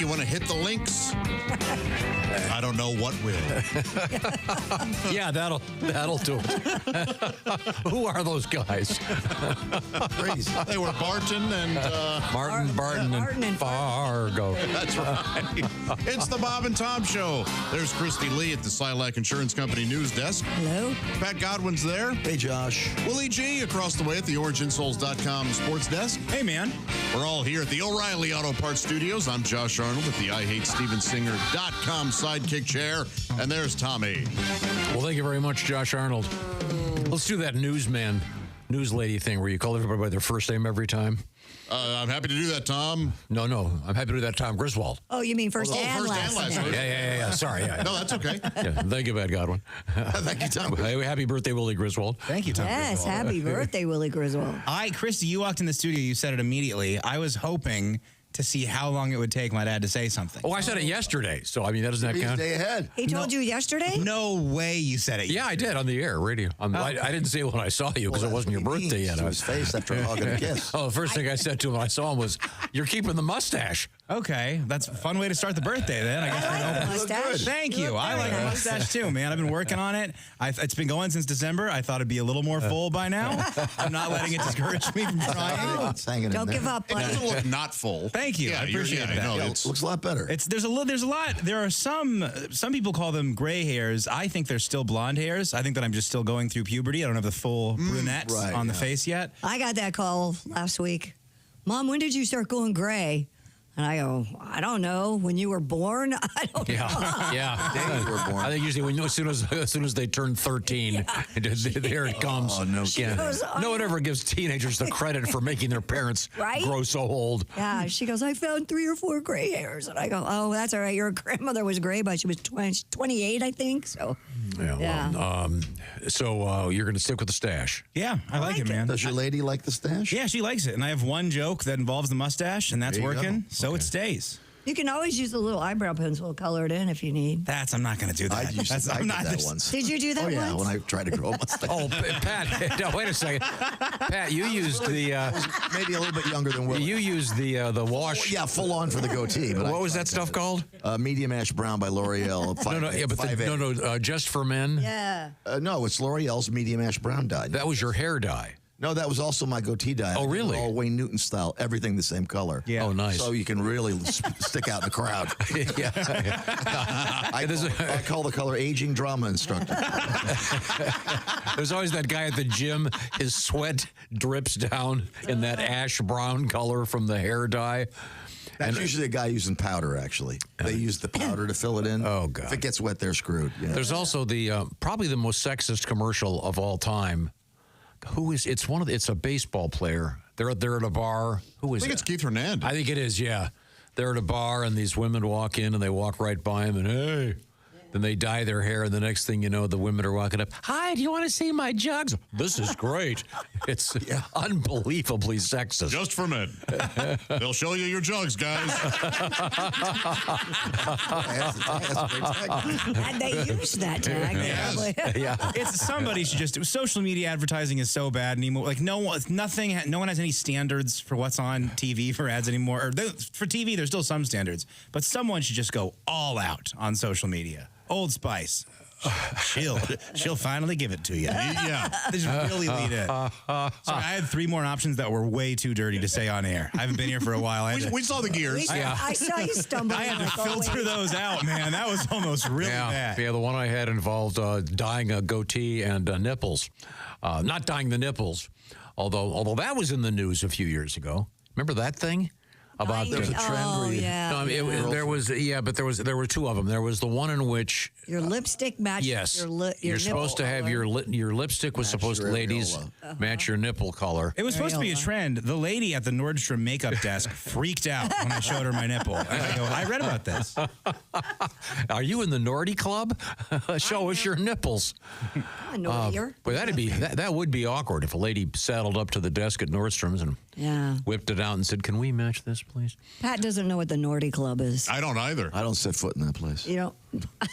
you want to hit the links? I don't know what will. Yeah, that'll do it. Who are those guys? Crazy. They were Barton and Barton and Fargo. That's right. It's the Bob and Tom Show. There's Christy Lee at the Silac Insurance Company news desk. Hello. Pat Godwin's there. Hey, Josh. Willie G across the way at the OriginSouls.com sports desk. Hey, man. We're all here at the O'Reilly Auto Parts Studios. I'm Josh Arnold at the IHateStevensinger.com sidekick chair. And there's Tommy. Well, thank you very much, Josh Arnold. Let's do that news lady thing where you call everybody by their first name every time. I'm happy to do that, Tom. No. I'm happy to do that, Tom Griswold. Oh, you mean first and last name. Yeah. Sorry. Yeah. No, that's okay. Yeah, thank you, Pat Godwin. Thank you, Tom. Hey, happy birthday, Willie Griswold. Thank you, Tom. Yes, Griswold. happy birthday, Willie Griswold. Christy, you walked in the studio, you said it immediately. I was hoping to see how long it would take my dad to say something. Oh, I said it yesterday, so I mean, that doesn't count. Day ahead. He told you yesterday? No way you said it. Yeah, I did on the air, radio. I didn't say it when I saw you because it wasn't your birthday yet. To his face after hugging a kiss. Oh, the first thing I said to him when I saw him was, "You're keeping the mustache." Okay, that's a fun way to start the birthday then. I guess I like the mustache. Thank you. I like the mustache too, man. I've been working on it. It's been going since December. I thought it'd be a little more full by now. I'm not letting it discourse me from trying. It's hanging Don't in there. give up, It buddy. doesn't look not full. Thank you. I appreciate that. No, Yeah, it's, looks a lot better. There's a lot. There are some people call them gray hairs. I think they're still blonde hairs. I think that I'm just still going through puberty. I don't have the full brunette on the face yet. I got that call last week. Mom, when did you start going gray? And I go, I don't know. When you were born? I don't know. Yeah. Day you were born. I think usually as soon as they turn 13, there it comes. Oh, no Yeah. goes, No one ever gives teenagers the credit for making their parents Right? grow so old. Yeah, she goes, I found 3 or 4 gray hairs. And I go, oh, that's all right. Your grandmother was gray, but she was 28, I think. So, Yeah. So you're going to stick with the stash. Yeah, I like it, man. Does your lady like the stash? Yeah, she likes it. And I have one joke that involves the mustache, and that's There you working. go. So it stays. you can always use a little eyebrow pencil, color it in if you need. I'm not going to do that. I did that once. Did you do that Oh, yeah, once? when I tried to grow a mustache. Oh, Pat, no, wait a second. Pat, you used the Maybe a little bit younger than Will. you used the wash. Yeah, full on for the goatee. But What was that stuff called? Medium ash brown by L'Oreal. Just for men. Yeah. No, it's L'Oreal's medium ash brown dye. That was your hair dye. No, that was also my goatee dye. Oh, really? All Wayne Newton style, everything the same color. Yeah. Oh, nice. So you can really stick out in the crowd. Yeah. I call the color aging drama instructor. There's always that guy at the gym. His sweat drips down in that ash brown color from the hair dye. That's usually a guy using powder, actually. They use the powder to fill it in. Oh, God. If it gets wet, they're screwed. You know? There's also the probably the most sexist commercial of all time. It's a baseball player. They're at a bar. Who is it? I think it's Keith Hernandez. I think it is, yeah. They're at a bar, and these women walk in, and they walk right by him, and hey. Then they dye their hair, and the next thing you know, the women are walking up. Hi, do you want to see my jugs? This is great. It's unbelievably sexist. Just for men. They'll show you your jugs, guys. And they use that tag. Yeah. It's somebody should just do. Social media advertising is so bad anymore. Like no one has any standards for what's on TV for ads anymore. For TV, there's still some standards, but someone should just go all out on social media. Old Spice. She'll finally give it to you. Yeah. They just really lead in. Sorry, I had 3 more options that were way too dirty to say on air. I haven't been here for a while. We saw the gears. I saw you stumble. I had to filter those out, man. That was almost really bad. Yeah, the one I had involved dyeing a goatee and nipples. Not dyeing the nipples, although that was in the news a few years ago. Remember that thing? About There was a trend where you... yeah. No, there were 2 of them. There was the one in which Your lipstick matches yes, your you're supposed to have your lipstick was supposed to, ladies, match your nipple color. It was supposed to be a trend. The lady at the Nordstrom makeup desk freaked out when I showed her my nipple. And I go, I read about this. Are you in the Nordy Club? Show us your nipples. Boy, that would be awkward if a lady saddled up to the desk at Nordstrom's and whipped it out and said, "Can we match this, please?" Pat doesn't know what the Nordy Club is. I don't either. I don't set foot in that place. You know,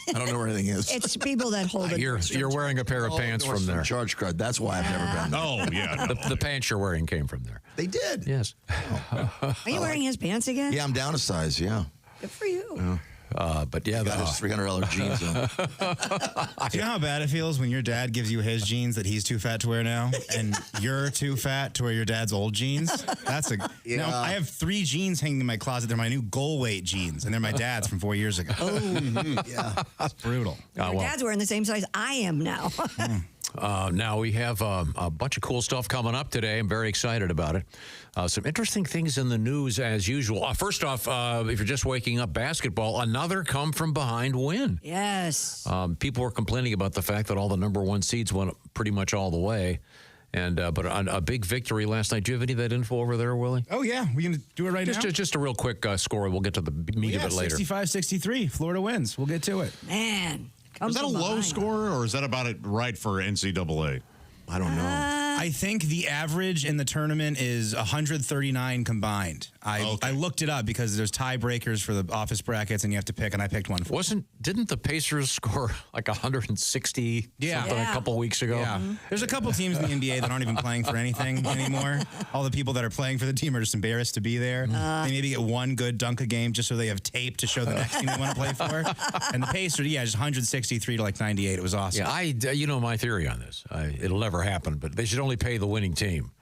I don't know where anything is. it's people that hold it. You're wearing a pair of pants from there. Charge card. That's why I've never been there. Oh, yeah. No. The pants you're wearing came from there. They did. Yes. Are you wearing his pants again? Yeah, I'm down a size, yeah. Good for you. But yeah, Got his $300 jeans on. Do you know how bad it feels when your dad gives you his jeans that he's too fat to wear now, and you're too fat to wear your dad's old jeans? That's a. Yeah. No, I have 3 jeans hanging in my closet. They're my new goal weight jeans, and they're my dad's from 4 years ago. Yeah. That's brutal. Your dad's wearing the same size I am now. Now we have a bunch of cool stuff coming up today. I'm very excited about it. Some interesting things in the news as usual. First off, if you're just waking up, basketball, another come from behind win. Yes. People were complaining about the fact that all the number 1 seeds went pretty much all the way. And but a big victory last night. Do you have any of that info over there, Willie? Oh, yeah. We going to do it right now? Just a real quick score. We'll get to the meat of it later. 65-63. Florida wins. We'll get to it. Man. Is that a low score, or is that about it right for NCAA? I don't know. I think the average in the tournament is 139 combined. I looked it up because there's tiebreakers for the office brackets, and you have to pick, and I picked one. Didn't the Pacers score like 160 something a couple weeks ago? Yeah. There's a couple teams in the NBA that aren't even playing for anything anymore. All the people that are playing for the team are just embarrassed to be there. They maybe get one good dunk a game just so they have tape to show the next team they want to play for. And the Pacers, just 163 to like 98. It was awesome. Yeah, you know my theory on this. It'll never happen, but they should only pay the winning team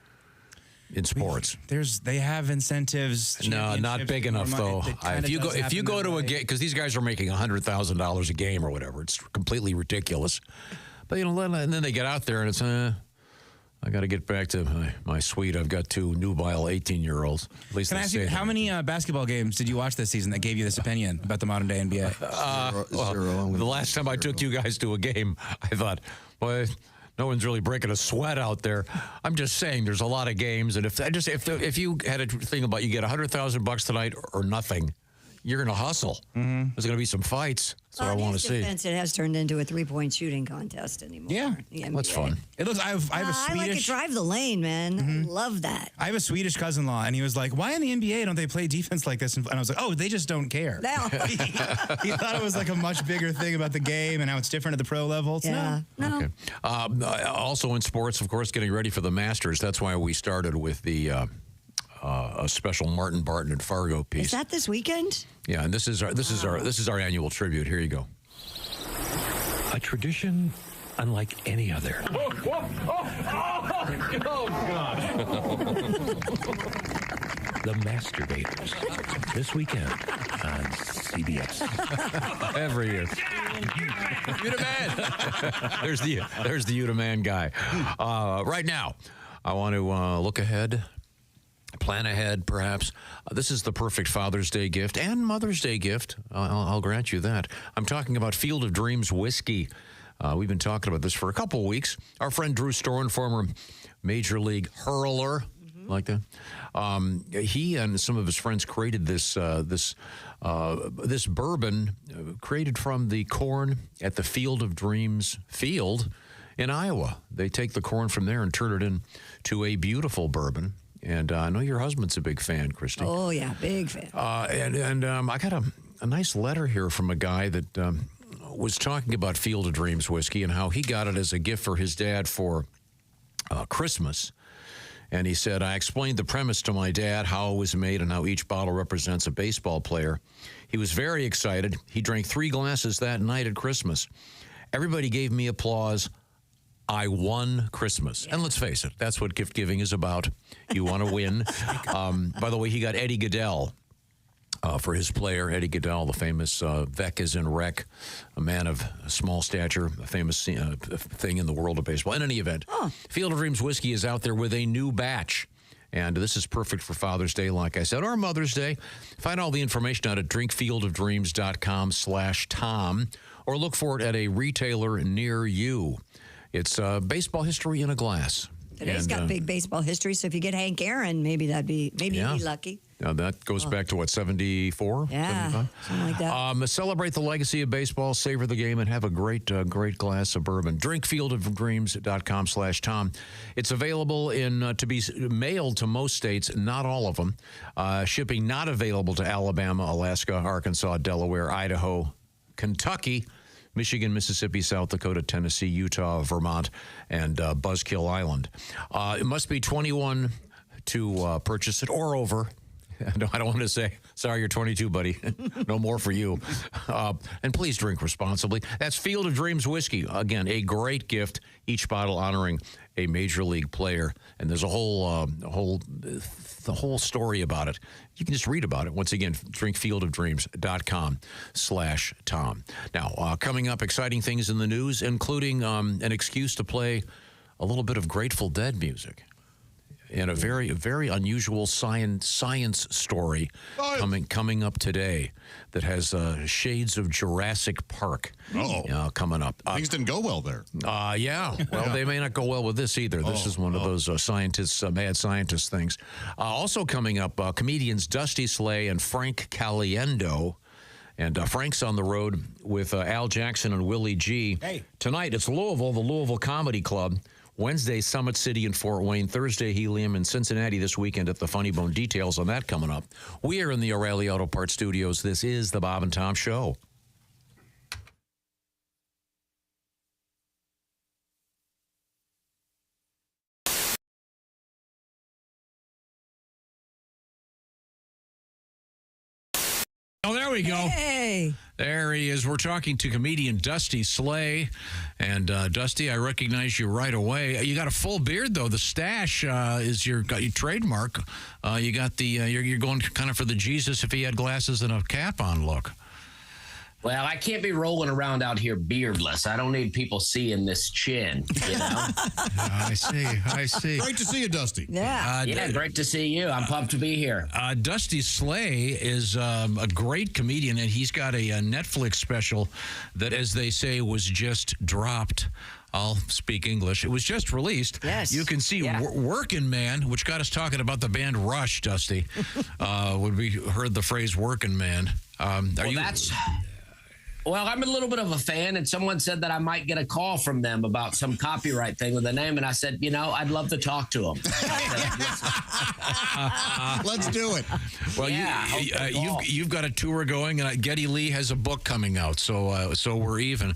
in sports. They have incentives. No, not big enough though. If you go to a game, because these guys are making $100,000 a game or whatever, it's completely ridiculous. But and then they get out there and it's I got to get back to my suite. I've got 2 nubile 18-year-olds. At least can I ask you, how many basketball games did you watch this season that gave you this opinion about the modern day NBA? Zero. The last time I took you guys to a game, I thought, boy, no one's really breaking a sweat out there. I'm just saying, there's a lot of games, and if you had a thing about you get $100,000 tonight or nothing, you're going to hustle. Mm-hmm. There's going to be some fights. That's what I want to see. Defense, it has turned into a 3-point shooting contest anymore. Yeah, that's fun. It looks. I have a Swedish. I like to drive the lane, man. Love that. I have a Swedish cousin-in-law, and he was like, "Why in the NBA don't they play defense like this?" And I was like, "Oh, they just don't care." He thought it was like a much bigger thing about the game and how it's different at the pro level. It's no. Okay. Also in sports, of course, getting ready for the Masters. That's why we started with the. A special Martin Barton and Fargo piece. Is that this weekend? Yeah, and this is our annual tribute. Here you go. A tradition unlike any other. Oh, God. The Masturbators. This weekend on CBS. Every year. Uta-Man. There's the Uta-Man guy. Right now, I want to look ahead. Plan ahead, perhaps. This is the perfect Father's Day gift and Mother's Day gift. I'll grant you that. I'm talking about Field of Dreams whiskey. We've been talking about this for a couple of weeks. Our friend Drew Storen, former Major League hurler, like that. He and some of his friends created this bourbon created from the corn at the Field of Dreams field in Iowa. They take the corn from there and turn it into a beautiful bourbon. And I know your husband's a big fan, Christy. Oh, yeah, big fan. And I got a nice letter here from a guy that was talking about Field of Dreams whiskey and how he got it as a gift for his dad for Christmas. And he said, I explained the premise to my dad, how it was made and how each bottle represents a baseball player. He was very excited. He drank 3 glasses that night at Christmas. Everybody gave me applause. I won Christmas. Yeah. And let's face it, that's what gift giving is about. You want to win. By the way, he got Eddie Goodell for his player. Eddie Goodell, the famous Vec is in Rec, a man of small stature, a famous thing in the world of baseball. In any event, Field of Dreams whiskey is out there with a new batch. And this is perfect for Father's Day, like I said, or Mother's Day. Find all the information out at drinkfieldofdreams.com/Tom, or look for it at a retailer near you. It's baseball history in a glass. Today's got big baseball history, so if you get Hank Aaron, maybe you'd be lucky. Now that goes back to what, 74? Yeah, 75? something like that. Celebrate the legacy of baseball, savor the game, and have a great glass of bourbon. Drinkfieldofdreams.com/Tom. It's available to be mailed to most states, not all of them. Shipping not available to Alabama, Alaska, Arkansas, Delaware, Idaho, Kentucky, Michigan, Mississippi, South Dakota, Tennessee, Utah, Vermont, and Buzzkill Island. It must be 21 to purchase it or over. I don't want to say Sorry, you're 22, buddy. No more for you. And please drink responsibly. That's Field of Dreams whiskey. Again, a great gift. Each bottle honoring a major league player. And there's a whole story about it. You can just read about it. Once again, drinkfieldofdreams.com/Tom. Now, coming up, exciting things in the news, including an excuse to play a little bit of Grateful Dead music. And a very unusual science story coming up today that has shades of Jurassic Park coming up. Things didn't go well there. Yeah. Well, they may not go well with this either. This is one of those mad scientist things. Also coming up, comedians Dusty Slay and Frank Caliendo. And Frank's on the road with Al Jackson and Willie G. Hey. Tonight, it's Louisville, the Louisville Comedy Club. Wednesday, Summit City and Fort Wayne. Thursday, Helium and Cincinnati this weekend at the Funny Bone. Details on that coming up. We are in the O'Reilly Auto Parts Studios. This is the Bob and Tom Show. Oh, there we go. Hey. There he is. We're talking to comedian Dusty Slay. And Dusty, I recognize you right away. You got a full beard, though. The stash is your trademark. You got the you're going kind of for the Jesus if he had glasses and a cap on look. Well, I can't be rolling around out here beardless. I don't need people seeing this chin, you know? I see. Great to see you, Dusty. Yeah. Yeah, great to see you. I'm pumped to be here. Dusty Slay is a great comedian, and he's got a Netflix special that, as they say, was just dropped. I'll speak English. It was just released. Yes. You can see Workin' Man, which got us talking about the band Rush, Dusty, when we heard the phrase Workin' Man. Well, I'm a little bit of a fan, and someone said that I might get a call from them about some copyright thing with the name, and I said, I'd love to talk to them. Let's do it. Well, you've got a tour going, and Geddy Lee has a book coming out, so we're even.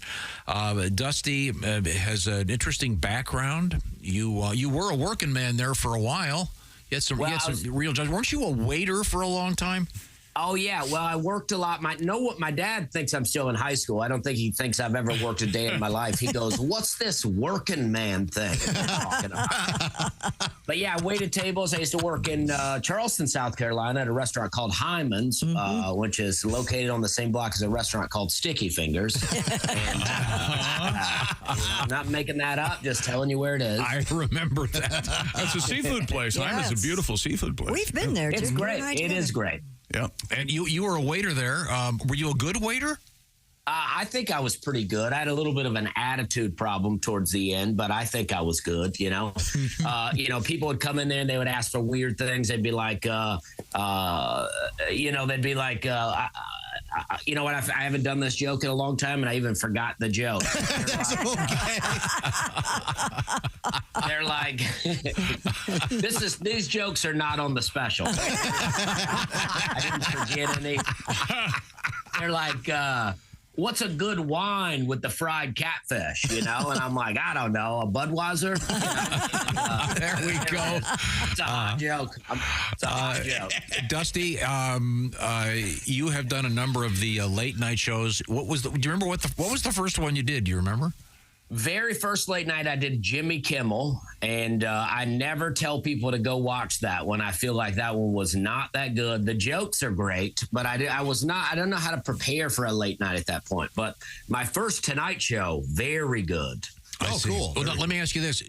Dusty has an interesting background. You were a working man there for a while. You had some real jobs. Weren't you a waiter for a long time? Oh, yeah. Well, I worked a lot. My dad thinks I'm still in high school. I don't think he thinks I've ever worked a day in my life. He goes, what's this working man thing you're talking about? But, yeah, I waited tables. I used to work in Charleston, South Carolina at a restaurant called Hyman's, which is located on the same block as a restaurant called Sticky Fingers. And I'm not making that up, just telling you where it is. I remember that. That's a seafood place. Hyman's a beautiful seafood place. We've been there, too. It's great. It is great. Yeah. And you were a waiter there. Were you a good waiter? I think I was pretty good. I had a little bit of an attitude problem towards the end, but I think I was good, People would come in there and they would ask for weird things. They'd be like, they'd be like, you know what? I haven't done this joke in a long time, and I even forgot the joke. They're like, these jokes are not on the special. I didn't forget any. They're like, what's a good wine with the fried catfish, And I'm like, I don't know, a Budweiser? There we go. It's a hot joke. It's a hot joke. Dusty, you have done a number of the late night shows. Do you remember what was the first one you did? Do you remember? Very first late night, I did Jimmy Kimmel, and I never tell people to go watch that one. I feel like that one was not that good. The jokes are great, but I don't know how to prepare for a late night at that point. But my first Tonight Show, very good. Oh, cool. Well, let me ask you this.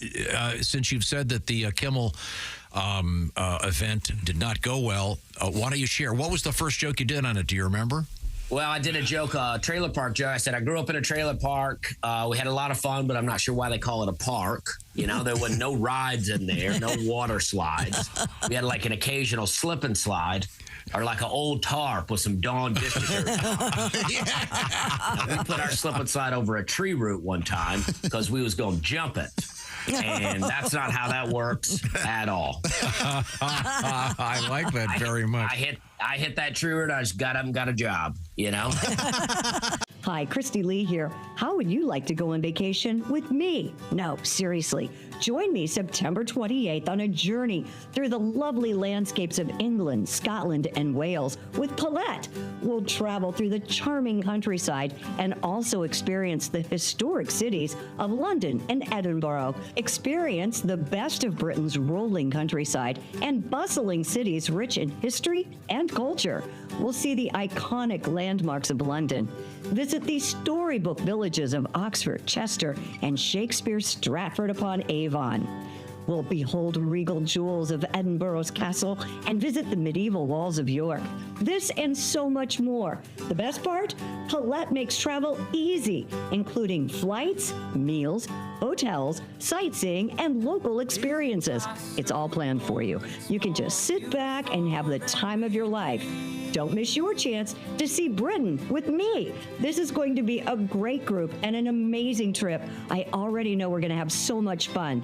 Since you've said that the Kimmel event did not go well, why don't you share? What was the first joke you did on it? Do you remember? Well, I did a joke, trailer park joke. I said, I grew up in a trailer park. We had a lot of fun, but I'm not sure why they call it a park. There were no rides in there, no water slides. We had like an occasional slip and slide or like an old tarp with some Dawn dish detergent. We put our slip and slide over a tree root one time because we was going to jump it. And that's not how that works at all. I like that very much. I hit that tree root. I just got up and got a job, Hi, Christy Lee here. How would you like to go on vacation with me? No, seriously. Join me September 28th on a journey through the lovely landscapes of England, Scotland, and Wales with Paulette. We'll travel through the charming countryside and also experience the historic cities of London and Edinburgh. Experience the best of Britain's rolling countryside and bustling cities rich in history and culture. We'll see the iconic landmarks of London. Visit the storybook villages of Oxford, Chester, and Shakespeare's Stratford-upon-Avon. We'll behold regal jewels of Edinburgh's castle and visit the medieval walls of York. This and so much more. The best part? Paulette makes travel easy, including flights, meals, hotels, sightseeing, and local experiences. It's all planned for you. You can just sit back and have the time of your life. Don't miss your chance to see Britain with me. This is going to be a great group and an amazing trip. I already know we're going to have so much fun.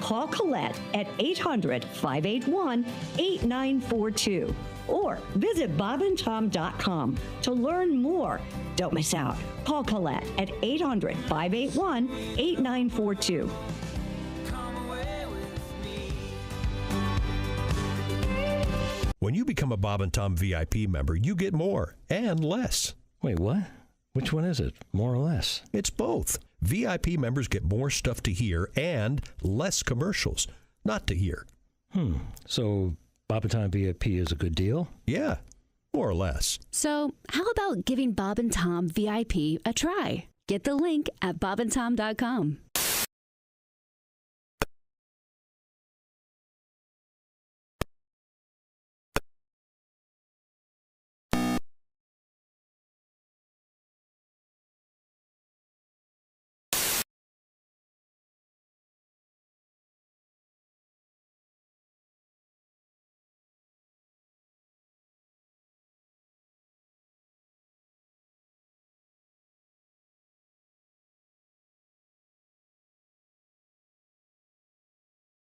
Call Colette at 800-581-8942 or visit bobandtom.com to learn more. Don't miss out. Call Colette at 800-581-8942. When you become a Bob and Tom VIP member, you get more and less. Wait, what? Which one is it? More or less? It's both. VIP members get more stuff to hear and less commercials not to hear. So Bob and Tom VIP is a good deal? Yeah, more or less. So how about giving Bob and Tom VIP a try? Get the link at bobandtom.com.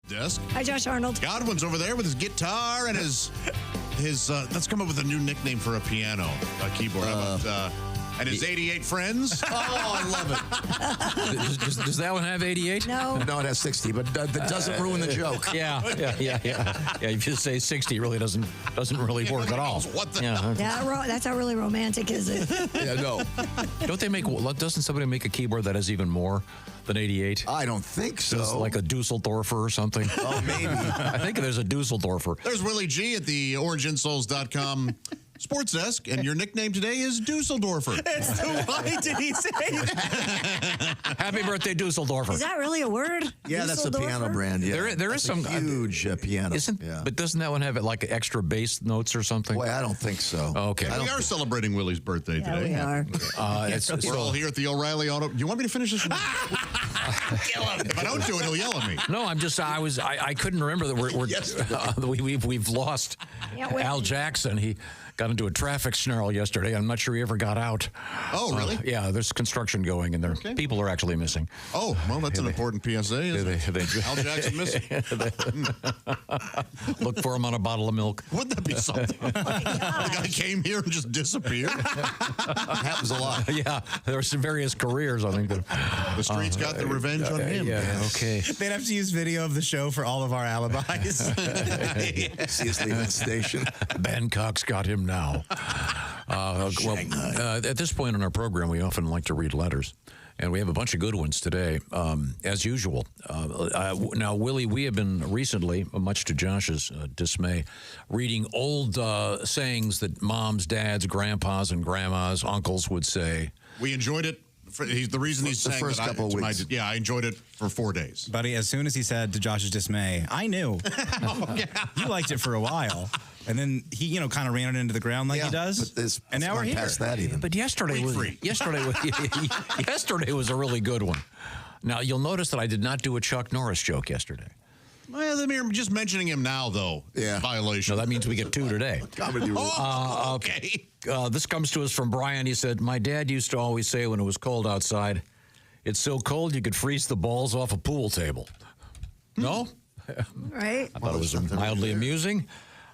Desk. Hi, Josh Arnold. Godwin's over there with his guitar and his let's come up with a new nickname for a piano, a keyboard. How about, and his 88 friends. Oh, I love it. Does that one have 88? No. No, it has 60, but that doesn't ruin the joke. Yeah. If you just say 60, it really doesn't really work at all. What the hell? Yeah, that's not really romantic, is it? Yeah, no. Doesn't somebody make a keyboard that has even more than 88? I don't think so. Just like a Dusseldorfer or something. Oh, maybe. I think there's a Dusseldorfer. There's Willie G at the origeinsoles.com sports desk, and your nickname today is Dusseldorfer. Why did he say that? Happy birthday, Dusseldorfer. Is that really a word? Yeah, that's a piano brand. Yeah. There is some huge piano. But doesn't that one have like extra bass notes or something? Boy, I don't think so. Oh, okay. We are celebrating Willie's birthday today. We are. We're all here at the O'Reilly Auto. Do you want me to finish this? Kill him. If I don't do it, he'll yell at me. No, I couldn't remember that we've lost Al Jackson. He got into a traffic snarl yesterday. I'm not sure he ever got out. Oh, really? Yeah, there's construction going, and people are actually missing. Oh, well, that's an important PSA, isn't it? Al Jackson missing. Look for him on a bottle of milk. Wouldn't that be something? The guy came here and just disappeared. Happens a lot. Yeah, there are some various careers, I think. The streets got the revenge on him. Yeah, okay. They'd have to use video of the show for all of our alibis. See us leaving the station. Bangkok's got him now. At this point in our program, we often like to read letters, and we have a bunch of good ones today, as usual. Now, Willie, we have been recently, much to Josh's dismay, reading old sayings that moms, dads, grandpas, and grandmas, uncles would say. We enjoyed it. The reason he's saying first couple of weeks. I enjoyed it for 4 days. Buddy, as soon as he said to Josh's dismay, I knew. You liked it for a while. And then he, kind of ran it into the ground like he does. But and now we're here. Past that even. But yesterday was a really good one. Now, you'll notice that I did not do a Chuck Norris joke yesterday. Well, just mentioning him now, though, violation. No, that means we get 2 today. Okay. This comes to us from Brian. He said, my dad used to always say when it was cold outside, it's so cold you could freeze the balls off a pool table. No? Right. I thought it was mildly amusing.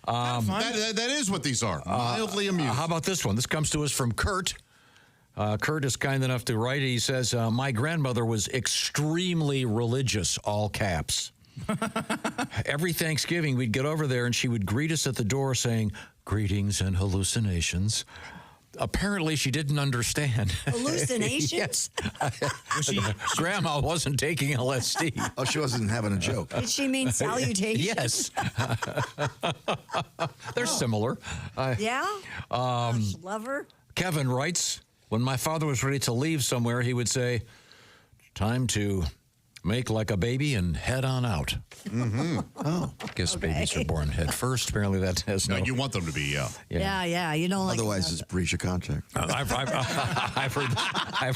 That is what these are. Mildly amusing. How about this one? This comes to us from Kurt, Kurt is kind enough to write it. He says, my grandmother was extremely religious, all caps. Every Thanksgiving, we'd get over there and she would greet us at the door saying, greetings and hallucinations. Apparently, she didn't understand. Hallucinations? Grandma wasn't taking LSD. Oh, she wasn't having a joke. Did she mean salutations? Yes. They're similar. Yeah? Love her. Kevin writes, when my father was ready to leave somewhere, he would say, time to make like a baby and head on out. Mm-hmm. Oh, I guess babies are born head first. Apparently that has no. You want them to be, yeah. Yeah. You don't like. Otherwise, it's breach of contract. I've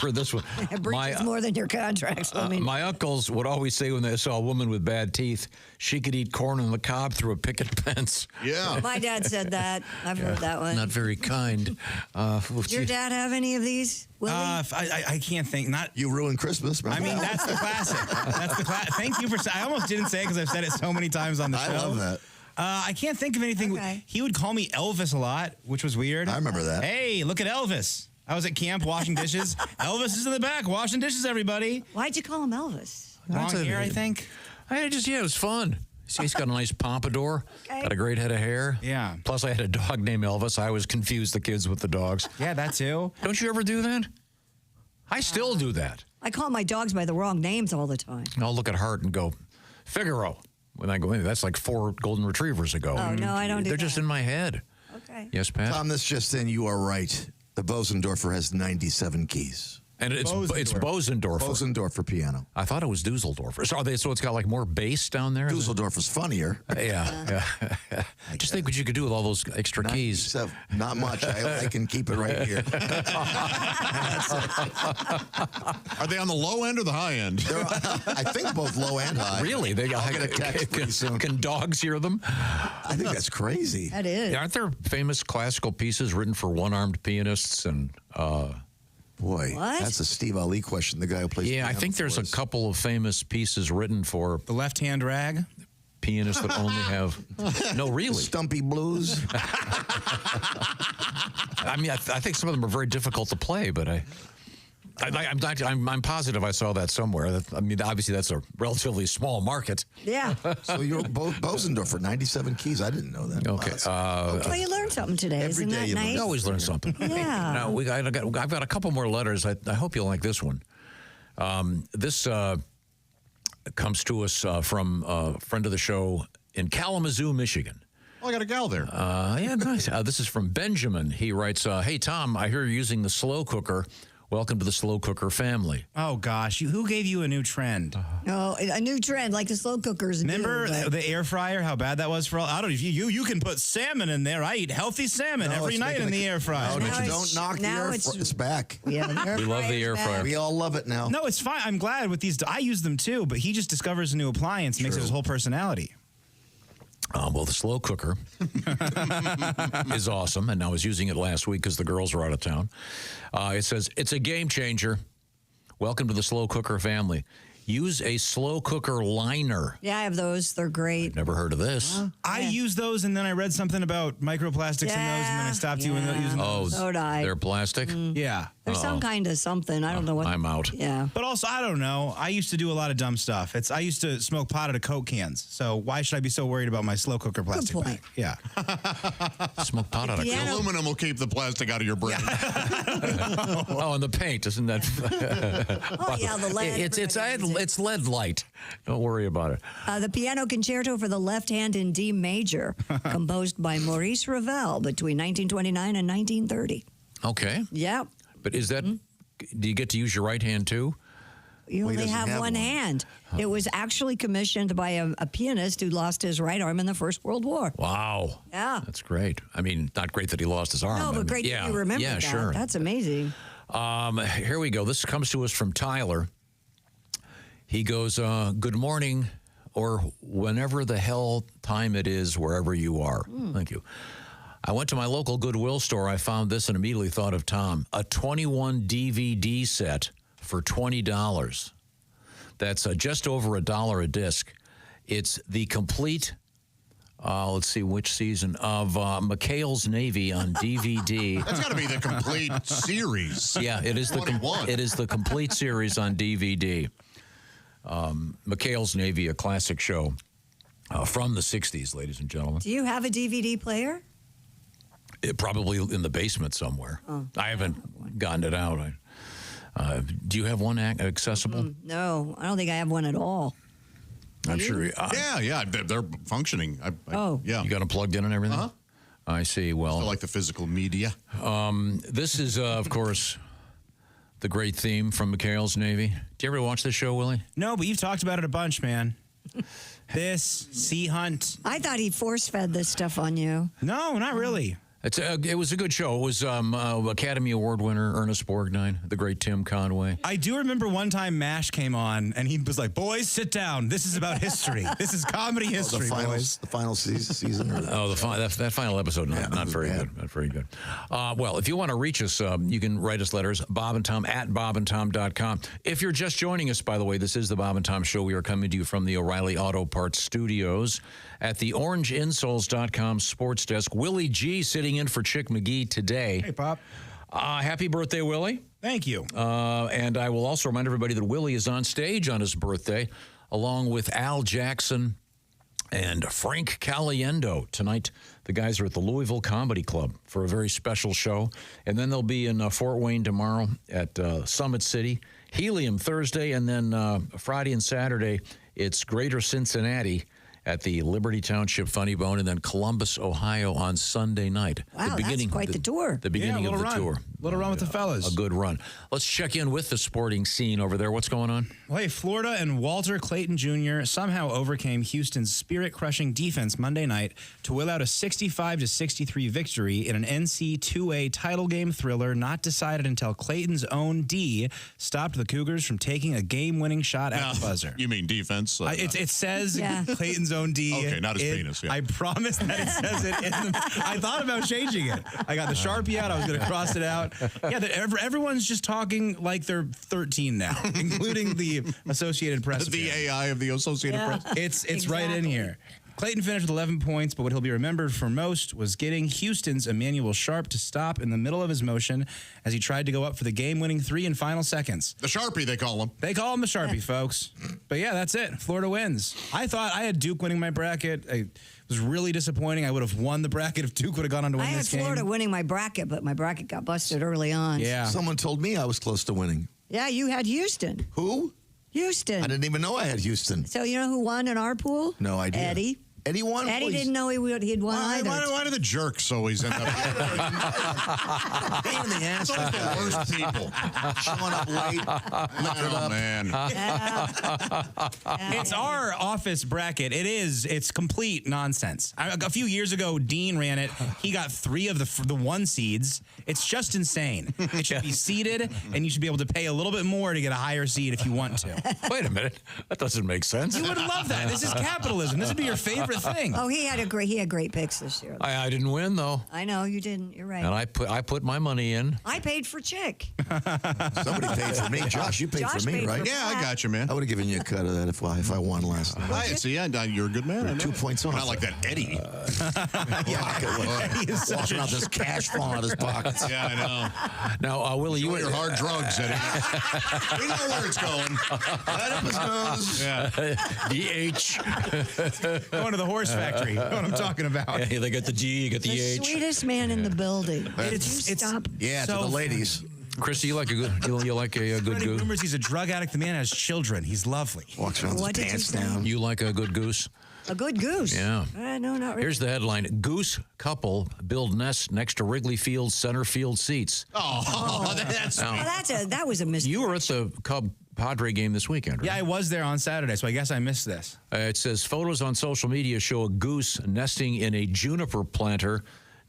heard this one. Breach is more than your contract. So my uncles would always say when they saw a woman with bad teeth, she could eat corn on the cob through a picket fence. Yeah. My dad said that. I've heard that one. Not very kind. Did your dad have any of these, Willie? I can't think. Not you ruined Christmas. I mean, that's the classic. That's the classic. Thank you for. I almost didn't say it because I've said it so many times on the show. I love that. I can't think of anything. Okay. He would call me Elvis a lot, which was weird. I remember that. Hey, look at Elvis. I was at camp washing dishes. Elvis is in the back washing dishes, everybody. Why'd you call him Elvis? Long hair, I think. It was fun. See, he's got a nice pompadour, got a great head of hair. Yeah. Plus, I had a dog named Elvis. I always confused the kids with the dogs. Yeah, that too. Don't you ever do that? I still do that. I call my dogs by the wrong names all the time. I'll look at Hart and go, Figaro. When I go in, that's like 4 golden retrievers ago. Oh, no, I don't do They're just in my head. Okay. Yes, Pat? Tom, this just in, you are right. The Bosendorfer has 97 keys. And it's Bosendorfer. Bosendorfer piano. I thought it was Dusseldorfer. So it's got like more bass down there? Dusseldorfer's funnier. Yeah. Just think what you could do with all those extra keys. Not much. I can keep it right here. Are they on the low end or the high end? I think both low and high. Really? I'll get a text pretty soon. Can dogs hear them? I think that's crazy. That is. Aren't there famous classical pieces written for one-armed pianists and... Boy, what? That's a Steve Ali question, the guy who plays piano I think there's a couple of famous pieces written for... The left-hand rag? Pianists that only have... No, really. Stumpy Blues? I mean, I think some of them are very difficult to play, but I'm positive I saw that somewhere. I mean, obviously that's a relatively small market. Yeah. So you're Bosendorfer, 97 keys. I didn't know that. Okay. Well, you learned something today. Every Isn't day that you learn. nice? You always learn something. Yeah. Now, I've got a couple more letters. I hope you'll like this one. This comes to us from a friend of the show in Kalamazoo, Michigan. Oh, I got a gal there. Yeah, nice. This is from Benjamin. He writes, hey, Tom, I hear you're using the slow cooker. Welcome to the slow cooker family. Oh, gosh. Who gave you a new trend? No, a new trend, like the slow cookers. Remember the air fryer, how bad that was for all? I don't know. You can put salmon in there. I eat healthy salmon every night in the air fryer. No, don't knock the air fryer. It's back. Yeah, we love the air fryer. We all love it now. No, it's fine. I'm glad with these. I use them too, but he just discovers a new appliance and makes it his whole personality. Well, the slow cooker is awesome, and I was using it last week because the girls were out of town. It says, it's a game changer. Welcome to the slow cooker family. Use a slow cooker liner. Yeah, I have those. They're great. Never heard of this. I use those, and then I read something about microplastics in those, and then I stopped using those. So did I. They're plastic? Yeah. There's some kind of something. I don't know what. I'm out. Yeah. But also, I don't know. I used to do a lot of dumb stuff. I used to smoke pot out of Coke cans. So why should I be so worried about my slow cooker plastic point. bag? Yeah. Smoke pot out of The aluminum will keep the plastic out of your brain. Oh, and the paint, isn't that? Oh, yeah, the lead. It's lead light. Don't worry about it. The piano concerto for the left hand in D major, composed by Maurice Ravel between 1929 and 1930. Okay. Yep. But is that, do you get to use your right hand too? You only have one hand. It was actually commissioned by a pianist who lost his right arm in the First World War. Wow. Yeah. That's great. I mean, not great that he lost his arm. No, but great that you remember that. Sure. That's amazing. Here we go. This comes to us from Tyler. He goes, good morning, or whenever the hell time it is, wherever you are. Thank you. I went to my local Goodwill store. I found this and immediately thought of Tom. A 21 DVD set for $20. That's just over $1 a disc. It's the complete let's see, which season of McHale's Navy on DVD. That's got to be the complete series. Yeah, it is the complete series on DVD. McHale's Navy, a classic show from the 60s, ladies and gentlemen. Do you have a DVD player? Probably in the basement somewhere. Oh. I haven't gotten it out. Do you have one accessible? No, I don't think I have one at all. I'm sure. Yeah, they're functioning. Yeah. You got them plugged in and everything? Uh-huh. I see. Well, I like the physical media. This is, of course, the great theme from McHale's Navy. Do you ever watch this show, Willie? No, but you've talked about it a bunch, man. This, Sea Hunt. I thought he force-fed this stuff on you. No, not really. It was a good show. It was Academy Award winner Ernest Borgnine, the great Tim Conway. I do remember one time MASH came on, and he was like, boys, sit down. This is about history. This is comedy history, boys. The final season? Or that final episode, not very good. Not very good. Well, if you want to reach us, you can write us letters, bobandtom at bobandtom.com. If you're just joining us, by the way, this is the Bob and Tom Show. We are coming to you from the O'Reilly Auto Parts Studios at the orangeinsoles.com sports desk. Willie G sitting in for Chick McGee today. Hey, Pop. Happy birthday, Willie. Thank you. And I will also remind everybody that Willie is on stage on his birthday, along with Al Jackson and Frank Caliendo. Tonight, the guys are at the Louisville Comedy Club for a very special show. And then they'll be in Fort Wayne tomorrow at Summit City, Helium Thursday, and then Friday and Saturday, it's Greater Cincinnati at the Liberty Township Funny Bone, and then Columbus, Ohio on Sunday night. Wow, that's quite the tour. The beginning of the tour. Little run with the fellas. A good run. Let's check in with the sporting scene over there. What's going on? Well, hey, Florida and Walter Clayton Jr. somehow overcame Houston's spirit-crushing defense Monday night to will out a 65-63 victory in an NCAA title game thriller not decided until Clayton's own D stopped the Cougars from taking a game-winning shot at the buzzer. You mean defense? It says Clayton's own D. Okay, not his penis. Yeah. I promise that it says it. I thought about changing it. I got the Sharpie out. I was going to cross it out. Yeah, everyone's just talking like they're 13 now, including the Associated Press. The AI of the Associated Press. It's exactly right in here. Clayton finished with 11 points, but what he'll be remembered for most was getting Houston's Emmanuel Sharp to stop in the middle of his motion as he tried to go up for the game-winning 3 in final seconds. The Sharpie, they call him. They call him the Sharpie, folks. But yeah, that's it. Florida wins. I thought I had Duke winning my bracket. It was really disappointing. I would have won the bracket if Duke would have gone on to win this game. I had Florida winning my bracket, but my bracket got busted early on. Yeah. Someone told me I was close to winning. Yeah, you had Houston. Who? Houston. I didn't even know I had Houston. So you know who won in our pool? No idea. Eddie. Eddie won? Eddie didn't know he'd won either. Why do the jerks always end up pain in the ass? It's always the worst people. Showing up late. Oh, man. It's our office bracket. It's complete nonsense. A few years ago, Dean ran it. He got 3 of the 1 seeds. It's just insane. It should be seeded, and you should be able to pay a little bit more to get a higher seed if you want to. Wait a minute. That doesn't make sense. You would love that. This is capitalism. This would be your favorite thing. Oh, he had great picks this year. I didn't win, though. I know, you didn't. You're right. And I put my money in. I paid for Chick. Somebody paid for me. Josh, you paid for me, right? Yeah, I got you, man. I would have given you a cut of that if I won last night. See, you're a good man. I know. 2 points off. Not like that Eddie. Eddie is walking out this cash falling out of his pockets. Yeah, I know. Now, Willie, you your hard drugs, Eddie. We know where it's going. Let him knows. Yeah. DH. Going to the horse factory. You know what I'm talking about. Yeah, they got the G, you got the H. Sweetest man in the building. Stop. Yeah, to the ladies. Christy, you like a good goose? Rumors he's a drug addict. The man has children. He's lovely. Walks around with his pants down. You like a good goose? A good goose? Yeah. No, not really. Here's the headline: Goose couple build nest next to Wrigley Field's center field seats. That was a mistake. You were at the Cub Padre game this weekend, right? Yeah, I was there on Saturday, so I guess I missed this. It says photos on social media show a goose nesting in a juniper planter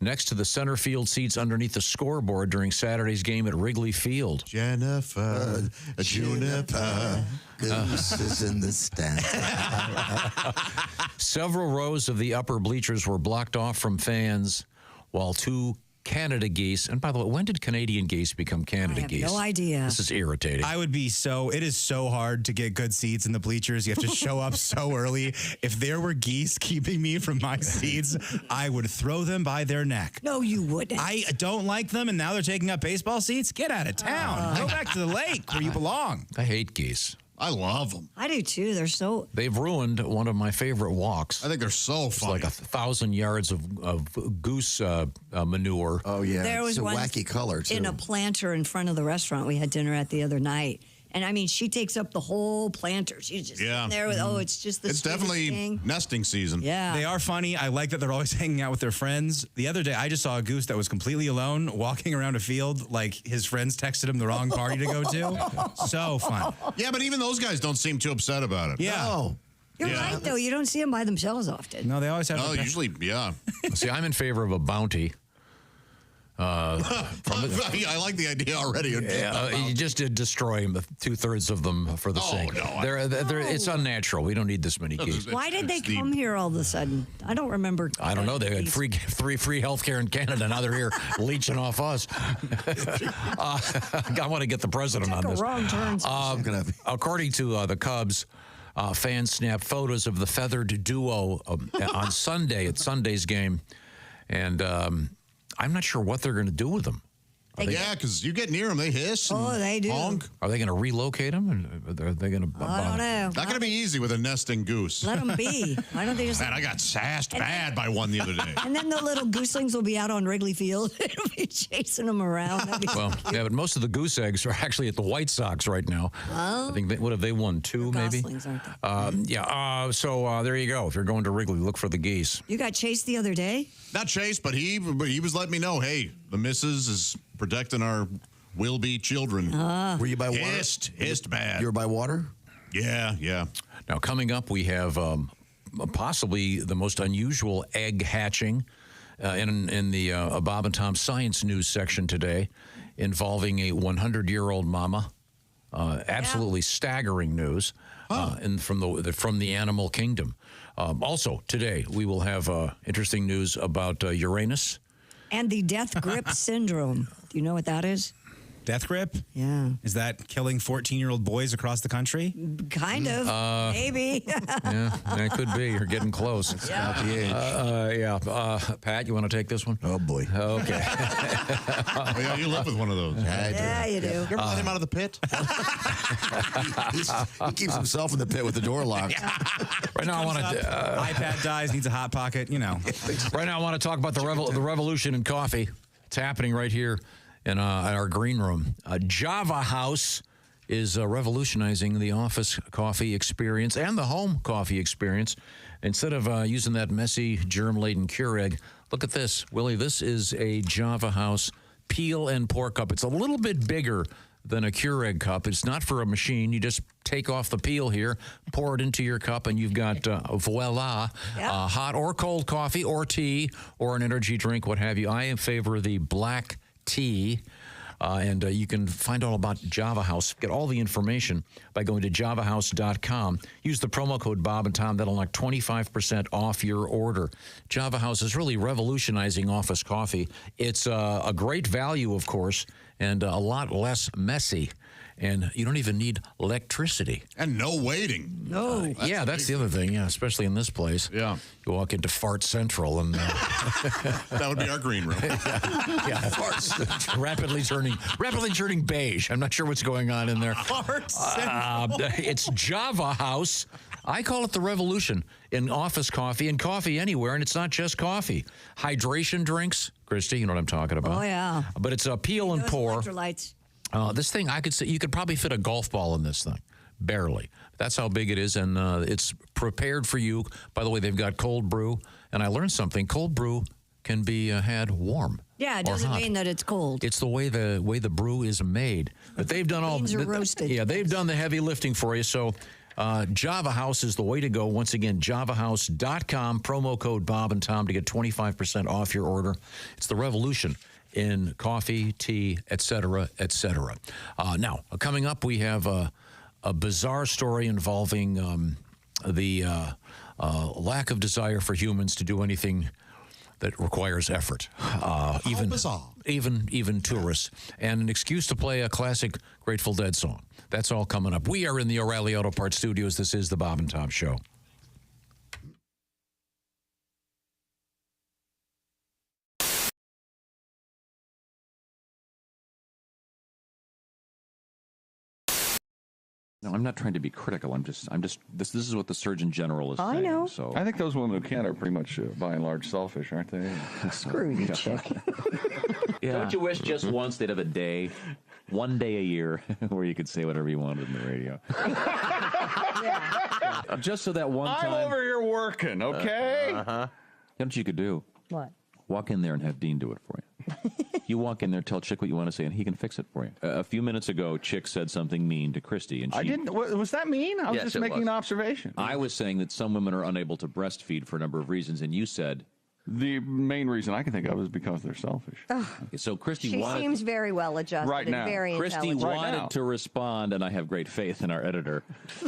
next to the center field seats underneath the scoreboard during Saturday's game at Wrigley Field. Juniper. Goose is in the stand. Several rows of the upper bleachers were blocked off from fans, while 2 Canada geese. And by the way, when did Canadian geese become Canada geese? No idea. This is irritating. It is so hard to get good seats in the bleachers. You have to show up so early. If there were geese keeping me from my seats, I would throw them by their neck. No, you wouldn't. I don't like them, and now they're taking up baseball seats. Get out of town. Go back to the lake where you belong. I hate geese. I love them. I do too. They're so. They've ruined one of my favorite walks. I think they're so It's funny. like 1,000 yards of goose manure. Oh, yeah. There was it's a one wacky color, too. in a planter in front of the restaurant we had dinner at the other night. And I mean, she takes up the whole planter. She's just sitting there with, it's just the It's definitely thing. nesting season. Yeah. They are funny. I like that they're always hanging out with their friends. The other day, I just saw a goose that was completely alone walking around a field like his friends texted him the wrong party to go to. So fun. Yeah, but even those guys don't seem too upset about it. Yeah. Oh. You're Yeah. right, though. You don't see them by themselves often. No, they always have. Oh, their usually, yeah. See, I'm in favor of a bounty. I like the idea already. You just did destroy them, 2/3 of them for the sake. No, it's unnatural. We don't need this many geese. Why did they come here all of a sudden? I don't remember. I don't know. They had free health care in Canada. Now they're here leeching off us. I want to get the president on Took a this. wrong turn. According to the Cubs, fans snapped photos of the feathered duo on Sunday at Sunday's game, and I'm not sure what they're going to do with them. Yeah, because you get near them, they hiss. Oh, they do. Honk. Are they going to relocate them? And are they going to? I don't know. Not going to be easy with a nesting goose. Let them be. Why don't they just? Man, I got sassed bad by one the other day. And then the little gooselings will be out on Wrigley Field. It'll be chasing them around. That'd be so Well, cute. yeah, but most of the goose eggs are actually at the White Sox right now. Oh. I think what have they won? 2 maybe? Goslings, aren't they? So there you go. If you're going to Wrigley, look for the geese. You got chased the other day? Not Chase, but he was letting me know, hey, the missus is protecting our will-be children. Were you by water? Hissed bad. You were by water? Yeah. Now, coming up, we have possibly the most unusual egg hatching in the Bob and Tom Science News section today, involving a 100-year-old mama. Absolutely staggering news, and from the animal kingdom. Also, today, we will have interesting news about Uranus. And the death grip syndrome. Do you know what that is? Death grip? Yeah. Is that killing 14-year-old boys across the country? Kind of. Maybe. Yeah, that could be. You're getting close. About the age. Pat, you want to take this one? Oh, boy. Okay. Oh, yeah, you live with one of those. Yeah, you do. You ever let him out of the pit? He keeps himself in the pit with the door locked. Right now, I want to. iPad dies, needs a hot pocket, you know. Right now, I want to talk about the revolution in coffee. It's happening right here in our green room. Java House is revolutionizing the office coffee experience and the home coffee experience. Instead of using that messy, germ-laden Keurig, look at this, Willie. This is a Java House peel and pour cup. It's a little bit bigger than a Keurig cup. It's not for a machine. You just take off the peel here, pour it into your cup, and you've got, voila, hot or cold coffee or tea or an energy drink, what have you. I am in favor of the black tea. And you can find all about Java House. Get all the information by going to javahouse.com. Use the promo code Bob and Tom. That'll knock 25% off your order. Java House is really revolutionizing office coffee. It's a great value, of course, and a lot less messy. And you don't even need electricity. And no waiting. No. That's the other thing. Yeah, especially in this place. Yeah. You walk into Fart Central and that would be our green room. yeah, rapidly turning beige. I'm not sure what's going on in there. It's Java House. I call it the revolution in office coffee and coffee anywhere, and it's not just coffee. Hydration drinks, Christy, you know what I'm talking about. Oh yeah. But it's a peel and pour. Electrolytes. This thing, I could say, you could probably fit a golf ball in this thing, barely. That's how big it is, and it's prepared for you. By the way, they've got cold brew, and I learned something. Cold brew can be had warm. Yeah, it doesn't mean that it's cold. It's the way the brew is made. But they've done all. Beans are roasted. Yeah, they've done the heavy lifting for you. So, Java House is the way to go. Once again, javahouse.com, promo code Bob and Tom to get 25% off your order. It's the revolution in coffee, tea, etc., etc. Now, coming up, we have a bizarre story involving the lack of desire for humans to do anything that requires effort. Even tourists. And an excuse to play a classic Grateful Dead song. That's all coming up. We are in the O'Reilly Auto Parts studios. This is the Bob and Tom Show. No, I'm not trying to be critical. I'm just. This is what the Surgeon General is saying. I know. So I think those women who can't are pretty much, by and large, selfish, aren't they? Screw you, Chick. Yeah. Don't you wish just once they'd have a day, one day a year, where you could say whatever you wanted in the radio? Just so that one time. I'm over here working, okay? You know what you could do? What? Walk in there and have Dean do it for you. You walk in there, tell Chick what you want to say, and he can fix it for you. A few minutes ago, Chick said something mean to Christy, and she... I didn't. Was that mean? I was Yes, just it making was. an observation. I was saying that some women are unable to breastfeed for a number of reasons, and you said... The main reason I can think of is because they're selfish. So Christy She wanted... seems very well adjusted Right and now. very Christy intelligent. wanted to respond, and I have great faith in our editor.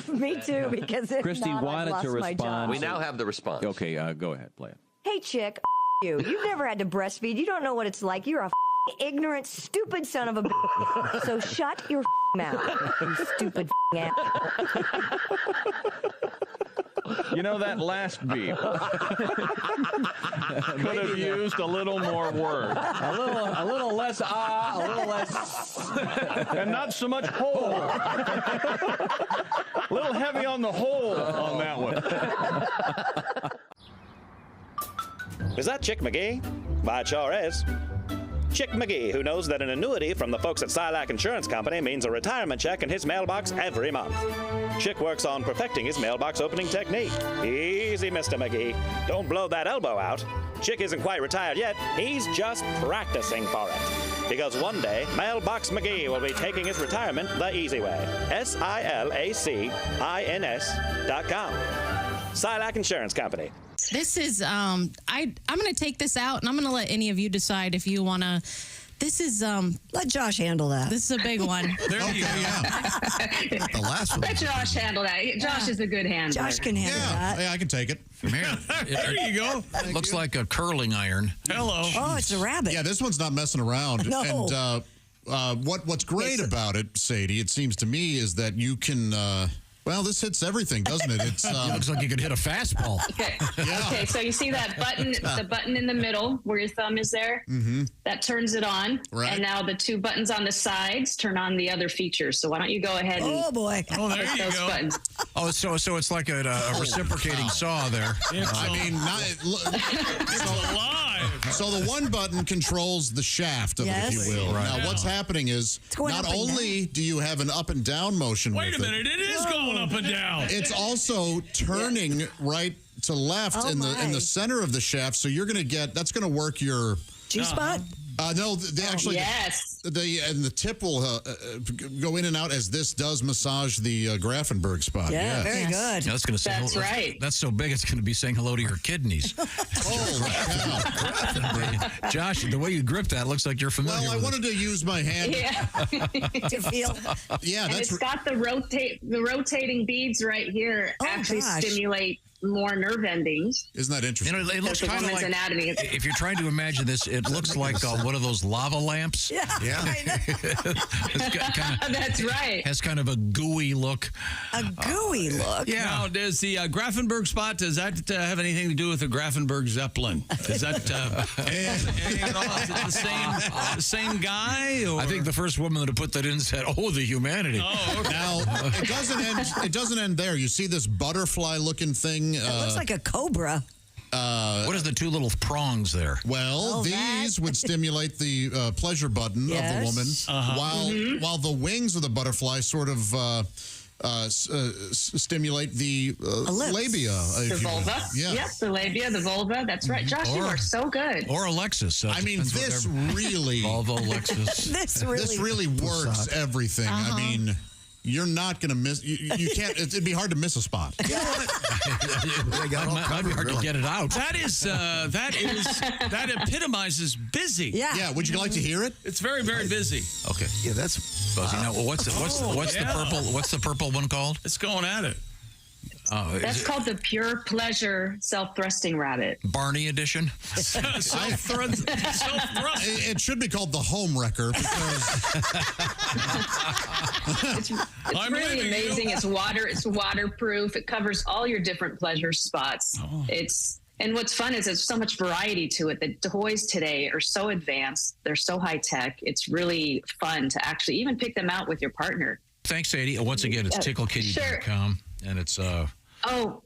Me too, because if Christy not, I've wanted lost to my respond. job. We now have the response. Okay, go ahead, play it. Hey, Chick, you. You've never had to breastfeed. You don't know what it's like. You're a ignorant, stupid son of a bitch. So shut your mouth, you stupid ass. You know, that last beep could have used a little more words. A little less a little less... And not so much hole. A little heavy on the hole on that one. Is that Chick McGee? Why, it sure is. Chick McGee, who knows that an annuity from the folks at Silac Insurance Company means a retirement check in his mailbox every month. Chick works on perfecting his mailbox opening technique. Easy, Mr. McGee. Don't blow that elbow out. Chick isn't quite retired yet. He's just practicing for it. Because one day, Mailbox McGee will be taking his retirement the easy way. SILACINS.com. Silac Insurance Company. This is, I'm going to take this out, and I'm going to let any of you decide if you want to. This is, let Josh handle that. This is a big one. There you go. The last one. Let Josh handle that. Josh is a good handler. Josh can handle that. Yeah, I can take it. Man, There you go. Looks like a curling iron. Hello. Oh, it's a rabbit. Yeah, this one's not messing around. No. And what's great about it, Sadie, it seems to me, is that you can... well, this hits everything, doesn't it? It's looks like you could hit a fastball. Okay. Yeah. Okay, so you see that button, the button in the middle where your thumb is there? Mm-hmm. That turns it on. Right. And now the two buttons on the sides turn on the other features. So why don't you go ahead and Oh, boy. Oh, there push you those go. buttons. Oh, so it's like a reciprocating saw there. I mean, It's alive. so the one button controls the shaft of Yes. it, if you will. Right. Now, what's happening is going not up and only do you have an up and down motion Wait with a minute. It is going up and down. it's also turning right to left Oh, in my. the center of the shaft. So you're going to get that's going to work your G-spot? no, they actually Yes. the tip will go in and out as this does massage the Grafenberg spot. Yeah, Yes. very good. Yeah, that's going to say. That's right. That's so big, it's going to be saying hello to your kidneys. Holy cow. Josh, the way you grip that looks like you're familiar. Well, I with wanted to use my hand. Yeah. To feel. Yeah, And that's it's got the rotating beads right here Oh, actually gosh. stimulate more nerve endings. isn't that interesting? You know, it looks That's the kind of woman's like anatomy. if you're trying to imagine this, it looks like one of those lava lamps. Yeah. I know. That's right. Has kind of a gooey look. A gooey look. Yeah. Now, does the Grafenberg spot, does that have anything to do with the Grafenberg Zeppelin? Is that is it the same guy? Or? I think the first woman that put that in said, "Oh, the humanity." Oh, okay. Now it doesn't end there. You see this butterfly-looking thing. It looks like a cobra. What is the two little prongs there? Well, these would stimulate the pleasure button Yes. of the woman, Uh-huh. while the wings of the butterfly sort of stimulate the labia. The if you will. vulva. Yeah. Yes, the labia, the vulva. That's right. Josh, you are so good. Or Alexis. I mean, this really, Vulva, Alexis. This really works everything. I mean, you're not going to miss. You can't. It'd be hard to miss a spot. Might be hard to get it out. That epitomizes busy. Yeah. Yeah. Would you like to hear it? It's very, very busy. Okay. Yeah, that's Buzzy. Now, what's the purple one called? It's going at it. Oh, That's called the Pure Pleasure Self-Thrusting Rabbit. Barney edition? Self-thrust. It should be called the Home Wrecker because It's really amazing. It's waterproof. It covers all your different pleasure spots. And what's fun is there's so much variety to it. The toys today are so advanced. They're so high tech. It's really fun to actually even pick them out with your partner. Thanks, Sadie. Once again, it's ticklekitty.com, and it's whole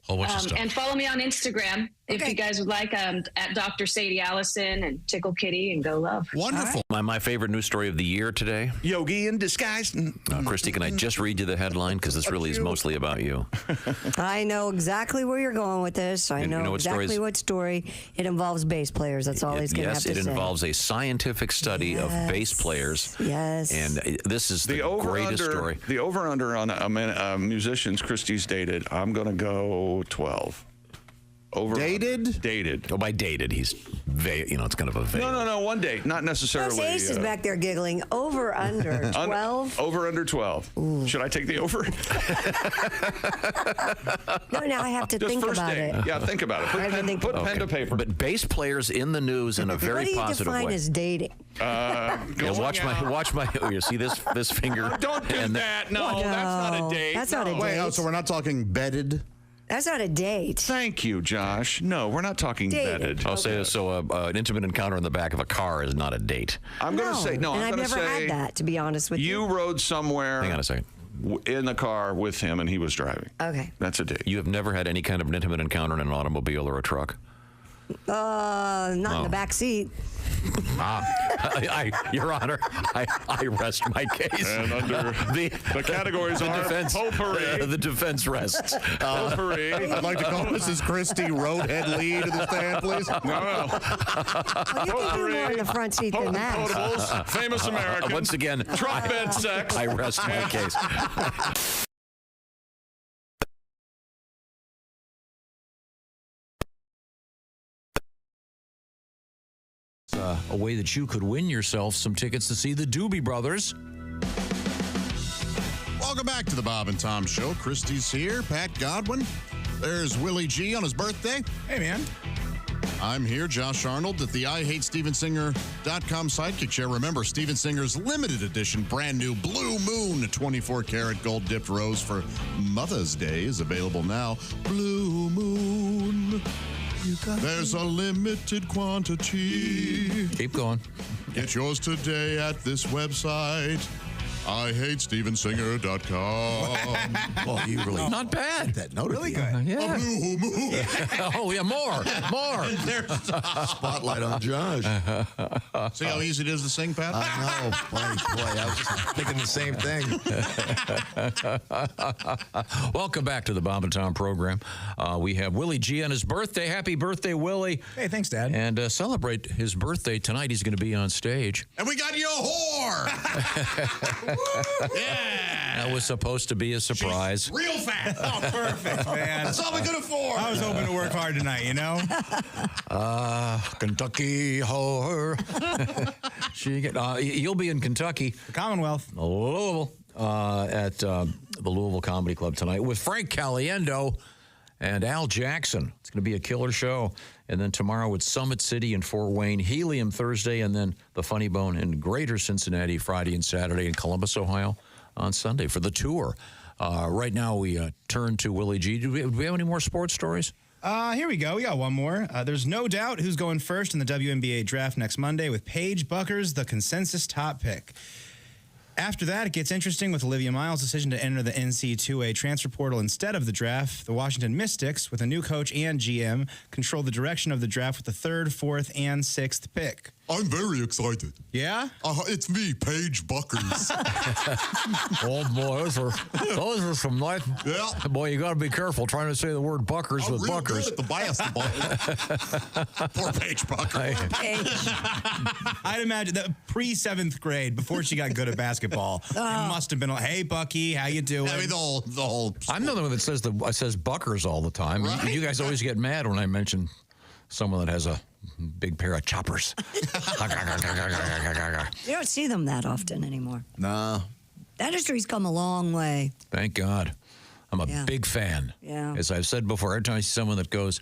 bunch of stuff. And follow me on Instagram if you guys would like, at Dr. Sadie Allison and Tickle Kitty and Go Love. Wonderful. My favorite news story of the year today. Yogi in disguise. Christy, can I just read you the headline? Because this really is mostly about you. I know exactly where you're going with this. I know exactly what story. It involves bass players. That's all he's going to have to say. Yes, it involves a scientific study of bass players. Yes. And this is the greatest story. The over-under on musicians Christie's dated, I'm going to go 12. Dated. Oh, by dated, he's it's kind of a vague. No, one date, not necessarily. Plus Ace is back there giggling. Over, under 12? Over, under 12. Ooh. Should I take the over? No, now I have to think about it. Yeah, think about it. Put pen to paper. But bass players in the news in a very positive way. What do you define as dating? Watch my. You see this finger? Don't do that. No, that's not a date. That's not a date. Wait, so we're not talking bedded? That's not a date. Thank you, Josh. No, we're not talking bedded. I'll say so. An intimate encounter in the back of a car is not a date. I'm going to say no. And I'm I've going to never say had that, to be honest with you. You rode somewhere. Hang on a second. In the car with him, and he was driving. Okay. That's a date. You have never had any kind of an intimate encounter in an automobile or a truck? Not in the back seat. Your Honor, I rest my case. And under the categories are defense, potpourri. The defense rests. Potpourri. I'd like to call Mrs. Christie Roadhead Lee to the stand, please. No. Well, you can do more in the front seat than that. Potables, famous American. Once again, truck bed sex. I rest my case. A way that you could win yourself some tickets to see the Doobie Brothers. Welcome back to the Bob and Tom Show. Christie's here. Pat Godwin. There's Willie G on his birthday. Hey, man. I'm here, Josh Arnold, at the IHateStevenSinger.com sidekick chair. Remember, Steven Singer's limited edition, brand new Blue Moon 24-karat gold-dipped rose for Mother's Day is available now. Blue Moon. There's a limited quantity. Keep going. Get yours today at this website. IHateStevenSinger.com. Well, you really not bad. That note really good. Yeah. Blue Moon. Oh yeah, more. Spotlight on Josh. See how easy it is to sing, Pat? I know. Boy, I was just thinking the same thing. Welcome back to the Bob and Tom program. We have Willie G on his birthday. Happy birthday, Willie. Hey, thanks, Dad. And celebrate his birthday tonight. He's going to be on stage. And we got you a whore. Yeah. That was supposed to be a surprise. She's real fat. Oh, perfect, man. That's all we could afford. I was hoping to work hard tonight, you know? Kentucky whore. You'll be in Kentucky. The Commonwealth. Louisville. At the Louisville Comedy Club tonight with Frank Caliendo and Al Jackson. It's going to be a killer show. And then tomorrow it's Summit City in Fort Wayne, Helium Thursday, and then the Funny Bone in Greater Cincinnati Friday and Saturday in Columbus, Ohio on Sunday for the tour. Right now we turn to Willie G. Do we have any more sports stories? Here we go. We got one more. There's no doubt who's going first in the WNBA draft next Monday with Paige Buckers, the consensus top pick. After that, it gets interesting with Olivia Miles' decision to enter the NCAA transfer portal instead of the draft. The Washington Mystics, with a new coach and GM, control the direction of the draft with the 3rd, 4th, and 6th pick. I'm very excited. Yeah? It's me, Paige Buckers. Oh, boy, those are some nice... Yeah. Boy, you got to be careful trying to say the word Buckers with Buckers. Good at the basketball. Poor Paige Buckers. I'd imagine that pre-7th grade, before she got good at basketball, it must have been like, hey, Bucky, how you doing? I mean, the whole I'm the one that says Buckers all the time. Right? You guys always get mad when I mention someone that has a big pair of choppers. You don't see them that often anymore. No. The industry's come a long way. Thank God. I'm a big fan. Yeah. As I've said before, every time I see someone that goes,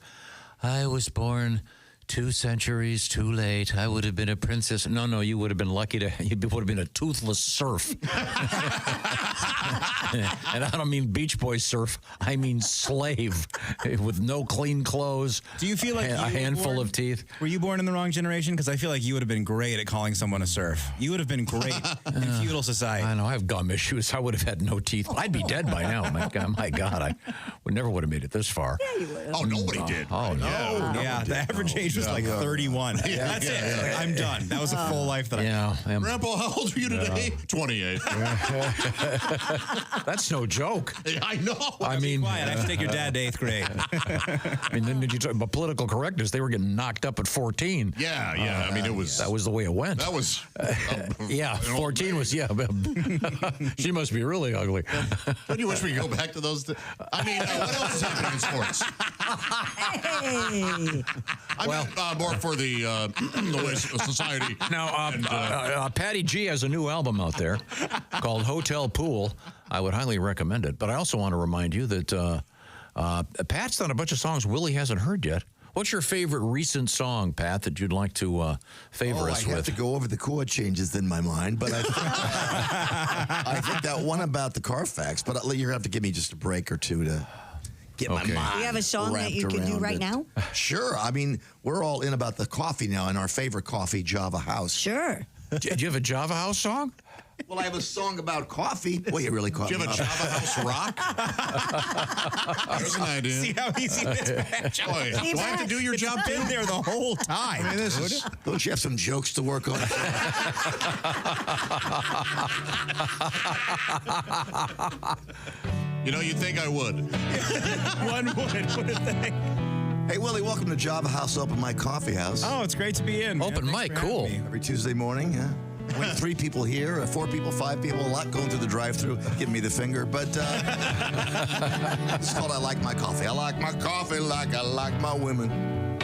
I was born 2 centuries too late, I would have been a princess. No, you would have been lucky you would have been a toothless serf. And I don't mean Beach Boys surf, I mean slave with no clean clothes. Do you feel like a handful of teeth? Were you born in the wrong generation? Because I feel like you would have been great at calling someone a serf. You would have been great in feudal society. I know, I have gum issues. I would have had no teeth. I'd be dead by now. My God, I never would have made it this far. Yeah, you would have. Oh, nobody did. Oh, no. Yeah, the average age was like 31. That's it. Like, I'm done. That was a full life that I Grandpa, how old are you today? 28. That's no joke. I know. I mean, quiet. I have to take your dad to 8th grade. I mean, then did you talk about political correctness? They were getting knocked up at 14. Yeah. I mean, it was. That was the way it went. That was. 14 was, she must be really ugly. Don't you wish we could go back to those? I mean, what else is happening in sports? Hey. I mean, more for the way society. Now, Patty G has a new album out there called Hotel Pool. I would highly recommend it. But I also want to remind you that Pat's done a bunch of songs Willie hasn't heard yet. What's your favorite recent song, Pat, that you'd like to favor us with? I have to go over the chord changes in my mind, but I think that one about the Carfax, but you're going to have to give me just a break or two to get my mind. Do you have a song that you can do right now? Sure. I mean, we're all in about the coffee now, and our favorite coffee, Java House. Sure. Do you have a Java House song? Well, I have a song about coffee. Well, you really caught me. Do you have a Java House rock? There's an idea. See how easy it is? Boy, do I have to do your job too? Been there the whole time. I mean, don't you have some jokes to work on? You know, you'd think I would. One would. What a thing. Hey, Willie, welcome to Java House Open Mic Coffee House. Oh, it's great to be in. Open mic, cool. Every Tuesday morning, yeah. When 3 people here, 4 people, 5 people, a lot going through the drive-thru, giving me the finger. But it's called I Like My Coffee. I like my coffee like I like my women.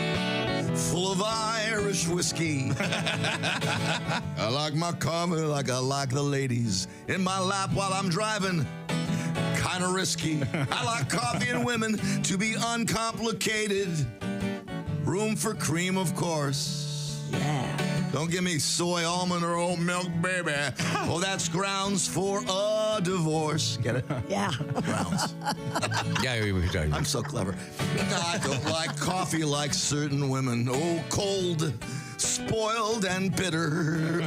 Full of Irish whiskey. I like my coffee like I like the ladies in my lap while I'm driving. Kind of risky. I like coffee and women to be uncomplicated. Room for cream, of course. Yeah. Don't give me soy, almond, or oat milk, baby. Well, that's grounds for a divorce. Get it? Yeah. Grounds. I'm so clever. I don't like coffee like certain women. Oh, cold, spoiled, and bitter.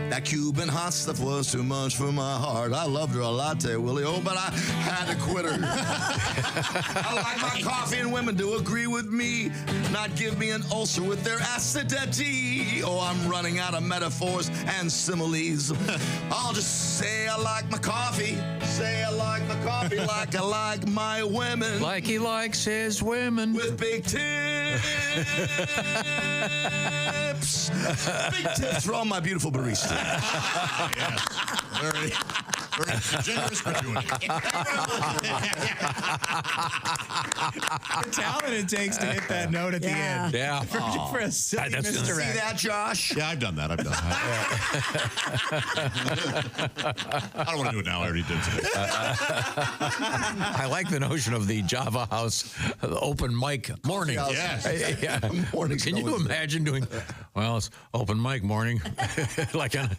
That Cuban hot stuff was too much for my heart. I loved her a latte, Willie. Oh, but I had to quit her. I like my coffee and women to agree with me, not give me an ulcer with their acidity. Oh, I'm running out of metaphors and similes. I'll just say I like my coffee. Say I like my coffee like I like my women. Like he likes his women. With big tips. Big tips for all my beautiful baristas. Yes. Very generous gratuity. The talent it takes to hit that note at the end. Yeah. For a silly misdirect. See that, Josh? Yeah, I've done that. I don't want to do it now. I already did today. I like the notion of the Java House open mic morning. Yes. Yeah. Can you imagine doing, well, it's open mic morning, like on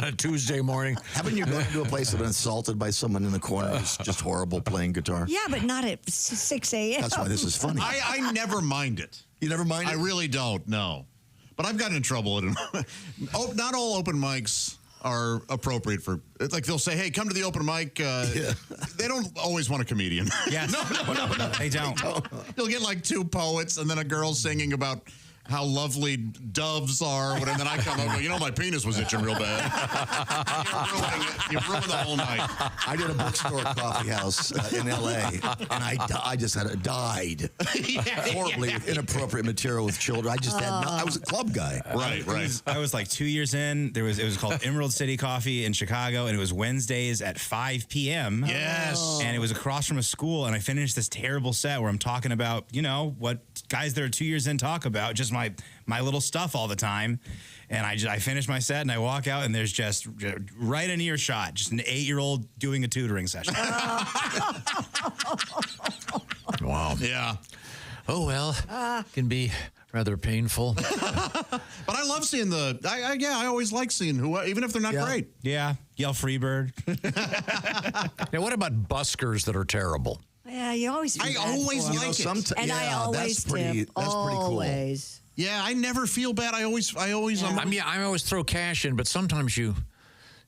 a Tuesday morning. Haven't you gone to a place and been assaulted by someone in the corner who's just horrible playing guitar? Yeah, but not at 6 a.m. That's why this is funny. I never mind it. You never mind it? I really don't, no. But I've gotten in trouble. Not all open mics are appropriate for, it's like they'll say, hey, come to the open mic. They don't always want a comedian. Yes. No. They don't. You'll get like 2 poets and then a girl singing about how lovely doves are, and then I come over, you know, my penis was itching real bad. You ruined the whole night. I did a bookstore coffee house in L.A., and I just had died horribly with inappropriate material with children. I just had I was a club guy. Right. I was like 2 years in. It was called Emerald City Coffee in Chicago, and it was Wednesdays at 5 p.m. Yes. And it was across from a school, and I finished this terrible set where I'm talking about, you know, what guys that are 2 years in talk about, just my little stuff all the time. And I finish my set and I walk out and there's just right in earshot, just an 8-year-old doing a tutoring session. Wow. Yeah. Oh, well, can be rather painful. But I love seeing I always like seeing who, even if they're not great. Yeah. Yell Freebird. Now, what about buskers that are terrible? Yeah, you always feel bad always for 'em. like it. And I always tip. Always. Yeah, I never feel bad. I always. I always throw cash in, but sometimes they're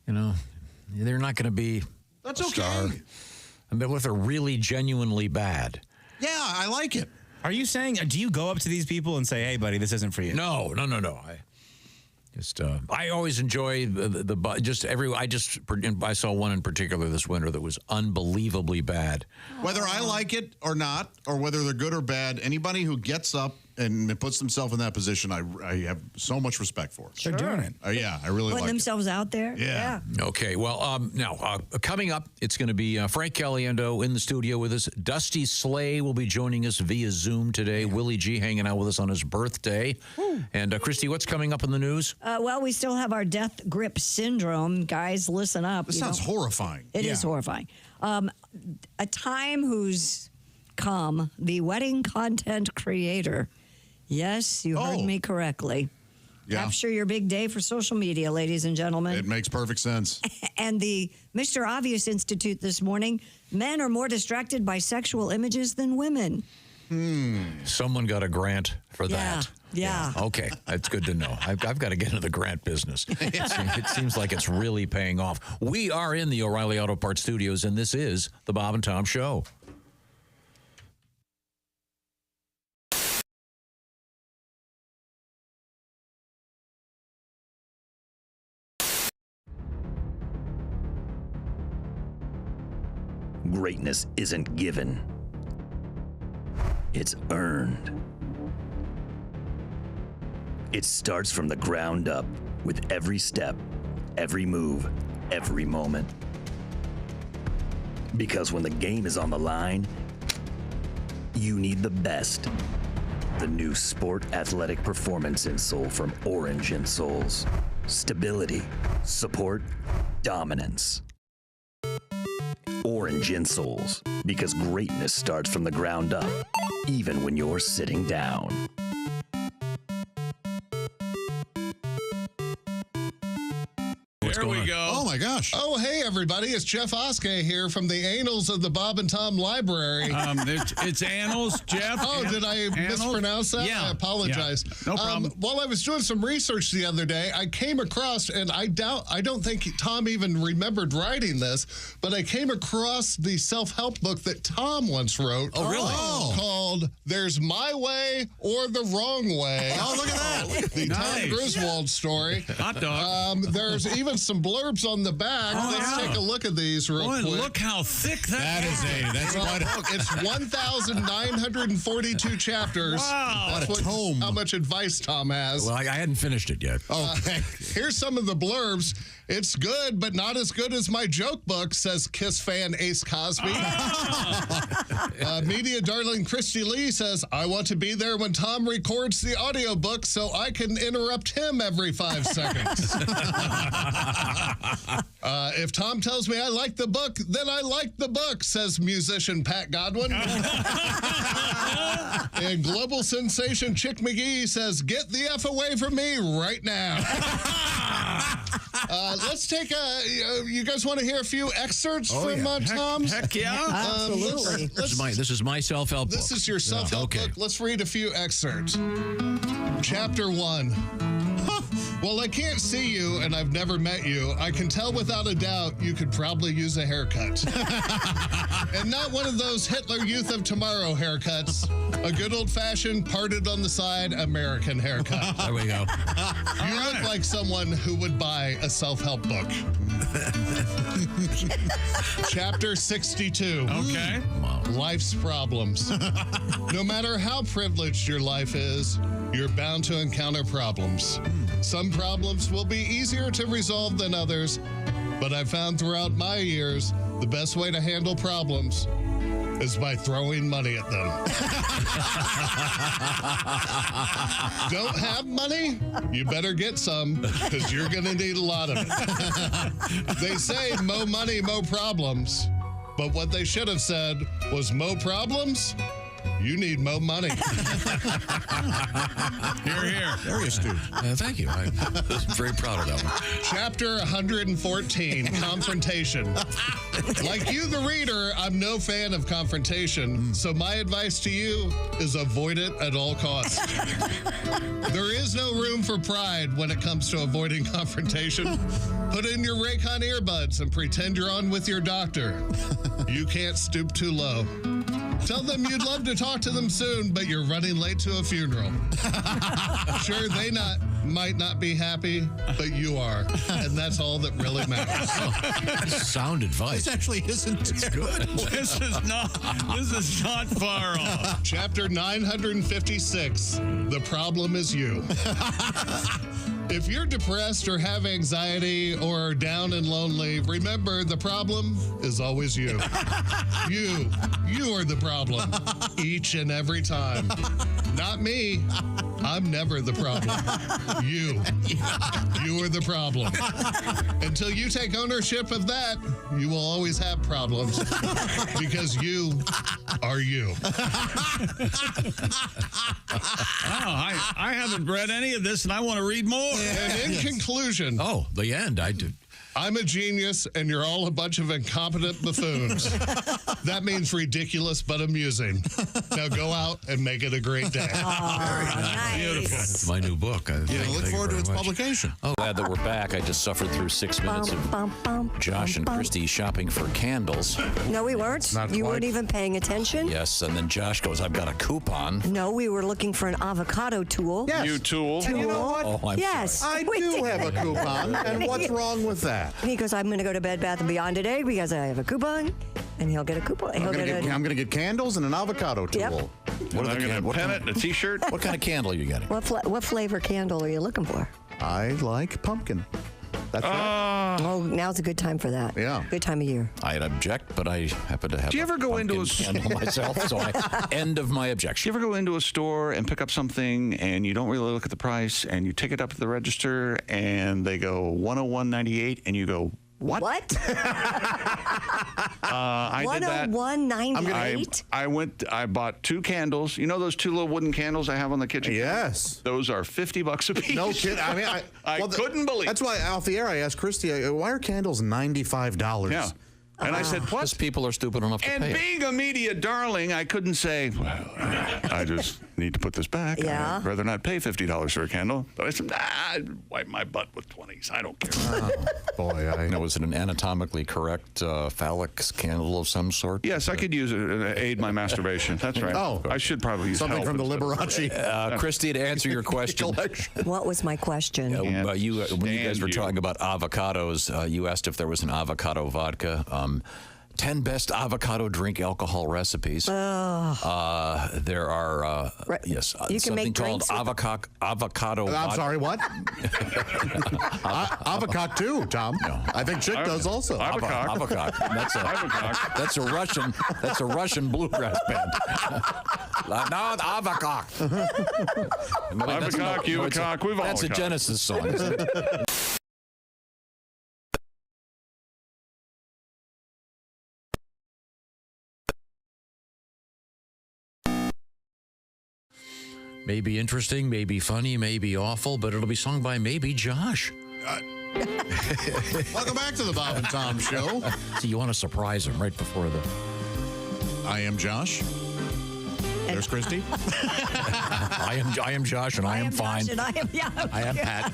not going to be. That's a okay. Star. I mean, what if they're really genuinely bad? Yeah, I like it. Are you saying? Do you go up to these people and say, "Hey, buddy, this isn't for you"? No. I always enjoy I saw one in particular this winter that was unbelievably bad. Whether I like it or not, or whether they're good or bad, anybody who gets up and puts themselves in that position, I have so much respect for. They're doing it. Yeah, I really Putting like themselves out there. Yeah. Okay. Well, now coming up, it's going to be Frank Caliendo in the studio with us. Dusty Slay will be joining us via Zoom today. Willie G hanging out with us on his birthday. And Christy, what's coming up in the news? Well, we still have our death grip syndrome. Guys, listen up. This sounds horrifying. It is horrifying. A time who's come, the wedding content creator. Yes, you heard me correctly. Yeah. Capture your big day for social media, ladies and gentlemen. It makes perfect sense. And the Mr. Obvious Institute this morning, men are more distracted by sexual images than women. Someone got a grant for that. Yeah. Okay, that's good to know. I've got to get into the grant business. It seems like it's really paying off. We are in the O'Reilly Auto Parts studios, and this is the Bob and Tom Show. Greatness isn't given. It's earned. It starts from the ground up with every step, every move, every moment. Because when the game is on the line, you need the best. The new Sport Athletic Performance insole from Orange Insoles. Stability, support, dominance. Orange Insoles, because greatness starts from the ground up, even when you're sitting down. There we go. Oh, my gosh. Oh, hey, everybody. It's Jeff Oskey here from the Annals of the Bob and Tom Library. It's Annals, Jeff. Oh, did I mispronounce that? Yeah. I apologize. Yeah. No problem. While I was doing some research the other day, I came across, and I don't think Tom even remembered writing this, but I came across the self-help book that Tom once wrote. Oh, really? Called There's My Way or the Wrong Way. Oh, look at that. The Tom Griswold story. Hot dog. There's even some blurbs on the back. Let's take a look at these real quick. Look how thick that's quite a book. It's 1,942 chapters. Wow. That's what a tome. How much advice Tom has. Well, I hadn't finished it yet. Okay. Here's some of the blurbs. It's good, but not as good as my joke book, says Kiss fan Ace Cosby. Media darling Christy Lee says, I want to be there when Tom records the audiobook so I can interrupt him every 5 seconds. If Tom tells me I like the book, then I like the book, says musician Pat Godwin. And global sensation Chick McGee says, get the F away from me right now. Let's take you guys want to hear a few excerpts from Tom's? Heck yeah. Absolutely. This is my self-help book. This is your self-help book. Let's read a few excerpts. Chapter 1. Well, I can't see you, and I've never met you. I can tell without a doubt you could probably use a haircut. And not one of those Hitler Youth of Tomorrow haircuts. A good old-fashioned, parted on the side American haircut. There we go. You look like someone who would buy a self-help book. Chapter 62. Okay. Life's problems. No matter how privileged your life is, you're bound to encounter problems. Some problems will be easier to resolve than others, but I've found throughout my years the best way to handle problems is by throwing money at them. Don't have money? You better get some, because you're going to need a lot of it. They say, mo money, mo problems. But what they should have said was, mo problems? You need mo money. Here, here. Very astute. Thank you. I'm very proud of that one. Chapter 114, Confrontation. Like you, the reader, I'm no fan of confrontation, so my advice to you is avoid it at all costs. There is no room for pride when it comes to avoiding confrontation. Put in your Raycon earbuds and pretend you're on with your doctor. You can't stoop too low. Tell them you'd love to talk to them soon, but you're running late to a funeral. Sure, they might not be happy, but you are. And that's all that really matters. Sound advice. This actually isn't. It's good. This is not far off. Chapter 956, The Problem Is You. If you're depressed or have anxiety or down and lonely, remember the problem is always you. You are the problem each and every time. Not me. I'm never the problem. You are the problem. Until you take ownership of that, you will always have problems because you are you. I haven't read any of this, and I want to read more. And in conclusion, the end. I did. I'm a genius, and you're all a bunch of incompetent buffoons. That means ridiculous but amusing. Now go out and make it a great day. Nice. Beautiful. It's my new book. Look forward to its publication. Oh, glad that we're back. I just suffered through 6 minutes of Josh and Christy shopping for candles. No, we weren't. You weren't even paying attention. Yes, and then Josh goes, I've got a coupon. No, we were looking for an avocado tool. Yes. You tool. Tool. And you know what? Oh, I'm yes. I do have a coupon, and what's wrong with that? And he goes, I'm going to go to Bed Bath & Beyond today because I have a coupon. And he'll get a coupon. I'm going to get candles and an avocado tool. Yep. What are they? A pennant, a T-shirt. What kind of candle are you getting? What flavor candle are you looking for? I like pumpkin. That's right. Oh, now's a good time for that. Yeah. Good time of year. I'd object, but I happen to have Do you ever go into a candle myself, so end of my objection. Do you ever go into a store and pick up something and you don't really look at the price and you take it up to the register and they go $101.98 and you go, what? I did that. $101.98? I bought 2 candles. You know those 2 little wooden candles I have on the kitchen? Yes. Those are $50 a piece. No kidding. I mean, I couldn't believe. That's why off the air I asked Christy, why are candles $95? Yeah. And I said, what? Because people are stupid enough to pay And it. being a media darling, I couldn't say, well, I just need to put this back. Yeah. I'd rather not pay $50 for a candle. But I said, I'd wipe my butt with 20s. I don't care. Oh, boy. Now, was it an anatomically correct phallic candle of some sort? Yes, I could use it to aid my masturbation. That's right. Oh. I should probably use Something help from the instead. Liberace. Christy, to answer your question. What was my question? When you guys were talking about avocados, you asked if there was an avocado vodka. 10 best avocado drink alcohol recipes. There are, yes, you can something make called avocado I'm sorry, what? Avocado too, Tom. No. I think Chick does also. Avocado. That's a Russian bluegrass band. No, the avocado. That's a Genesis song. Isn't it? Maybe interesting, maybe funny, maybe awful, but it'll be sung by maybe Josh. Welcome back to the Bob and Tom Show. So you want to surprise him right before the... I am Josh. There's Christy. I am Josh, and I am fine. Josh, and I am Pat.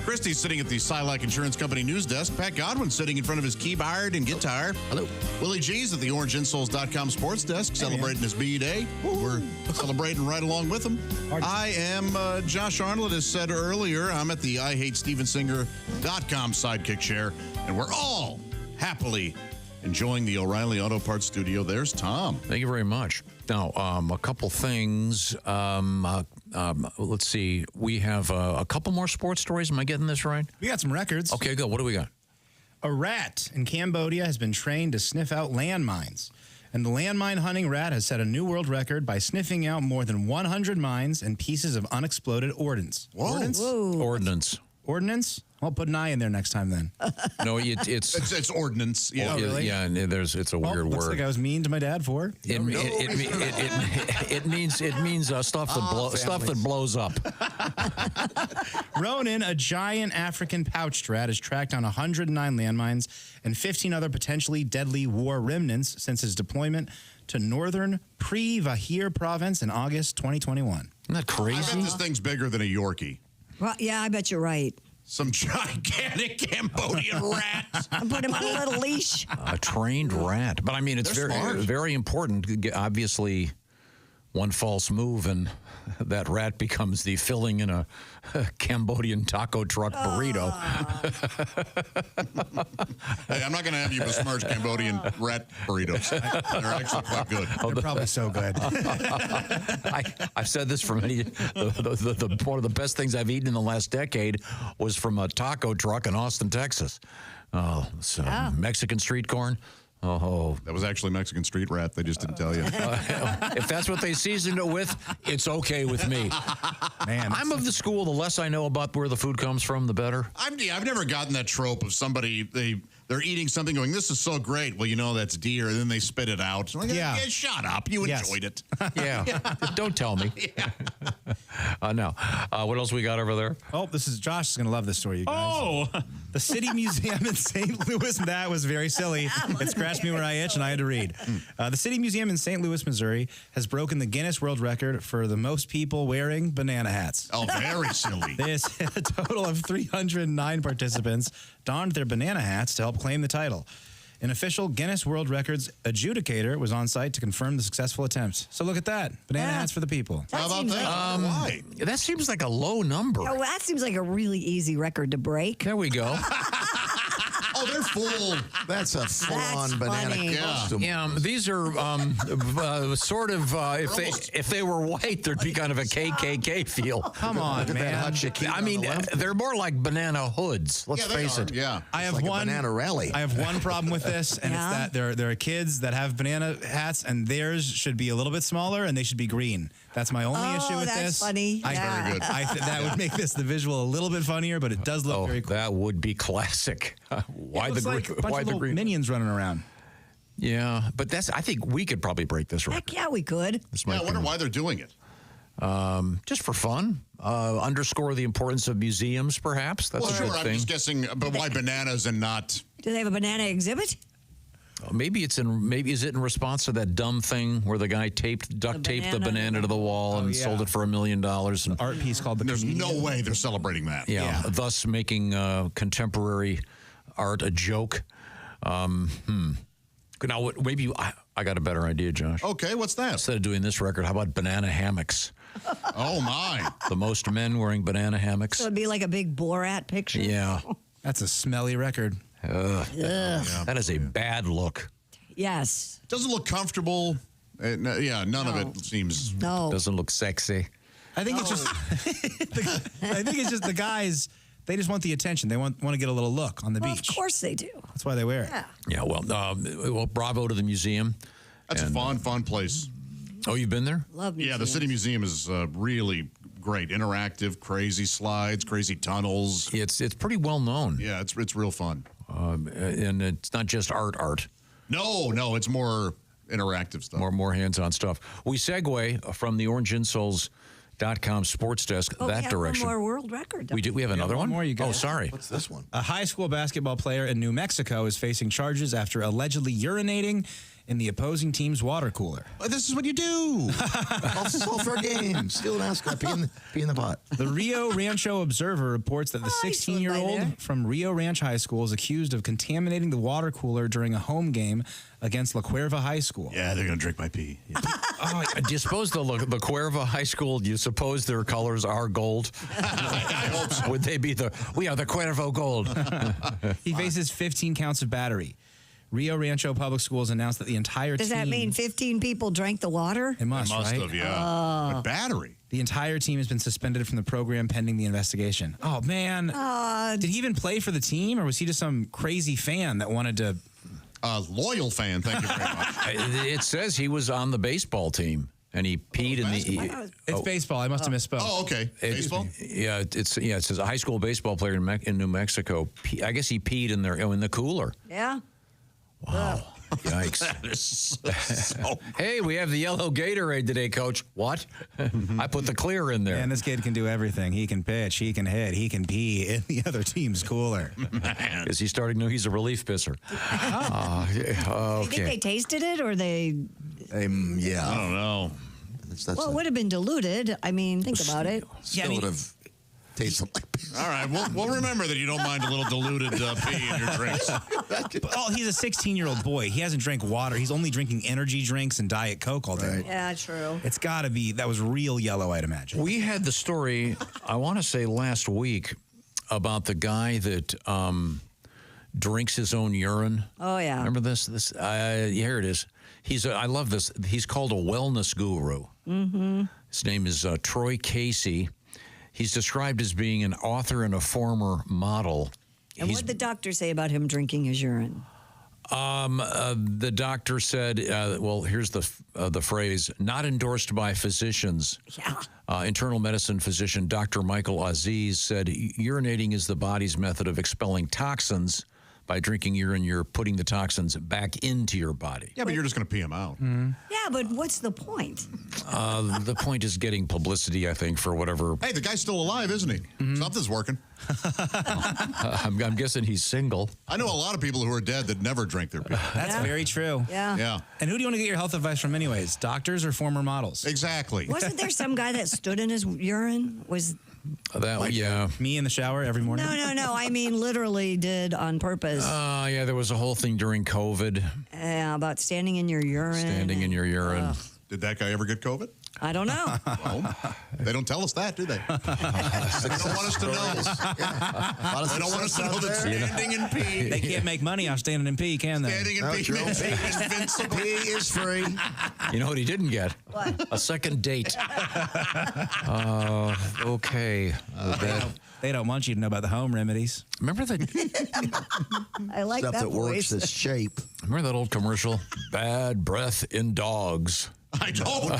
Christy's sitting at the Silac Insurance Company news desk. Pat Godwin's sitting in front of his keyboard and guitar. Hello. Willie G's at the OrangeInsoles.com sports desk, celebrating his B-Day. We're celebrating right along with him. I am Josh Arnold. As said earlier, I'm at the IHateStevenSinger.com sidekick chair, and we're all happily enjoying the O'Reilly Auto Parts studio. There's Tom. Thank you very much. Now, a couple things. Let's see. We have a couple more sports stories. Am I getting this right? We got some records. Okay, good. What do we got? A rat in Cambodia has been trained to sniff out landmines. And the landmine hunting rat has set a new world record by sniffing out more than 100 mines and pieces of unexploded ordnance. Ordnance? Ordnance. Ordnance? I'll put an I in there next time then. No, it's ordnance. Yeah. Oh, really? Yeah, and it's a weird looks word. like I was mean to my dad for it. It means stuff that blows up. Ronan, a giant African pouched rat, has tracked down 109 landmines and 15 other potentially deadly war remnants since his deployment to northern Pre-Vahir province in August 2021. Isn't that crazy? I bet this thing's bigger than a Yorkie. Well, yeah, I bet you're right. Some gigantic Cambodian rat. I put him on a little leash. A trained rat. But I mean, it's They're very, smart. very important. Obviously, one false move and that rat becomes the filling in a Cambodian taco truck burrito. Hey, I'm not going to have you besmirch Cambodian rat burritos. They're actually quite good. They're probably so good. I've said this for many. One of the best things I've eaten in the last decade was from a taco truck in Austin, Texas. Mexican street corn. Oh, that was actually Mexican street rat. They just didn't tell you. If that's what they seasoned it with, it's okay with me. Man, I'm of the school. The less I know about where the food comes from, the better. I've never gotten that trope of somebody they're eating something going, this is so great. Well, you know that's deer, and then they spit it out. Like, yeah, shut up. You enjoyed it. Yeah. Don't tell me. No. What else we got over there? Oh, Josh is going to love this story, you guys. Oh! The City Museum in St. Louis, that was very silly. It scratched me where I itch, and I had to read. The City Museum in St. Louis, Missouri, has broken the Guinness World Record for the most people wearing banana hats. Oh, very silly. There's a total of 309 participants donned their banana hats to help claim the title. An official Guinness World Records adjudicator was on site to confirm the successful attempt. So look at that. Banana hats for the people. How about that? Why? That seems like a low number. Oh, that seems like a really easy record to break. There we go. Oh, they're full. That's a full-on banana costume. Yeah, these are sort of, if they were white, there'd be kind of a KKK feel. Come on, man. I mean, they're more like banana hoods. Let's face it. Yeah. I have like a one banana rally. I have one problem with this, and it's that there are kids that have banana hats, and theirs should be a little bit smaller, and they should be green. That's my only issue with that's this. funny. Very good. That would make this the visual a little bit funnier, but it does look very cool. That would be classic. Why the green? Like a bunch Why of the little green? minions running around. Yeah, but I think we could probably break this record. Heck yeah, we could. I wonder why they're doing it. Just for fun. Underscore the importance of museums, perhaps. That's a good I'm thing. just guessing, but why bananas and not? Do they have a banana exhibit? Maybe is it in response to that dumb thing where the guy duct taped the banana to the wall and sold it for $1 million? An art piece called the. There's no way they're celebrating that. Yeah. Thus making contemporary art a joke. Now, maybe I got a better idea, Josh. Okay, what's that? Instead of doing this record, how about banana hammocks? Oh my! The most men wearing banana hammocks. So it'd be like a big Borat picture. Yeah. That's a smelly record. That is a bad look. Yes. Doesn't look comfortable. None of it seems. No. Doesn't look sexy. I think it's just. I think it's just the guys. They just want the attention. They want to get a little look on the beach. Of course they do. That's why they wear it. Yeah. Yeah. Well, bravo to the museum. That's a fun place. Oh, you've been there? Love museums. Yeah, the City Museum is really great. Interactive, crazy slides, crazy tunnels. It's pretty well known. Yeah, it's real fun. And it's not just art. No, it's more interactive stuff. More hands-on stuff. We segue from the OrangeInsoles.com sports desk that direction. One more world record. We do. We have another one? More, you guys. Oh, sorry. What's this one? A high school basketball player in New Mexico is facing charges after allegedly urinating in the opposing team's water cooler. This is what you do. This is all for a game. Steal an ascot, pee in the pot. The Rio Rancho Observer reports that the 16-year-old from Rio Ranch High School is accused of contaminating the water cooler during a home game against La Cuerva High School. Yeah, they're going to drink my pee. Yeah. Do you suppose the Cuerva High School, do you suppose their colors are gold? I hope so. Would they be we are the Cuervo Gold? He faces 15 counts of battery. Rio Rancho Public Schools announced that the entire Does team... that mean 15 people drank the water? It must, They must right? have, yeah. But battery. The entire team has been suspended from the program pending the investigation. Oh, man. Did he even play for the team, or was he just some crazy fan that wanted to... Loyal fan, thank you very much. It says he was on the baseball team. And he peed in the... It's baseball. I must have misspoke. Oh, okay. Baseball? Yeah, it says a high school baseball player in New Mexico. I guess he peed in the cooler. Yeah. Wow. Yikes. That is so Hey, we have the yellow Gatorade today, Coach. What? I put the clear in there. And this kid can do everything. He can pitch, he can hit, he can pee in the other team's cooler. Is he starting to know he's a relief pisser? Do you think they tasted it, or they... Yeah. I don't know. Well, it would have been diluted. I mean, think about it. Still would have tasted like piss. All right, we'll remember that you don't mind a little diluted pee in your drinks. Oh, he's a 16-year-old boy. He hasn't drank water. He's only drinking energy drinks and Diet Coke all day. Yeah, true. It's got to be, that was real yellow, I'd imagine. We had the story, I want to say last week, about the guy that drinks his own urine. Oh, yeah. Remember this? Here it is. I love this. He's called a wellness guru. Mm-hmm. His name is Troy Casey. He's described as being an author and a former model. And what did the doctor say about him drinking his urine? The doctor said, well, here's the phrase, not endorsed by physicians. Yeah. Internal medicine physician Dr. Michael Aziz said, urinating is the body's method of expelling toxins. By drinking urine, you're putting the toxins back into your body. Yeah, but you're just going to pee them out. Yeah, but what's the point? The point is getting publicity, I think, for whatever. Hey, the guy's still alive, isn't he? Something's working. I'm guessing he's single. I know a lot of people who are dead that never drink their pee. That's very true. Yeah. Yeah. And who do you want to get your health advice from anyways? Doctors or former models? Exactly. Wasn't there some guy that stood in his urine? Yeah. Me in the shower every morning? No. I mean, literally did on purpose. Yeah, there was a whole thing during COVID. About standing in your urine. Standing in your urine. Did that guy ever get COVID? I don't know. Well, they don't tell us that, do they? They don't want us to know. They don't want us to know that standing in pee. They can't make money off standing in pee, can they? Standing in pee is invincible. Pee is free. You know what he didn't get? What? A second date. Okay. They don't want you to know about the home remedies. Remember that? I like Stuff that works voice. this shape. Remember that old commercial? Bad breath in dogs. I don't know.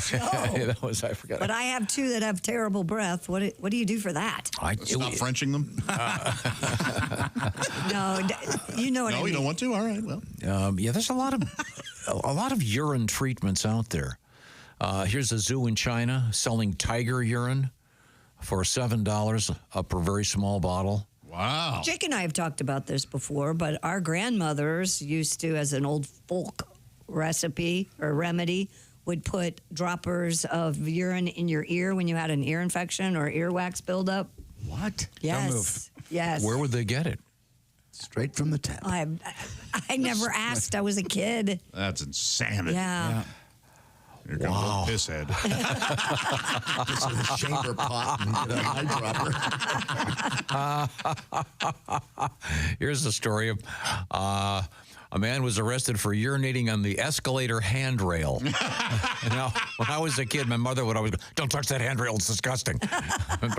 That was, I forgot. But I have two that have terrible breath. What do you do for that? Stop Frenching them? No, you know what I mean. No, you don't want to? All right, well. Yeah, there's a lot of urine treatments out there. Here's a zoo in China selling tiger urine for $7 per very small bottle. Wow. Jake and I have talked about this before, but our grandmothers used to, as an old folk recipe or remedy, would put droppers of urine in your ear when you had an ear infection or earwax buildup. What? Yes. Don't move. Yes. Where would they get it? Straight from the tap. I never asked. I was a kid. That's insanity. Yeah. You're going to go piss head. Just in a chamber pot and get an eyedropper. Here's the story of a man was arrested for urinating on the escalator handrail. Now, when I was a kid, my mother would always go, "Don't touch that handrail; it's disgusting." I'm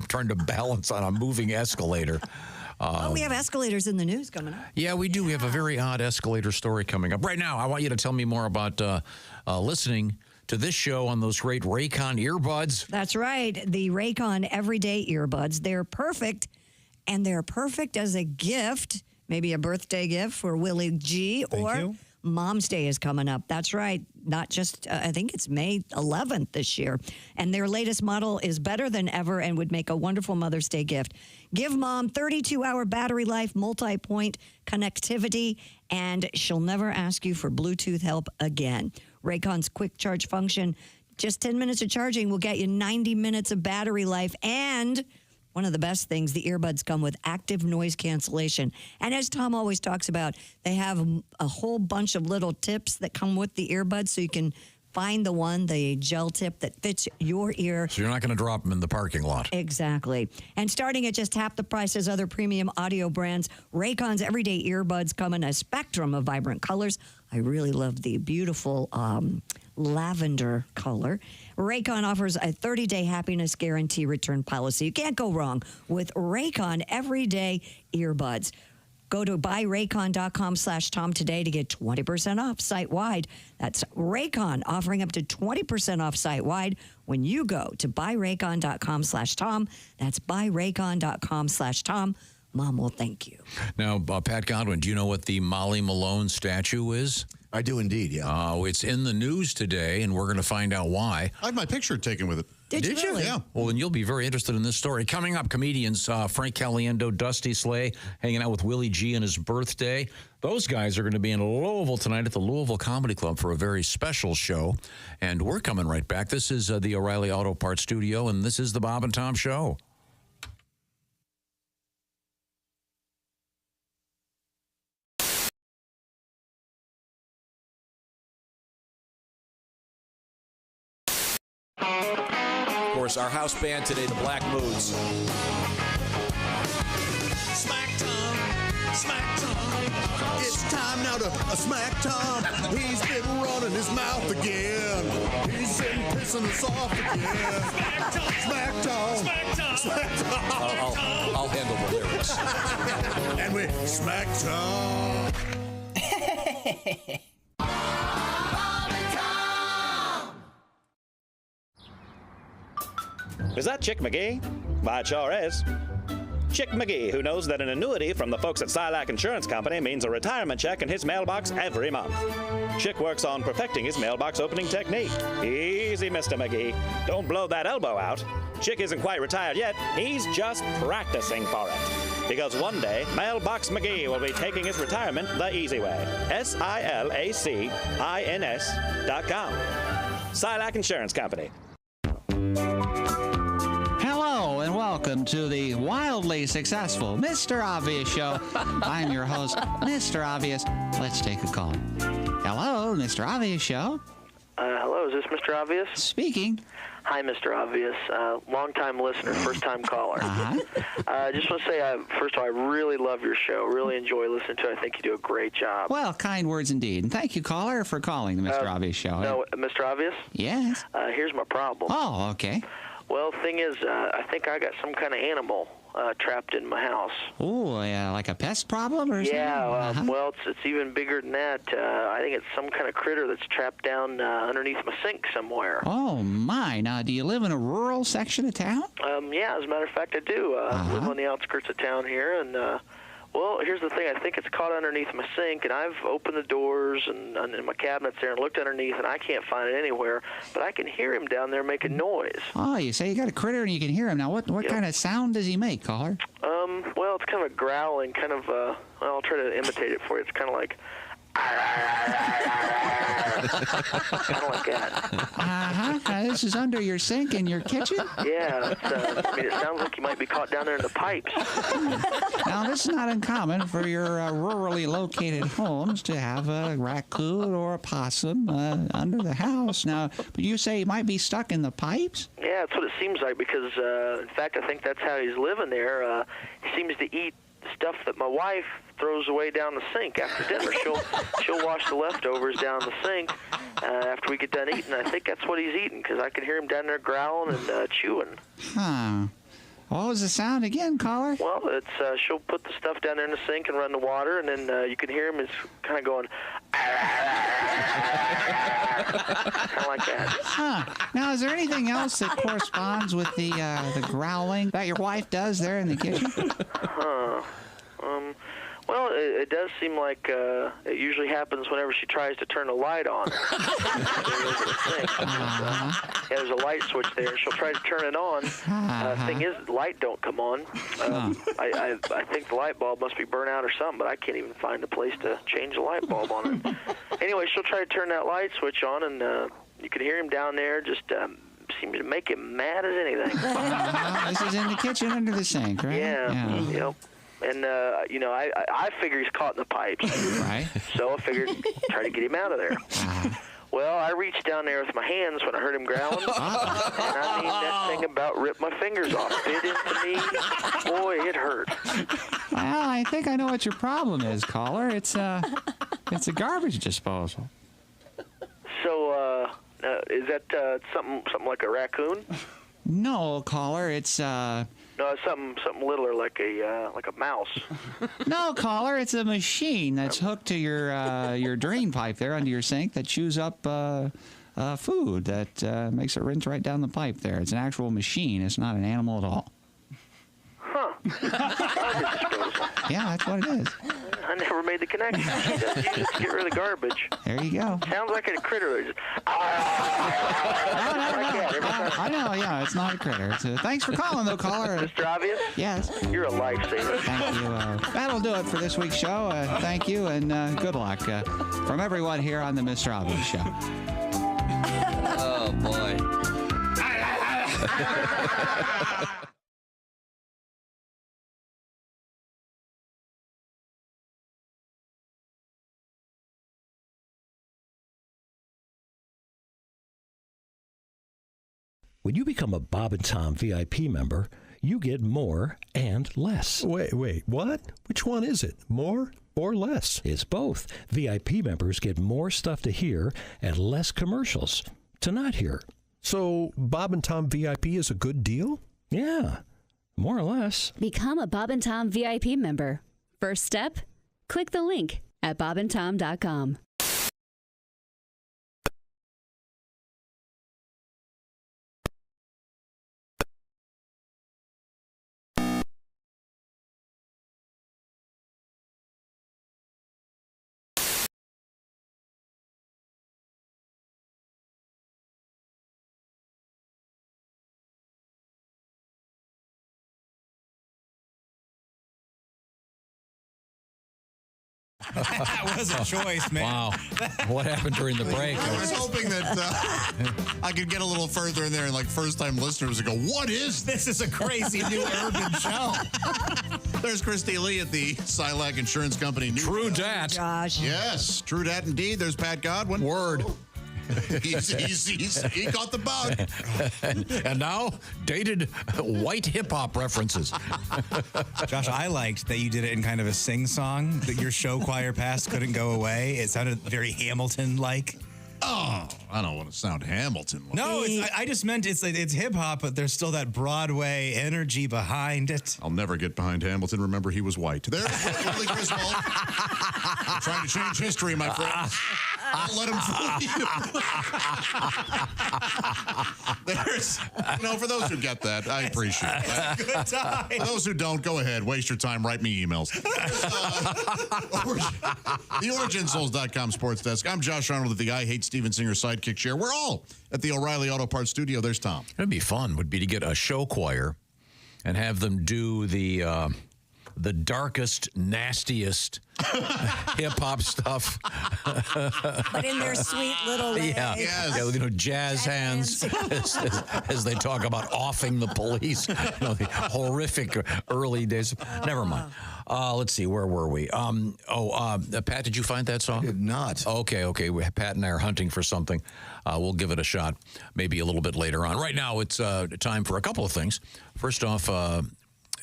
trying to balance on a moving escalator. We have escalators in the news coming up. Yeah, we do. We have a very odd escalator story coming up. Right now, I want you to tell me more about listening to this show on those great Raycon earbuds. That's right. The Raycon Everyday Earbuds. They're perfect, and they're perfect as a gift, maybe a birthday gift for Willie G. Thank you. Mom's Day is coming up. That's right. Not just, I think it's May 11th this year. And their latest model is better than ever and would make a wonderful Mother's Day gift. Give Mom 32-hour battery life, multi-point connectivity, and she'll never ask you for Bluetooth help again. Raycon's quick charge function, just 10 minutes of charging will get you 90 minutes of battery life. And one of the best things, the earbuds come with active noise cancellation. And as Tom always talks about, they have a whole bunch of little tips that come with the earbuds so you can find the gel tip that fits your ear. So you're not going to drop them in the parking lot. Exactly. And starting at just half the price as other premium audio brands, Raycon's everyday earbuds come in a spectrum of vibrant colors. I really love the beautiful lavender color. Raycon offers a 30-day happiness guarantee return policy. You can't go wrong with Raycon everyday earbuds. Go to buyraycon.com/Tom today to get 20% off site-wide. That's Raycon offering up to 20% off site-wide when you go to buyraycon.com/Tom. That's buyraycon.com/Tom. Mom will thank you. Now, Pat Godwin, do you know what the Molly Malone statue is? I do indeed, yeah. It's in the news today, and we're going to find out why. I have my picture taken with it. Did you really? Yeah. Well, then you'll be very interested in this story. Coming up, comedians Frank Caliendo, Dusty Slay, hanging out with Willie G on his birthday. Those guys are going to be in Louisville tonight at the Louisville Comedy Club for a very special show. And we're coming right back. This is the O'Reilly Auto Parts Studio, and this is the Bob and Tom Show. Of course, our house band today, the Black Moods. Smack Tom, Smack Tom. It's time now to smack Tom. He's been running his mouth again. He's been pissing us off again. Smack Tom, Smack Tom, Smack Tom, Smack Tom. I'll handle the lyrics. And we smack Tom. Is that Chick McGee? Why, it sure is. Chick McGee, who knows that an annuity from the folks at Silac Insurance Company means a retirement check in his mailbox every month. Chick works on perfecting his mailbox opening technique. Easy, Mr. McGee. Don't blow that elbow out. Chick isn't quite retired yet. He's just practicing for it. Because one day, Mailbox McGee will be taking his retirement the easy way. SILACINS.com. Silac Insurance Company. Hello and welcome to the wildly successful Mr. Obvious Show. I'm your host, Mr. Obvious. Let's take a call. Hello, Mr. Obvious Show. Hello, is this Mr. Obvious? Speaking. Hi, Mr. Obvious. Long-time listener, first-time caller. I just want to say, first of all, I really love your show. Really enjoy listening to it. I think you do a great job. Well, kind words indeed. And thank you, caller, for calling the Mr. Obvious Show. No, Mr. Obvious? Yes? Here's my problem. Oh, okay. Well, the thing is, I think I got some kind of animal trapped in my house. Oh, yeah, like a pest problem or something? Yeah, well, it's even bigger than that. I think it's some kind of critter that's trapped down underneath my sink somewhere. Oh, my. Now, do you live in a rural section of town? Yeah, as a matter of fact, I do. I live on the outskirts of town here, and well, here's the thing. I think it's caught underneath my sink, and I've opened the doors and my cabinets there and looked underneath, and I can't find it anywhere. But I can hear him down there making noise. Oh, you say you got a critter and you can hear him. Now, what kind of sound does he make, caller? Well, it's kind of a growling, kind of, well, I'll try to imitate it for you. It's kind of like... kind of like that. This is under your sink in your kitchen? Yeah, I mean, it sounds like you might be caught down there in the pipes. Now, this is not uncommon for your rurally located homes to have a raccoon or a possum under the house. Now, but you say he might be stuck in the pipes? Yeah, that's what it seems like because, in fact, I think that's how he's living there. He seems to eat stuff that my wife throws away down the sink after dinner. She'll wash the leftovers down the sink after we get done eating. I think that's what he's eating because I can hear him down there growling and chewing. Huh. What was the sound again, caller? Well, it's she'll put the stuff down there in the sink and run the water, and then you can hear him. It's kind of going, kind of like that. Huh. Now, is there anything else that corresponds with the growling that your wife does there in the kitchen? Well, it does seem like it usually happens whenever she tries to turn a light on. Yeah, there's a light switch there, and she'll try to turn it on. Thing is, the light don't come on. I think the light bulb must be burnt out or something, but I can't even find a place to change the light bulb on it. Anyway, she'll try to turn that light switch on, and you can hear him down there just... seems to make him mad as anything. This is in the kitchen under the sink, right? Yeah. Yep. And, you know, I figure he's caught in the pipes. Right. So I figured try to get him out of there. Well, I reached down there with my hands when I heard him growling. And I mean, that thing about ripped my fingers off. Bit into me. Boy, it hurt. Well, I think I know what your problem is, caller. It's a garbage disposal. So, Is that something like a raccoon? No, caller, it's No, it's something littler like a mouse. no, caller, it's a machine that's hooked to your drain pipe there under your sink that chews up food that makes it rinse right down the pipe there. It's an actual machine. It's not an animal at all. Huh. Yeah, that's what it is. I never made the connection. You just use it to get rid of the garbage. There you go. Sounds like a critter. I know, yeah, it's not a critter. Thanks for calling, though, caller. Mr. Obvious? Yes. You're a lifesaver. Thank you. That'll do it for this week's show. Thank you, and good luck from everyone here on the Mr. Obvious Show. Oh, boy. When you become a Bob and Tom VIP member, you get more and less. Wait, what? Which one is it? More or less? It's both. VIP members get more stuff to hear and less commercials to not hear. So Bob and Tom VIP is a good deal? Yeah, more or less. Become a Bob and Tom VIP member. First step, click the link at bobandtom.com. That was a choice, man. Wow. What happened during the break? I was hoping that I could get a little further in there and like first-time listeners would go, what is this? Is a crazy new urban show. There's Christy Lee at the Silac Insurance Company. True dat. Josh. Yes, true dat indeed. There's Pat Godwin. Word. He got the bug. And now, dated white hip-hop references. Josh, I liked that you did it in kind of a sing-song, that your show choir past couldn't go away. It sounded very Hamilton-like. Oh, I don't want to sound Hamilton. No, I just meant it's hip-hop, but there's still that Broadway energy behind it. I'll never get behind Hamilton. Remember, he was white. There's Willie Griswold. Trying to change history, my friends. Don't let him fool you. There's, for those who get that, I appreciate it. Good time. For those who don't, go ahead. Waste your time. Write me emails. The OriginSouls.com sports desk. I'm Josh Arnold at the I Hate Steven Singer sidekick chair. We're all at the O'Reilly Auto Parts studio. There's Tom. It'd be fun, would be to get a show choir and have them do the darkest, nastiest hip-hop stuff. But in their sweet little way. Yeah, yes. Jazz hands as they talk about offing the police. The horrific early days. Never mind. Let's see, where were we? Pat, did you find that song? I did not. Okay. Pat and I are hunting for something. We'll give it a shot maybe a little bit later on. Right now, it's time for a couple of things. First off,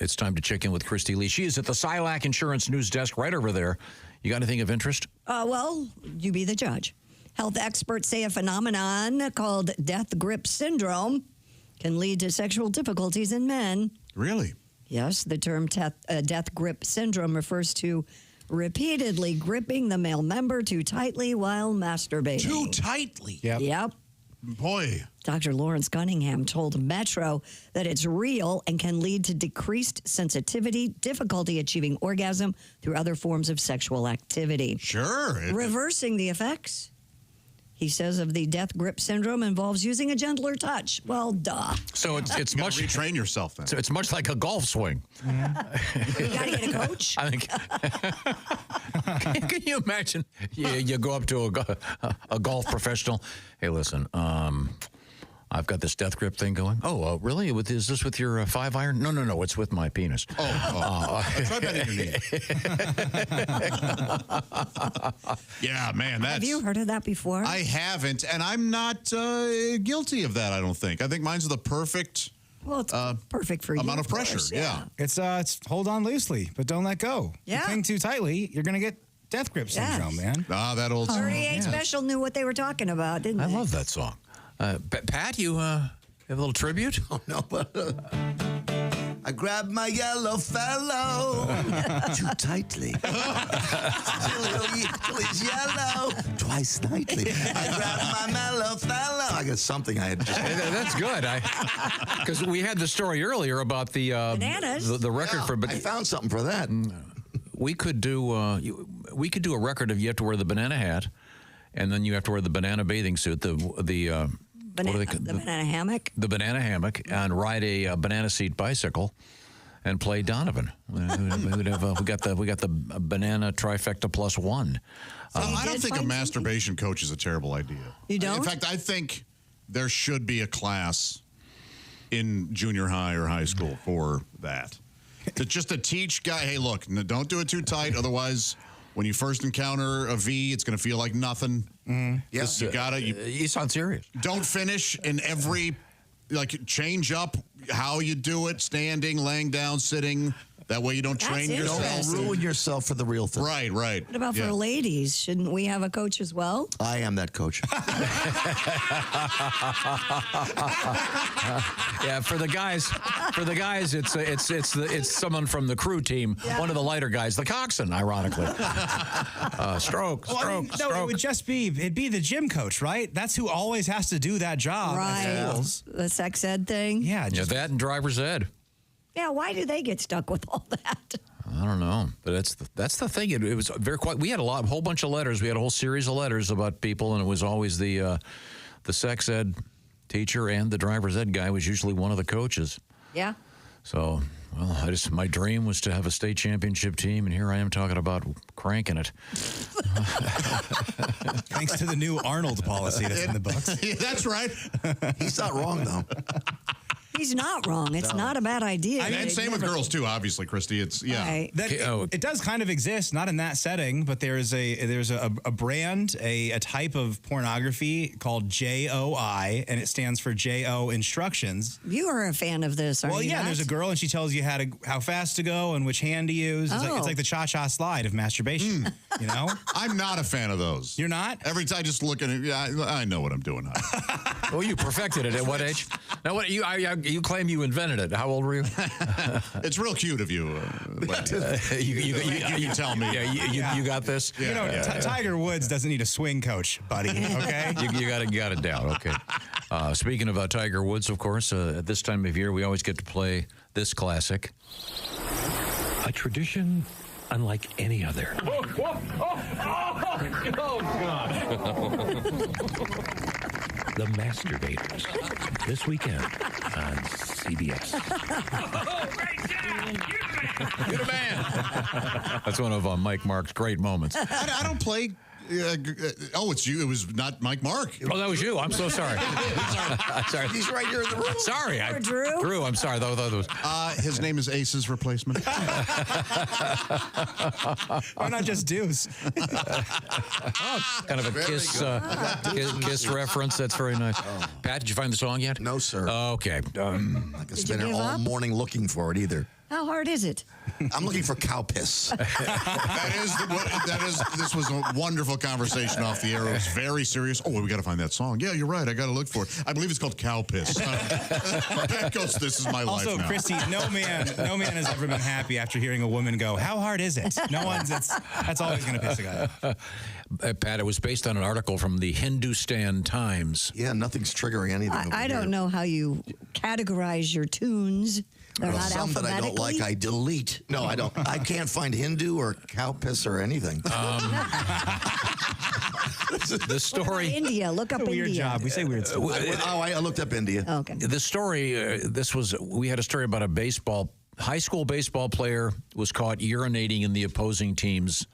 it's time to check in with Christy Lee. She is at the Silac Insurance News Desk right over there. You got anything of interest? Well, you be the judge. Health experts say a phenomenon called death grip syndrome can lead to sexual difficulties in men. Really? Yes, the term death grip syndrome refers to repeatedly gripping the male member too tightly while masturbating. Too tightly? Yep. Boy. Dr. Lawrence Cunningham told Metro that it's real and can lead to decreased sensitivity, difficulty achieving orgasm through other forms of sexual activity. Sure. Reversing the effects, he says, of the death grip syndrome involves using a gentler touch. Well, duh. So it's much retrain yourself then. So it's much like a golf swing. You got to get a coach. I think. Can you imagine? You go up to a golf professional. Hey, listen. I've got this death grip thing going. Oh, really? Is this with your 5-iron? No. It's with my penis. Try bending your knee. Yeah, man. Have you heard of that before? I haven't, and I'm not guilty of that. I don't think. I think mine's the perfect. Well, it's perfect for you. Amount of pressure. Yeah. It's hold on loosely, but don't let go. Yeah. If you cling too tightly, you're gonna get death grip syndrome, man. That old. 38 Special knew what they were talking about, didn't they? I love that song. Pat, you have a little tribute? Oh, no, but I grabbed my yellow fellow too tightly. Till he's yellow twice nightly. I grabbed my mellow fellow. I got something I had. That's good. Because we had the story earlier about the bananas. The record for. I found something for that. We could do a record of you have to wear the banana hat, and then you have to wear the banana bathing suit. The banana hammock. The banana hammock, and ride a banana seat bicycle, and play Donovan. We got the banana trifecta plus one. I don't think a masturbation coach is a terrible idea. You don't? In fact, I think there should be a class in junior high or high school for that. Just to teach guy, hey, look, don't do it too tight, otherwise. When you first encounter a V, it's going to feel like nothing. Yes, you got to. You sound serious. Don't finish in every, change up how you do it, standing, laying down, sitting. That way you don't train yourself. Don't ruin yourself for the real thing. Right. What about for ladies? Shouldn't we have a coach as well? I am that coach. Yeah, for the guys, it's someone from the crew team, one of the lighter guys, the coxswain, ironically. Stroke. No, it would just it'd be the gym coach, right? That's who always has to do that job. Right. The sex ed thing. Yeah, that and driver's ed. Yeah, why do they get stuck with all that? I don't know, but that's the thing. It was very quite. We had a whole bunch of letters. We had a whole series of letters about people, and it was always the sex ed teacher and the driver's ed guy was usually one of the coaches. Yeah. So, well, my dream was to have a state championship team, and here I am talking about cranking it. Thanks to the new Arnold policy that's in the books. Yeah, that's right. He's not wrong, though. He's not wrong. It's not a bad idea. And same with girls too, obviously, Christy. It's Right. It does kind of exist, not in that setting, but there's a brand, a type of pornography called JOI, and it stands for JO Instructions. You are a fan of this, aren't you? Well, yeah. not? There's a girl, and she tells you how fast to go and which hand to use. It's like the cha-cha slide of masturbation. You know, I'm not a fan of those. You're not? Every time I just look at it, I know what I'm doing. Well, you perfected it at what age? Now, what you claim you invented it? How old were you? It's real cute of you. You tell me. Yeah, you got this. You know, Tiger Woods doesn't need a swing coach, buddy. Okay, you got it down. Okay. Speaking of Tiger Woods, of course, at this time of year, we always get to play this classic. A tradition unlike any other. Oh, God. The Masturbators. This weekend on CBS. You're the man. That's one of Mike Mark's great moments. I don't play. It's you. It was not Mike Mark. Oh, that was you. I'm so sorry. Sorry. He's right here in the room. Sorry. Drew? Drew, I'm sorry. That was... His name is Ace's replacement. Why not just Deuce? Kind of a Kiss reference. That's very nice. Pat, did you find the song yet? No, sir. Okay. I can spend it all morning looking for it either. How hard is it? I'm looking for cow piss. This was a wonderful conversation off the air. It was very serious. Oh, we got to find that song. Yeah, you're right. I got to look for it. I believe it's called cow piss. Pat goes, this is my life Also, now. Christy, no man has ever been happy after hearing a woman go, "How hard is it?" That's always going to piss a guy off. Pat, it was based on an article from the Hindustan Times. Yeah, nothing's triggering anything. I don't know how you categorize your tunes. They're not some that I don't like, I delete. No, I don't. I can't find Hindu or cow piss or anything. The story. India. Look up India. Weird job. We say weird stuff. I looked up India. Okay. The story. We had a story about a high school baseball player was caught urinating in the opposing team's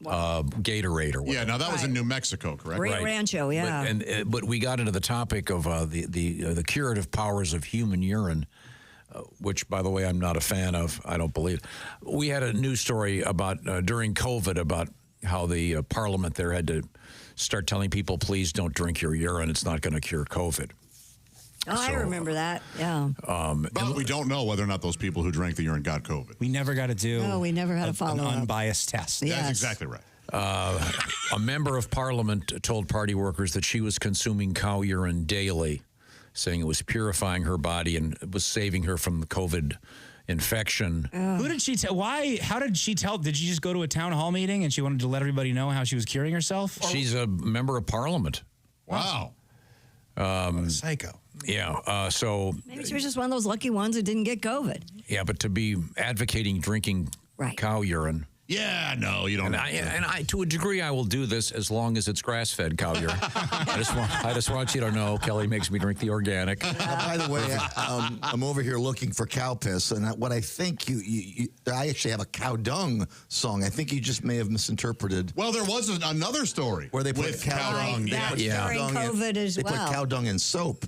Gatorade or whatever. Yeah, now that was in New Mexico, correct? Rio Rancho, yeah. But we got into the topic of the curative powers of human urine, which, by the way, I'm not a fan of. I don't believe. We had a news story about during COVID about how the parliament there had to start telling people, please don't drink your urine. It's not going to cure COVID. Oh, I remember that. Yeah. But we don't know whether or not those people who drank the urine got COVID. We never got to do. No, we never had a follow-up. An unbiased test. Yes. That's exactly right. A member of parliament told party workers that she was consuming cow urine daily, saying it was purifying her body and it was saving her from the COVID infection. Who did she tell? Why? How did she tell? Did she just go to a town hall meeting and she wanted to let everybody know how she was curing herself? She's a member of parliament. Wow. What a psycho. Yeah. So Maybe she was just one of those lucky ones who didn't get COVID. yeah, but to be advocating drinking cow urine. Yeah, no, you don't. And I, to a degree, I will do this as long as it's grass-fed cow urine. I just want you to know, Kelly makes me drink the organic. By the way, I'm over here looking for cow piss, and what I think I actually have a cow dung song. I think you just may have misinterpreted. Well, there was another story where they put cow dung. That's during COVID as They well. put cow dung in soap.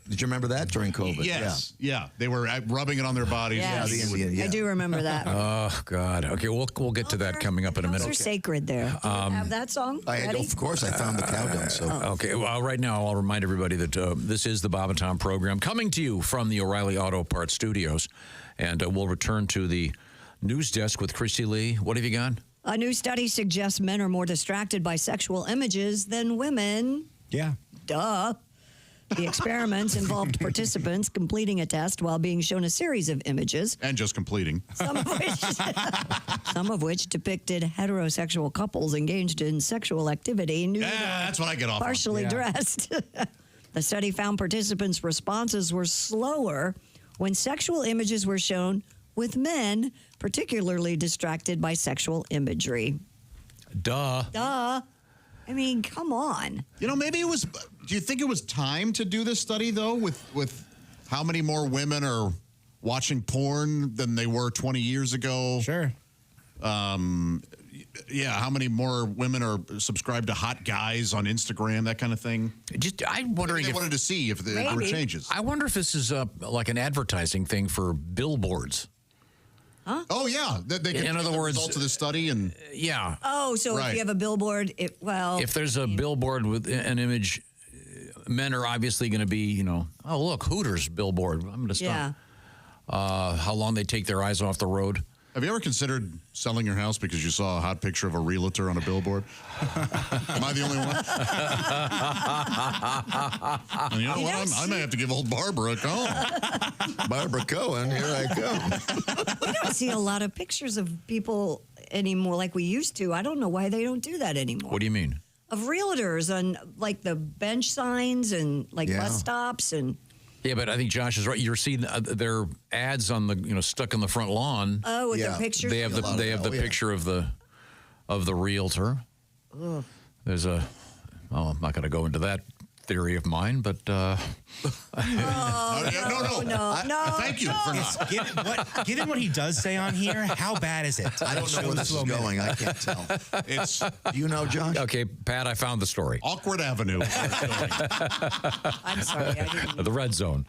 Did you remember that during COVID? Yes. Yeah. They were rubbing it on their bodies. Yes. Yeah, the Indian, I do remember that. Oh, God. Okay, we'll get to that coming up in a minute. Those are sacred there. Do you have that song ready? Of course, I found the cow dung. So. Okay, well, right now, I'll remind everybody that this is the Bob and Tom program coming to you from the O'Reilly Auto Parts Studios. And we'll return to the news desk with Christy Lee. What have you got? A new study suggests men are more distracted by sexual images than women. Yeah. Duh. The experiments involved participants completing a test while being shown a series of images. And just completing. Some of which depicted heterosexual couples engaged in sexual activity. That's what I get off on. Partially dressed. The study found participants' responses were slower when sexual images were shown with men, particularly distracted by sexual imagery. Duh. I mean, come on. You know, maybe it was. Do you think it was time to do this study, though, with how many more women are watching porn than they were 20 years ago? Sure. Yeah, how many more women are subscribed to hot guys on Instagram, that kind of thing? I'm wondering They if wanted to see if there were changes. I wonder if this is like an advertising thing for billboards. Huh? Oh, yeah. They In other words, results of the study and yeah. Oh, so if you have a billboard, if there's a billboard with an image, men are obviously going to be, oh, look, Hooters billboard. I'm going to stop. Yeah. How long they take their eyes off the road. Have you ever considered selling your house because you saw a hot picture of a realtor on a billboard? Am I the only one? And you know what? I may have to give old Barbara a call. Barbara Cohen, here I come. We don't see a lot of pictures of people anymore like we used to. I don't know why they don't do that anymore. What do you mean? Of realtors on like the bench signs and like bus stops and. Yeah, but I think Josh is right. You're seeing their ads on the stuck on the front lawn. Oh, with the pictures. They have the picture of the realtor. Ugh. There's I'm not going to go into that theory of mine, but no. Thank you for not. Given what he does say on here, how bad is it? I don't know where this is going. I can't tell. Do you know, Josh? Okay, Pat, I found the story. Awkward Avenue. I'm sorry. I didn't. The red zone.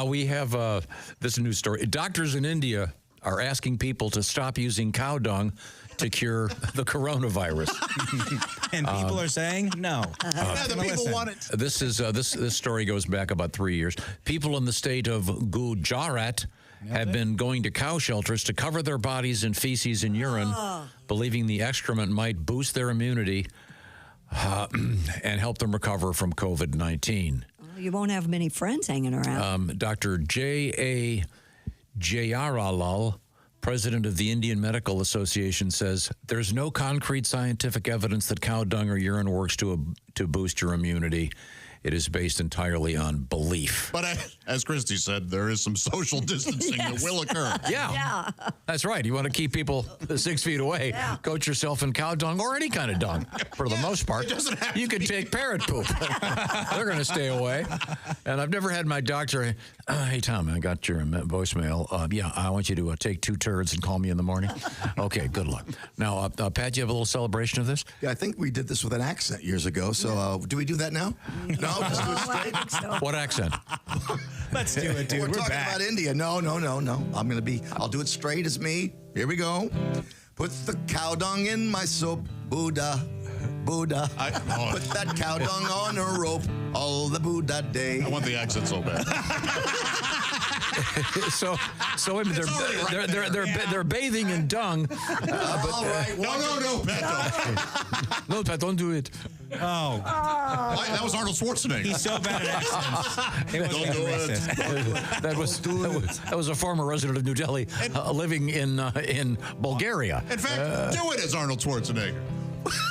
We have this news story. Doctors in India are asking people to stop using cow dung to cure the coronavirus. And people are saying no. The people want it. This is this story goes back about 3 years. People in the state of Gujarat have been going to cow shelters to cover their bodies in feces and urine, believing the excrement might boost their immunity and help them recover from COVID-19. You won't have many friends hanging around. Dr. J.A. Jayaralal, president of the Indian Medical Association, says there's no concrete scientific evidence that cow dung or urine works to boost your immunity. It is based entirely on belief. But as Christy said, there is some social distancing that will occur. Yeah. That's right. You want to keep people 6 feet away. Yeah. Coat yourself in cow dung or any kind of dung. For the most part, you can take parrot poop. They're going to stay away. And I've never had my doctor, hey, Tom, I got your voicemail. Yeah, I want you to take 2 turds and call me in the morning. Okay, good luck. Now, Pat, do you have a little celebration of this? Yeah, I think we did this with an accent years ago. So do we do that now? No, just do it straight. What accent? Let's do it, dude. We're talking back. about India. No. I'll do it straight as me. Here we go. Put the cow dung in my soap, Buddha. Put that cow dung on a rope all the Buddha day. I want the accent so bad. so they're bathing in dung. All right. No, Pat. No, Pat, don't do it. Oh. That was Arnold Schwarzenegger. He's so bad at accents. He wasn't Don't do even racist. That was a former resident of New Delhi living in Bulgaria. In fact, do it as Arnold Schwarzenegger.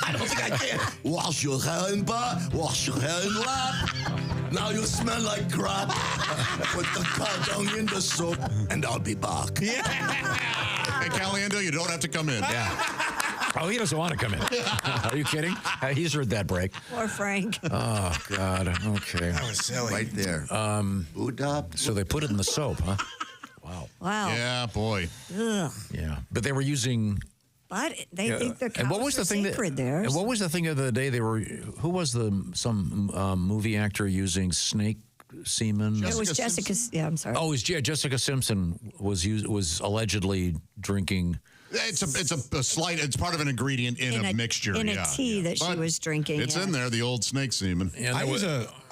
I don't think I can. Wash your hair in bar, wash your hair in lap. Now you smell like crap. Put the cardong in the soup, and I'll be back. Yeah. Hey, Caliendo, you don't have to come in. Yeah. Oh, he doesn't want to come in. Are you kidding? He's heard that break. Poor Frank. Oh, God. Okay. That was silly. Right there. So they put it in the soap, huh? Wow. Yeah, boy. Ugh. Yeah. But they were using... But they think the cows and what was the thing sacred there. And what was the thing of the day they were? Who was some movie actor using snake semen? It was Jessica. Yeah, I'm sorry. Oh, it was Jessica Simpson was allegedly drinking. It's a slight. It's part of an ingredient in a mixture. In a tea that she was drinking. It's in there. The old snake semen. I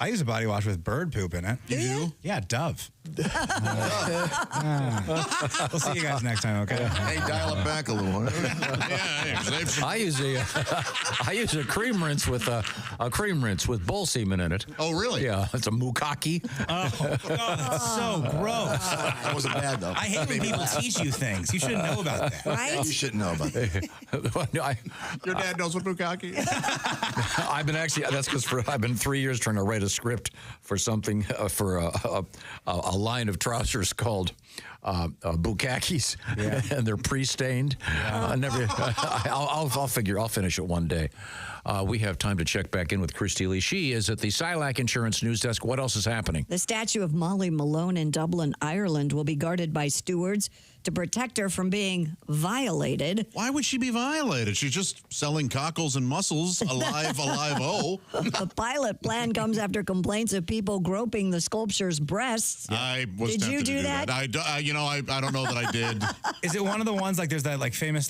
use a body wash with bird poop in it. You do? Yeah, Dove. We'll see you guys next time, okay? Hey, dial it back a little. I use a cream rinse with a cream rinse with bull semen in it. Oh, really? Yeah, it's a bukkake. Oh, that's so gross. That wasn't bad though. I hate when people teach you things. You should know about that. Right? You should know about that. Your dad knows what bukkake is. That's because I've been 3 years trying to write a script for something for a line of trousers called bukkakes, and they're pre-stained. I'll finish it one day. We have time to check back in with Christy Lee. She is at the Silac Insurance News Desk. What else is happening? The statue of Molly Malone in Dublin, Ireland, will be guarded by stewards to protect her from being violated. Why would she be violated? She's just selling cockles and mussels, alive, oh. The pilot plan comes after complaints of people groping the sculpture's breasts. I was Did you tempted to do that? I don't know that I did. Is it one of the ones there's that famous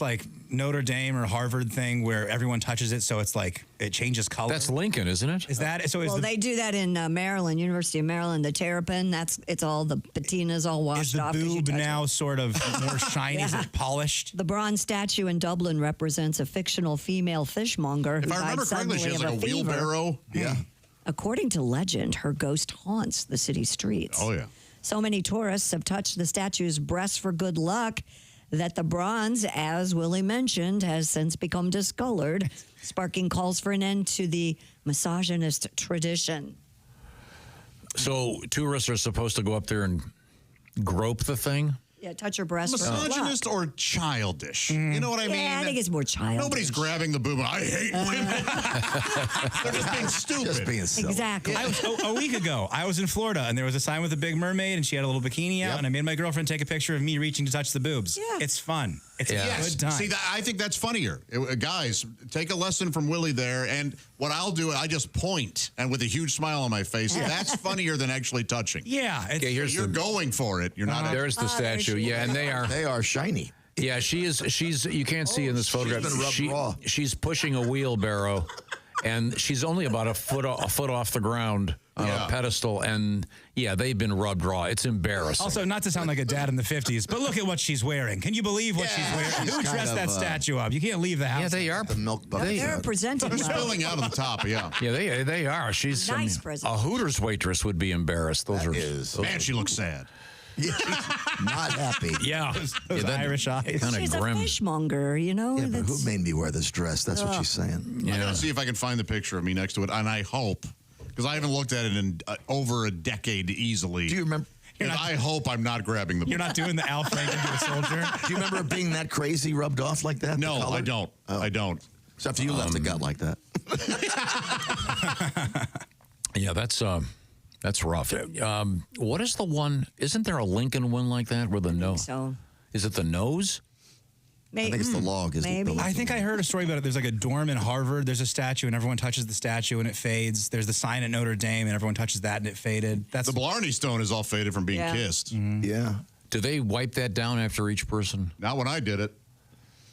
Notre Dame or Harvard thing where everyone touches it so it's it changes color? That's Lincoln, isn't it? Is that so? Well, they do that in Maryland, University of Maryland. The terrapin, it's all the patina's all washed off. Is the boob now sort of more shiny? Is it polished? The bronze statue in Dublin represents a fictional female fishmonger who If I died remember correctly, suddenly she has of a fever. wheelbarrow. Yeah. According to legend, her ghost haunts the city streets. Oh, yeah. So many tourists have touched the statue's breast for good luck that the bronze, as Willie mentioned, has since become discolored, sparking calls for an end to the misogynist tradition. So tourists are supposed to go up there and grope the thing? Yeah, touch your breast for Misogynist good luck. or childish? You know what I mean? Yeah, I think it's more childish. Nobody's grabbing the boob. I hate women. They're just being stupid. Just being silly. Exactly. A week ago, I was in Florida, and there was a sign with a big mermaid, and she had a little bikini out, and I made my girlfriend take a picture of me reaching to touch the boobs. Yeah. It's fun. It's a Yes. good time. See, I think that's funnier. Guys, take a lesson from Willie there. And what I'll do, I just point and with a huge smile on my face. That's funnier than actually touching. Yeah. You're going for it. You're not. There's the statue. Yeah, and they are shiny. Yeah, she's. You can't see in this photograph. been rubbed raw. She's pushing a wheelbarrow, and she's only about a foot off the ground on a pedestal. And yeah, they've been rubbed raw. It's embarrassing. Also, not to sound like a dad in the 50s, but look at what she's wearing. Can you believe what she's wearing? Who dressed that statue up? You can't leave the house. Yeah, they are. The milk bucket. They're presenting They're well. spilling out of the top. Yeah. Yeah, they are. She's Nice present. a Hooters waitress would be embarrassed. Man, she looks sad. Yeah, not happy. Yeah, Those Irish eyes. Kind She's of a grim. fishmonger, you know? Yeah, but who made me wear this dress? That's what she's saying. I'm going to see if I can find the picture of me next to it. And I hope, because I haven't looked at it in over a decade easily. Do you remember? I hope I'm not grabbing the. You're not doing the Al Franken to a soldier? Do you remember it being that crazy rubbed off like that? No, the color? I don't. I don't. So after you left the gut like that. Yeah, that's rough. What is the one? Isn't there a Lincoln one like that where the nose? So. Is it the nose? Maybe. I think it's the log. Maybe. I think I heard a story about it. There's a dorm in Harvard. There's a statue, and everyone touches the statue, and it fades. There's the sign at Notre Dame, and everyone touches that, and it faded. That's the Blarney Stone is all faded from being kissed. Mm-hmm. Yeah. Do they wipe that down after each person? Not when I did it.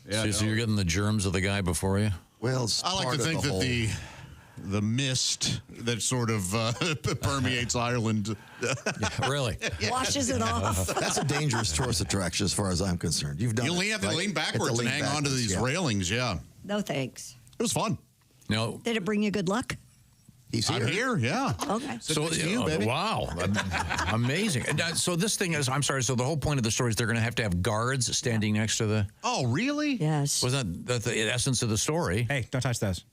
Yeah, So you're getting the germs of the guy before you? Well, it's I like part to of think the that whole- the mist that sort of permeates Ireland. Really? Washes it off. That's a dangerous tourist attraction as far as I'm concerned. You've done You only have to lean backwards and hang onto these railings, yeah. No thanks. It was fun. No. Did it bring you good luck? I'm here, yeah. Okay. So, wow. Amazing. So this thing is, I'm sorry, so the whole point of the story is they're going to have guards standing next to the... Oh, really? Yes. Wasn't that the essence of the story? Hey, don't touch those.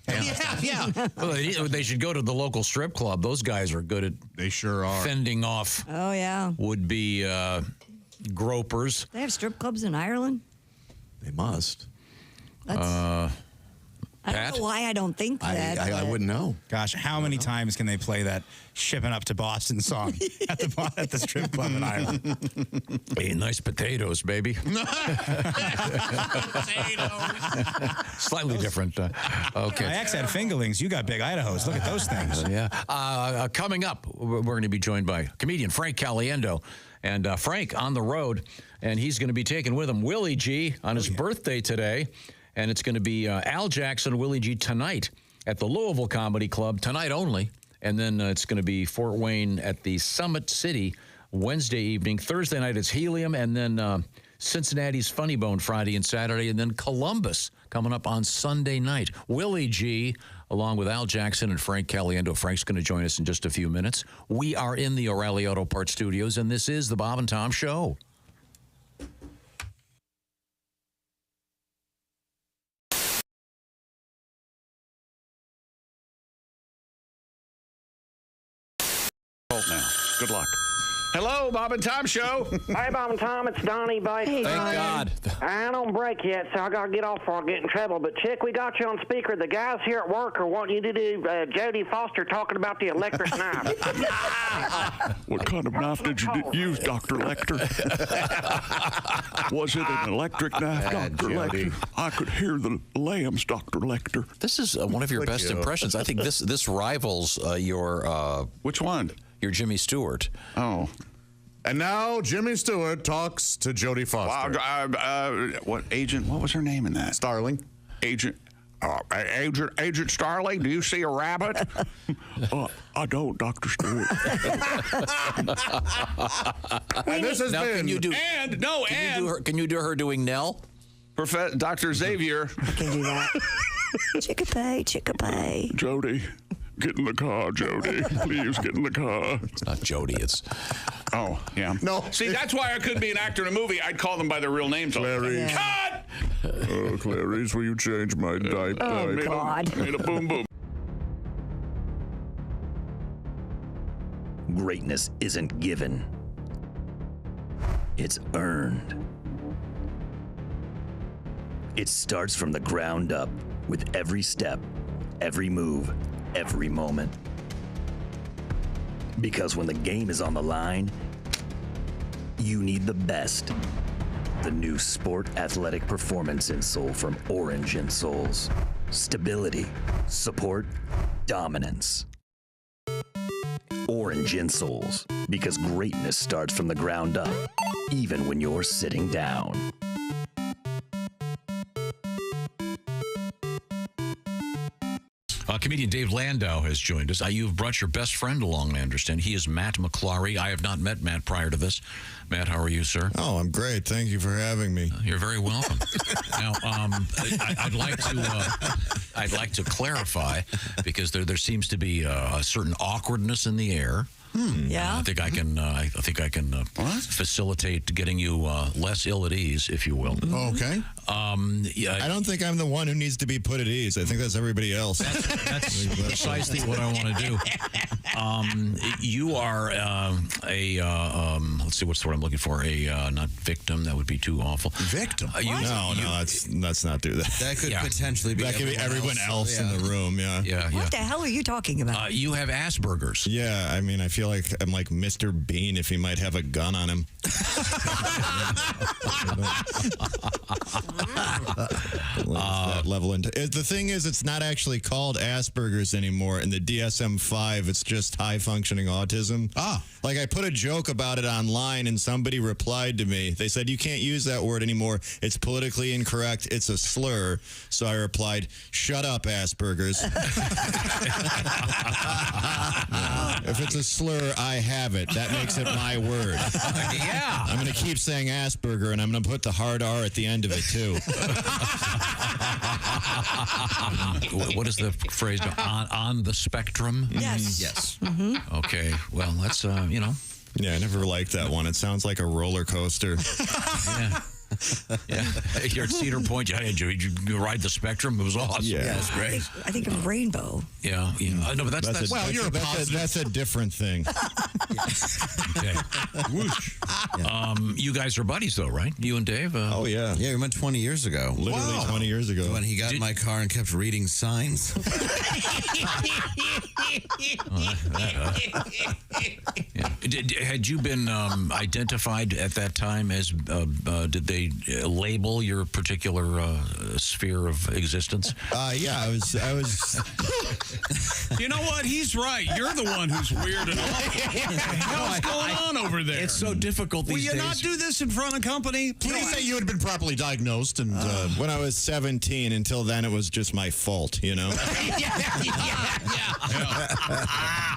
Yeah. Well, they should go to the local strip club. Those guys are good at... They sure are. Fending off Oh, yeah. would-be gropers. They have strip clubs in Ireland? They must. I don't know why I don't think that. I wouldn't know. Gosh, how many times can they play that "Shipping Up to Boston" song at the strip club in Ireland? Hey, nice potatoes, baby. Slightly different. Okay. My ex had fingerlings. You got big Idahos. Look at those things. Yeah. Coming up, we're going to be joined by comedian Frank Caliendo. And Frank on the road, and he's going to be taking with him Willie G on his birthday today. And it's going to be Al Jackson, Willie G tonight at the Louisville Comedy Club, tonight only. And then it's going to be Fort Wayne at the Summit City Wednesday evening. Thursday night it's Helium, and then Cincinnati's Funny Bone Friday and Saturday, and then Columbus coming up on Sunday night. Willie G, along with Al Jackson and Frank Caliendo. Frank's going to join us in just a few minutes. We are in the O'Reilly Auto Parts Studios, and this is the Bob and Tom Show. Now, good luck. Hello, Bob and Tom Show. Hey, Bob and Tom, it's Donnie Bates. Thank God. I don't break yet, so I got to get off before I get in trouble. But, Chick, we got you on speaker. The guys here at work are wanting you to do Jodie Foster talking about the electric knife. What kind of knife did you use, Dr. Lecter? Was it an electric knife, Dr. Lecter? I could hear the lambs, Dr. Lecter. This is one of your best impressions. I think this rivals your... Which one? Your Jimmy Stewart. Oh. And now Jimmy Stewart talks to Jodie Foster. What agent? What was her name in that? Starling. Agent Starling, do you see a rabbit? I don't, Dr. Stewart. And this has now, been... Can you do her doing Nell? Dr. Xavier. I can do that. Chickapay. Jodie. Get in the car, Jodie. Please get in the car. It's not Jodie, it's... Oh, yeah. No. See, that's why I couldn't be an actor in a movie. I'd call them by their real names. Clarice. Cut! Oh, Clarice, will you change my diaper? Oh, God. Made a boom boom. Greatness isn't given. It's earned. It starts from the ground up with every step, every move, every moment. Because when the game is on the line, you need the best. The new Sport Athletic Performance insole from Orange Insoles. Stability, support, dominance. Orange Insoles, because greatness starts from the ground up, even when you're sitting down. Comedian Dave Landau has joined us. You've brought your best friend along, I understand. He is Matt McClary. I have not met Matt prior to this. Matt, how are you, sir? Oh, I'm great. Thank you for having me. You're very welcome. Now, I'd like to clarify, because there seems to be a certain awkwardness in the air. Yeah. I think I can facilitate getting you less ill at ease, if you will. Okay. Yeah. I don't think I'm the one who needs to be put at ease. I think that's everybody else. That's precisely what I want to do. You are let's see, what's the word I'm looking for? Not victim. That would be too awful. Victim? Let's not do that. That could potentially be. That could be everyone else in the room. Yeah. What the hell are you talking about? You have Asperger's. Yeah. I mean, I feel feel like I'm like Mr. Bean if he might have a gun on him. That level. The thing is, it's not actually called Asperger's anymore. In the DSM-5, it's just high-functioning autism. Like, I put a joke about it online, and somebody replied to me. They said, you can't use that word anymore. It's politically incorrect. It's a slur. So I replied, shut up, Asperger's. If it's a slur, I have it. That makes it my word. Yeah. I'm going to keep saying Asperger, and I'm going to put the hard R at the end of it, too. What is the phrase? On the spectrum? Yes. Yes. Okay. Well, that's, you know. Yeah, I never liked that one. It sounds like a roller coaster. Yeah. Yeah. Here at Cedar Point, did you ride the spectrum? It was awesome. Yeah, it was great. I think of rainbow. Yeah. No, but that's well, that's a different thing. Okay. Whoosh. You guys are buddies, though, right? You and Dave? Oh, yeah. Yeah, we met 20 years ago. Literally 20 years ago. When he got in my car and kept reading signs. Had you been identified at that time as, did they label your particular sphere of existence? Yeah, I was. You know what? He's right. You're the one who's weird and awful. What the hell's going on over there? It's so difficult these days. Will you not do this in front of company? Please say you had been properly diagnosed. And when I was 17, until then, it was just my fault, you know?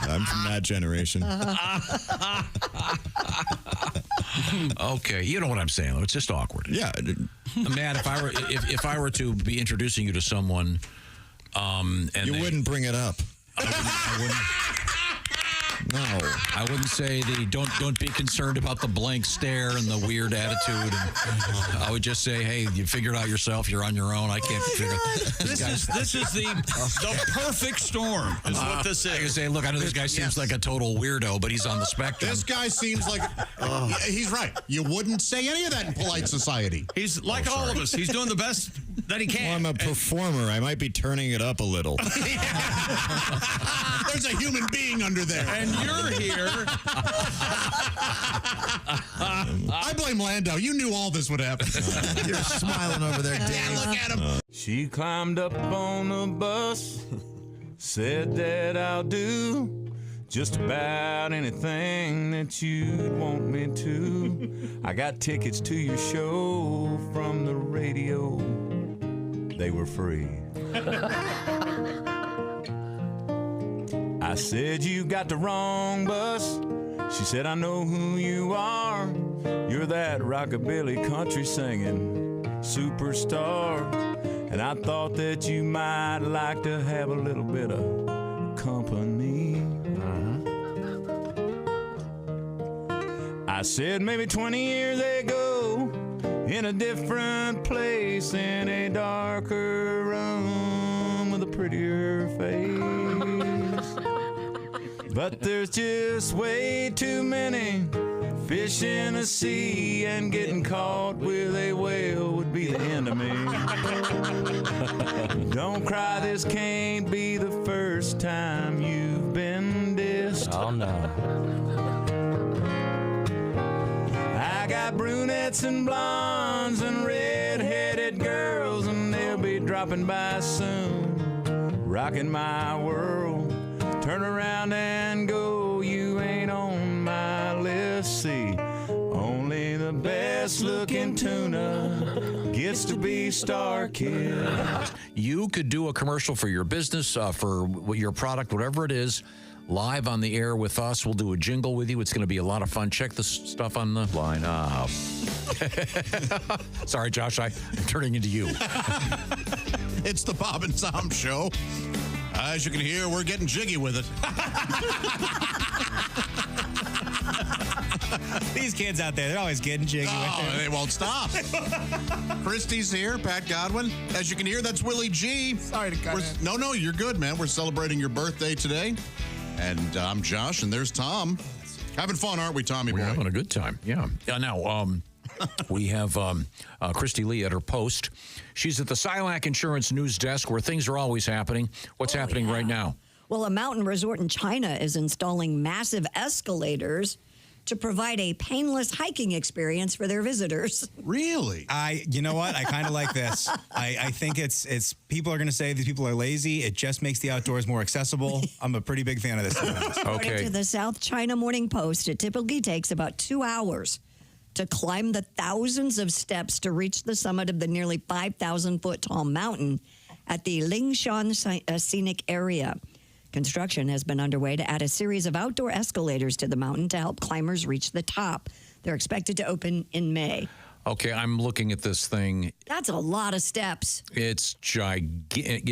I'm from that generation. Okay, you know what I'm saying, though. It's just awkward. Yeah. Matt, if I were to be introducing you to someone, and you wouldn't bring it up. I wouldn't. No, I wouldn't say don't be concerned about the blank stare and the weird attitude. And I would just say, hey, you figured out yourself. You're on your own. I can't figure out. This is the perfect storm. Is what this is. I can say, look, I know this guy seems like a total weirdo, but he's on the spectrum. This guy seems like he's right. You wouldn't say any of that in polite society. He's like all of us. He's doing the best that he can. Well, I'm a performer. I might be turning it up a little. There's a human being under there. And you're here. I blame Lando. You knew all this would happen. You're smiling over there, Dave. Yeah, look at him. She climbed up on the bus, said that I'll do just about anything that you'd want me to. I got tickets to your show from the radio. They were free. I said, you got the wrong bus. She said, I know who you are. You're that rockabilly country singing superstar. And I thought that you might like to have a little bit of company. I said, maybe 20 years ago, in a different place, in a darker room with a prettier face. But there's just way too many fish in the sea, and getting caught with a whale would be the end of me. Don't cry, this can't be the first time you've been dissed. Oh, no. I got brunettes and blondes and red-headed girls, and they'll be dropping by soon, rocking my world. Turn around and go, you ain't on my list. See, only the best-looking tuna gets to be Star Kid. You could do a commercial for your business, for your product, whatever it is, live on the air with us. We'll do a jingle with you. It's going to be a lot of fun. Check the stuff on the line up. Sorry, Josh, I'm turning into you. It's the Bob and Tom Show. As you can hear, we're getting jiggy with it. These kids out there, they're always getting jiggy with it. They won't stop. Christy's here, Pat Godwin. As you can hear, that's Willie G. Sorry to cut in. No, you're good, man. We're celebrating your birthday today. And I'm Josh, and there's Tom. Having fun, aren't we, Tommy boy? We're having a good time, yeah. Now, we have Christy Lee at her post. She's at the Silac Insurance News Desk, where things are always happening. What's happening right now? Well, a mountain resort in China is installing massive escalators to provide a painless hiking experience for their visitors. Really? You know what? I kind of like this. I think it's people are going to say these people are lazy. It just makes the outdoors more accessible. I'm a pretty big fan of this. According to the South China Morning Post, it typically takes about 2 hours to climb the thousands of steps to reach the summit of the nearly 5,000-foot tall mountain at the Lingshan Scenic Area. Construction has been underway to add a series of outdoor escalators to the mountain to help climbers reach the top. They're expected to open in May. Okay, I'm looking at this thing. That's a lot of steps. It's gigantic.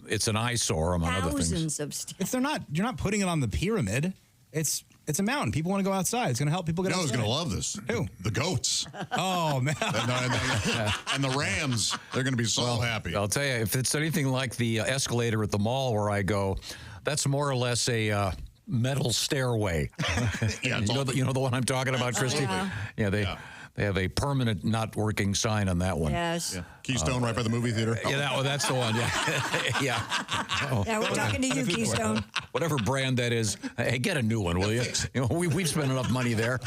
It's an eyesore among other things. Thousands of steps. If you're not putting it on the pyramid. It's a mountain. People want to go outside. It's going to help people get outside. Who's going to love this? Who? The goats. Oh, man. And the Rams. They're going to be so happy. I'll tell you, if it's anything like the escalator at the mall where I go, that's more or less a metal stairway. You know the one I'm talking about, Christy? Yeah, they have a permanent not working sign on that one. Yes. Yeah. Keystone right by the movie theater. Yeah, that's the one. Yeah. Yeah. Oh. Yeah, we're talking to you, Keystone. Whatever brand that is, hey, get a new one, will you? We've spent enough money there.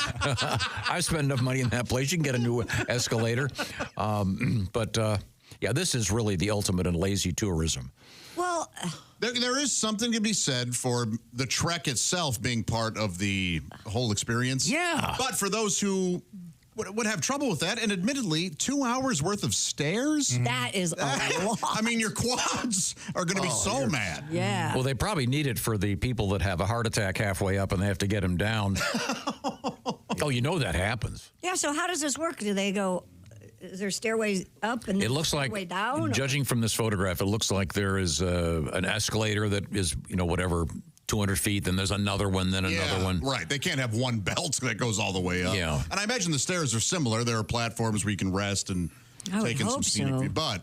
I've spent enough money in that place. You can get a new escalator. Yeah, this is really the ultimate in lazy tourism. Well, there is something to be said for the trek itself being part of the whole experience. Yeah. But for those who would have trouble with that, and admittedly, 2 hours worth of stairs? That is a lot. I mean, your quads are going to be so mad. Yeah. Well, they probably need it for the people that have a heart attack halfway up and they have to get them down. Oh, you know that happens. Yeah, so how does this work? Do they go, is there stairways up and It looks like, stairway down? judging from this photograph, it looks like there is an escalator that is, whatever, 200 feet, then there's another one, then another one. Right. They can't have one belt that goes all the way up. Yeah. And I imagine the stairs are similar. There are platforms where you can rest and take in some scenic view. But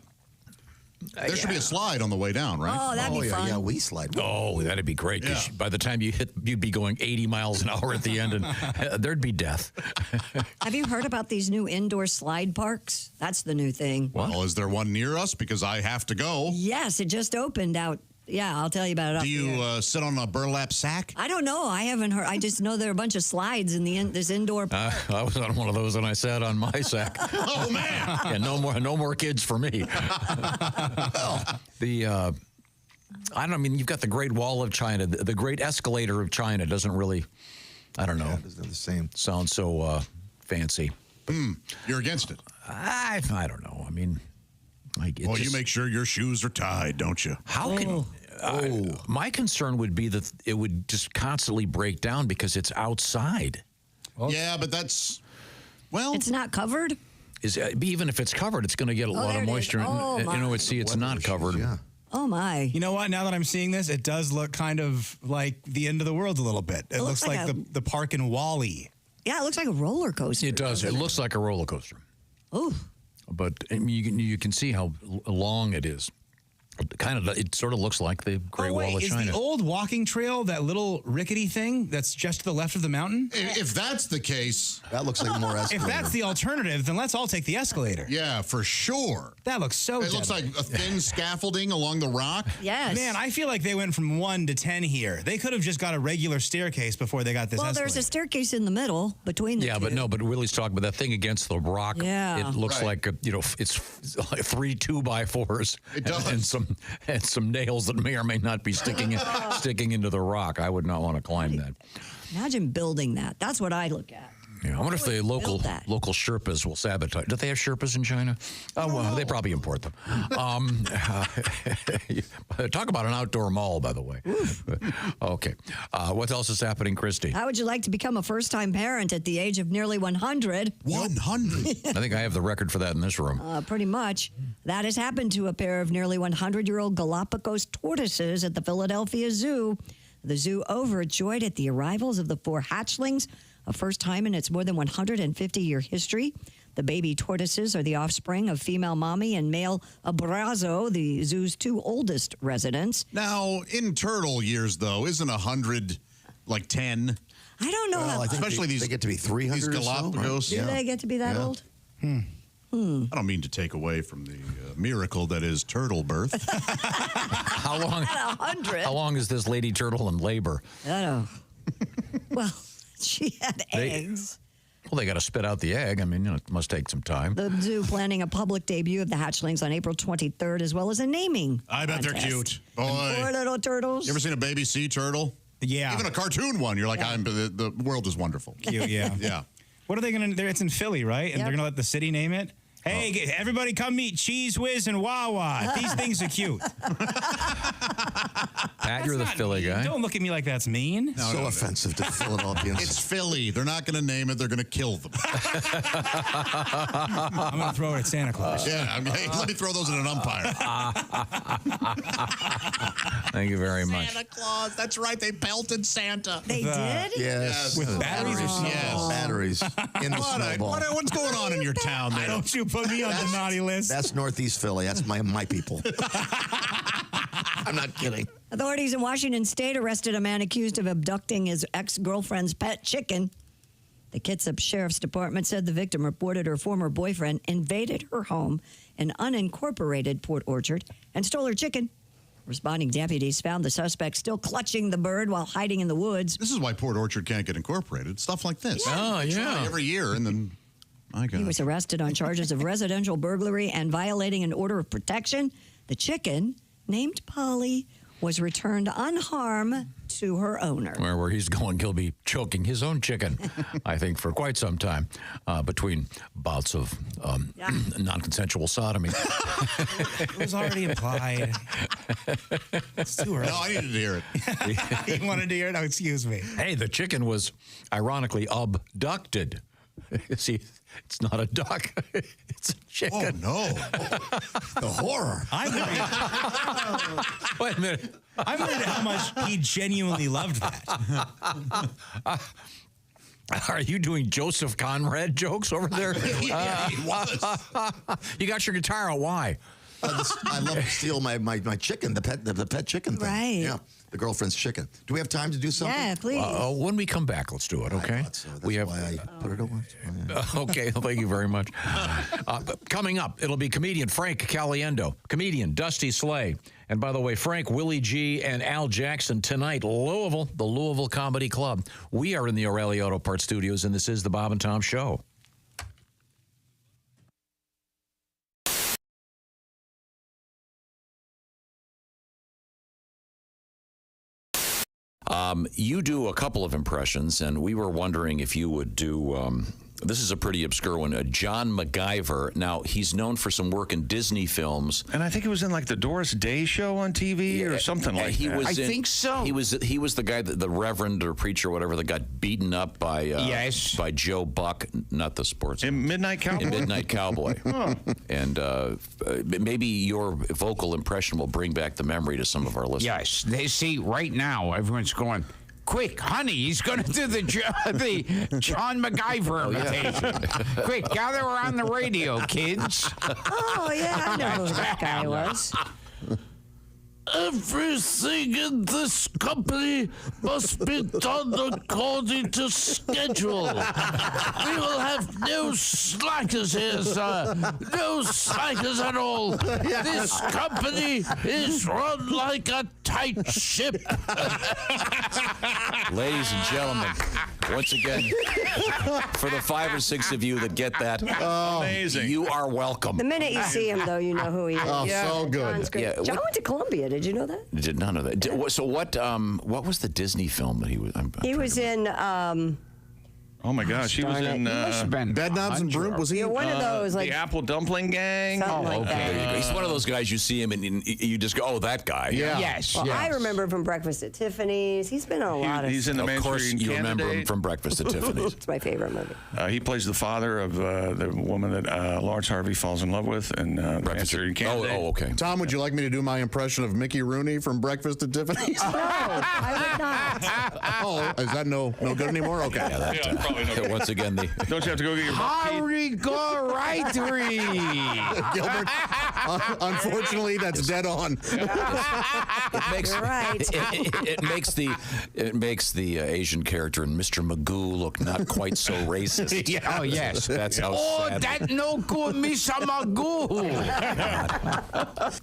there should be a slide on the way down, right? Oh, that'd be fun. Yeah, we slide. Oh, that'd be great. 'Cause by the time you hit, you'd be going 80 miles an hour at the end, and there'd be death. Have you heard about these new indoor slide parks? That's the new thing. Well, is there one near us? Because I have to go. Yes, it just opened out. Yeah, I'll tell you about it. Do you sit on a burlap sack? I don't know. I haven't heard. I just know there are a bunch of slides in this indoor park. I was on one of those and I sat on my sack. Oh, man. Yeah, no more kids for me. I don't know. I mean, you've got the Great Wall of China. The Great Escalator of China doesn't really, I don't know. Yeah, it's the same. Sound so fancy. You're against it. I don't know. I mean, you make sure your shoes are tied, don't you? How can... my concern would be that it would just constantly break down because it's outside. Yeah, but that's... Well... It's not covered? Even if it's covered, it's going to get a lot of moisture. It's not covered. Yeah. Oh, my. You know what? Now that I'm seeing this, it does look kind of like the end of the world a little bit. It looks like the park in WALL-E. Yeah, it looks like a roller coaster. It does. It looks like a roller coaster. Oh. But you can see how long it is. It sort of looks like the Great Wall of China. Is the old walking trail that little rickety thing that's just to the left of the mountain? If that's the case... That looks like more escalator. If that's the alternative, then let's all take the escalator. Yeah, for sure. That looks so It looks like a thin scaffolding along the rock. Yes. Man, I feel like they went from 1 to 10 here. They could have just got a regular staircase before they got this escalator. There's a staircase in the middle between the two. But Willie's talking about that thing against the rock. Yeah. It looks like, it's like 3 2x4s. It does. And some nails that may or may not be sticking into the rock. I would not want to climb that. Imagine building that. That's what I look at. Yeah, I wonder if the local Sherpas will sabotage. Do they have Sherpas in China? Oh, well, they probably import them. Talk about an outdoor mall, by the way. Okay. What else is happening, Christy? How would you like to become a first-time parent at the age of nearly 100? 100? I think I have the record for that in this room. Pretty much. That has happened to a pair of nearly 100-year-old Galapagos tortoises at the Philadelphia Zoo. The zoo overjoyed at the arrivals of the 4 hatchlings, a first time in its more than 150-year history. The baby tortoises are the offspring of female mommy and male abrazo, the zoo's 2 oldest residents. Now, in turtle years, though, isn't 100 like 10? I don't know. Well, I think especially they get to be 300 these Galapagos. Do they get to be that old? I don't mean to take away from the miracle that is turtle birth. How long? At 100. How long is this lady turtle in labor? I don't know. Well, she had eggs. Well, they got to spit out the egg. I mean, it must take some time. The zoo planning a public debut of the hatchlings on April 23rd, as well as a naming I bet contest. they're cute. Boy. Poor little turtles. You ever seen a baby sea turtle? Yeah. Even a cartoon one. You're like, the world is wonderful. Cute, yeah. Yeah. What are they going to? It's in Philly, right? And they're going to let the city name it. Hey, everybody, come meet Cheese Whiz and Wawa. These things are cute. Pat, you're the Philly guy. Don't look at me like that's mean. So offensive to Philadelphians. It's Philly. They're not going to name it. They're going to kill them. I'm going to throw it at Santa Claus. Hey, let me throw those in an umpire. Thank you very much. Santa Claus. That's right. They pelted Santa. They did? Yes. With batteries or snowballs? Yes. Batteries in the snowball. What's going on in your town there? Don't you put me on the naughty list. That's Northeast Philly. That's my people. I'm not kidding. Authorities in Washington State arrested a man accused of abducting his ex-girlfriend's pet chicken. The Kitsap Sheriff's Department said the victim reported her former boyfriend invaded her home in unincorporated Port Orchard and stole her chicken. Responding deputies found the suspect still clutching the bird while hiding in the woods. This is why Port Orchard can't get incorporated. Stuff like this. Oh, yeah. Every year, and then... My God. He was arrested on charges of residential burglary and violating an order of protection. The chicken, named Polly, was returned unharmed to her owner. Where he's going, he'll be choking his own chicken, I think, for quite some time between bouts of non-consensual sodomy. It was already implied. It's too early. No, I needed to hear it. You wanted to hear it? Oh, excuse me. Hey, the chicken was ironically abducted. See, it's not a duck. It's a chicken. Oh, no. The horror. Wait a minute. I'm wondering how much he genuinely loved that. Are you doing Joseph Conrad jokes over there? Yeah, he was. You got your guitar out. Why? I love to steal my chicken, the pet chicken thing. Right. Yeah, the girlfriend's chicken. Do we have time to do something? Yeah, please. When we come back, let's do it, okay? I thought so. That's why I put it away. Okay, thank you very much. Coming up, it'll be comedian Frank Caliendo, comedian Dusty Slay, and by the way, Frank, Willie G, and Al Jackson tonight, Louisville, the Louisville Comedy Club. We are in the O'Reilly Auto Parts Studios, and this is the Bob and Tom Show. You do a couple of impressions, and we were wondering if you would do, this is a pretty obscure one, John MacGyver. Now, he's known for some work in Disney films. And I think it was in like the Doris Day show on TV or something like that. I think so. He was the guy, the reverend or preacher or whatever, that got beaten up by by Joe Buck, not the sports. In Midnight Cowboy? In Midnight Cowboy. And maybe your vocal impression will bring back the memory to some of our listeners. Yes. They see right now, everyone's going, quick, honey, he's going to do the John MacGyver imitation. Quick, gather around the radio, kids. Oh, yeah, I know who that guy was. Everything in this company must be done according to schedule. We will have no slackers here, sir. No slackers at all. This company is run like a tight ship. Ladies and gentlemen, once again, for the 5 or 6 of you that get that, amazing. You are welcome. The minute you see him, though, you know who he is. Oh, so good. John's great. Yeah, John went to Columbia. Did you know that? I did not know that. So what was the Disney film that he was? He was in. Oh my gosh, he was in Bed Knobs and Broom. Was he? Yeah, one of those, like the Apple Dumpling Gang? Something like that. He's one of those guys you see him and you just go, oh, that guy. Yeah. Yes. Well, I remember him from Breakfast at Tiffany's. He's been in a lot of. He's in the Of course, Manchurian you remember him Candidate. from Breakfast at Tiffany's. It's my favorite movie. He plays the father of the woman that Lawrence Harvey falls in love with, and Manchurian Candidate. Oh, okay. Tom, would you like me to do my impression of Mickey Rooney from Breakfast at Tiffany's? No, I would not. Oh, is that no good anymore? Okay. Yeah, probably know. Once again, Don't you have to go get your Rigoratory. Gilbert, unfortunately, that's dead on. It makes it makes the Asian character in Mr. Magoo look not quite so racist. Yeah. Oh yes, that's how. Sad. That no good, Mr. Magoo.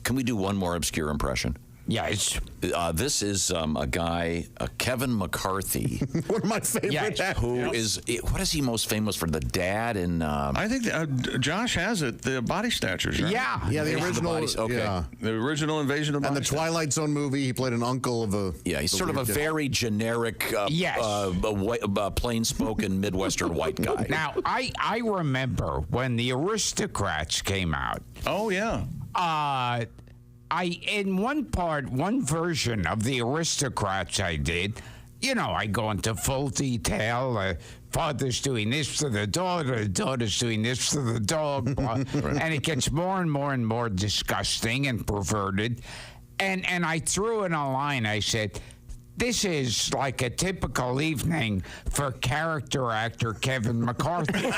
Can we do one more obscure impression? Yes. This is a guy, Kevin McCarthy. One of my favorite. Who is, what is he most famous for? The dad in... I think Josh has it, the Body Snatchers, right? Yeah. Yeah, the original. Okay. The original Invasion of Body And the Twilight Zone movie, he played an uncle of a... Yeah, he's sort of a very generic, plain-spoken Midwestern white guy. Now, I remember when the Aristocrats came out. Oh, yeah. In one version of the Aristocrats I did, I go into full detail. Father's doing this to the daughter's doing this to the dog, and it gets more and more and more disgusting and perverted. And I threw in a line. I said, this is like a typical evening for character actor Kevin McCarthy.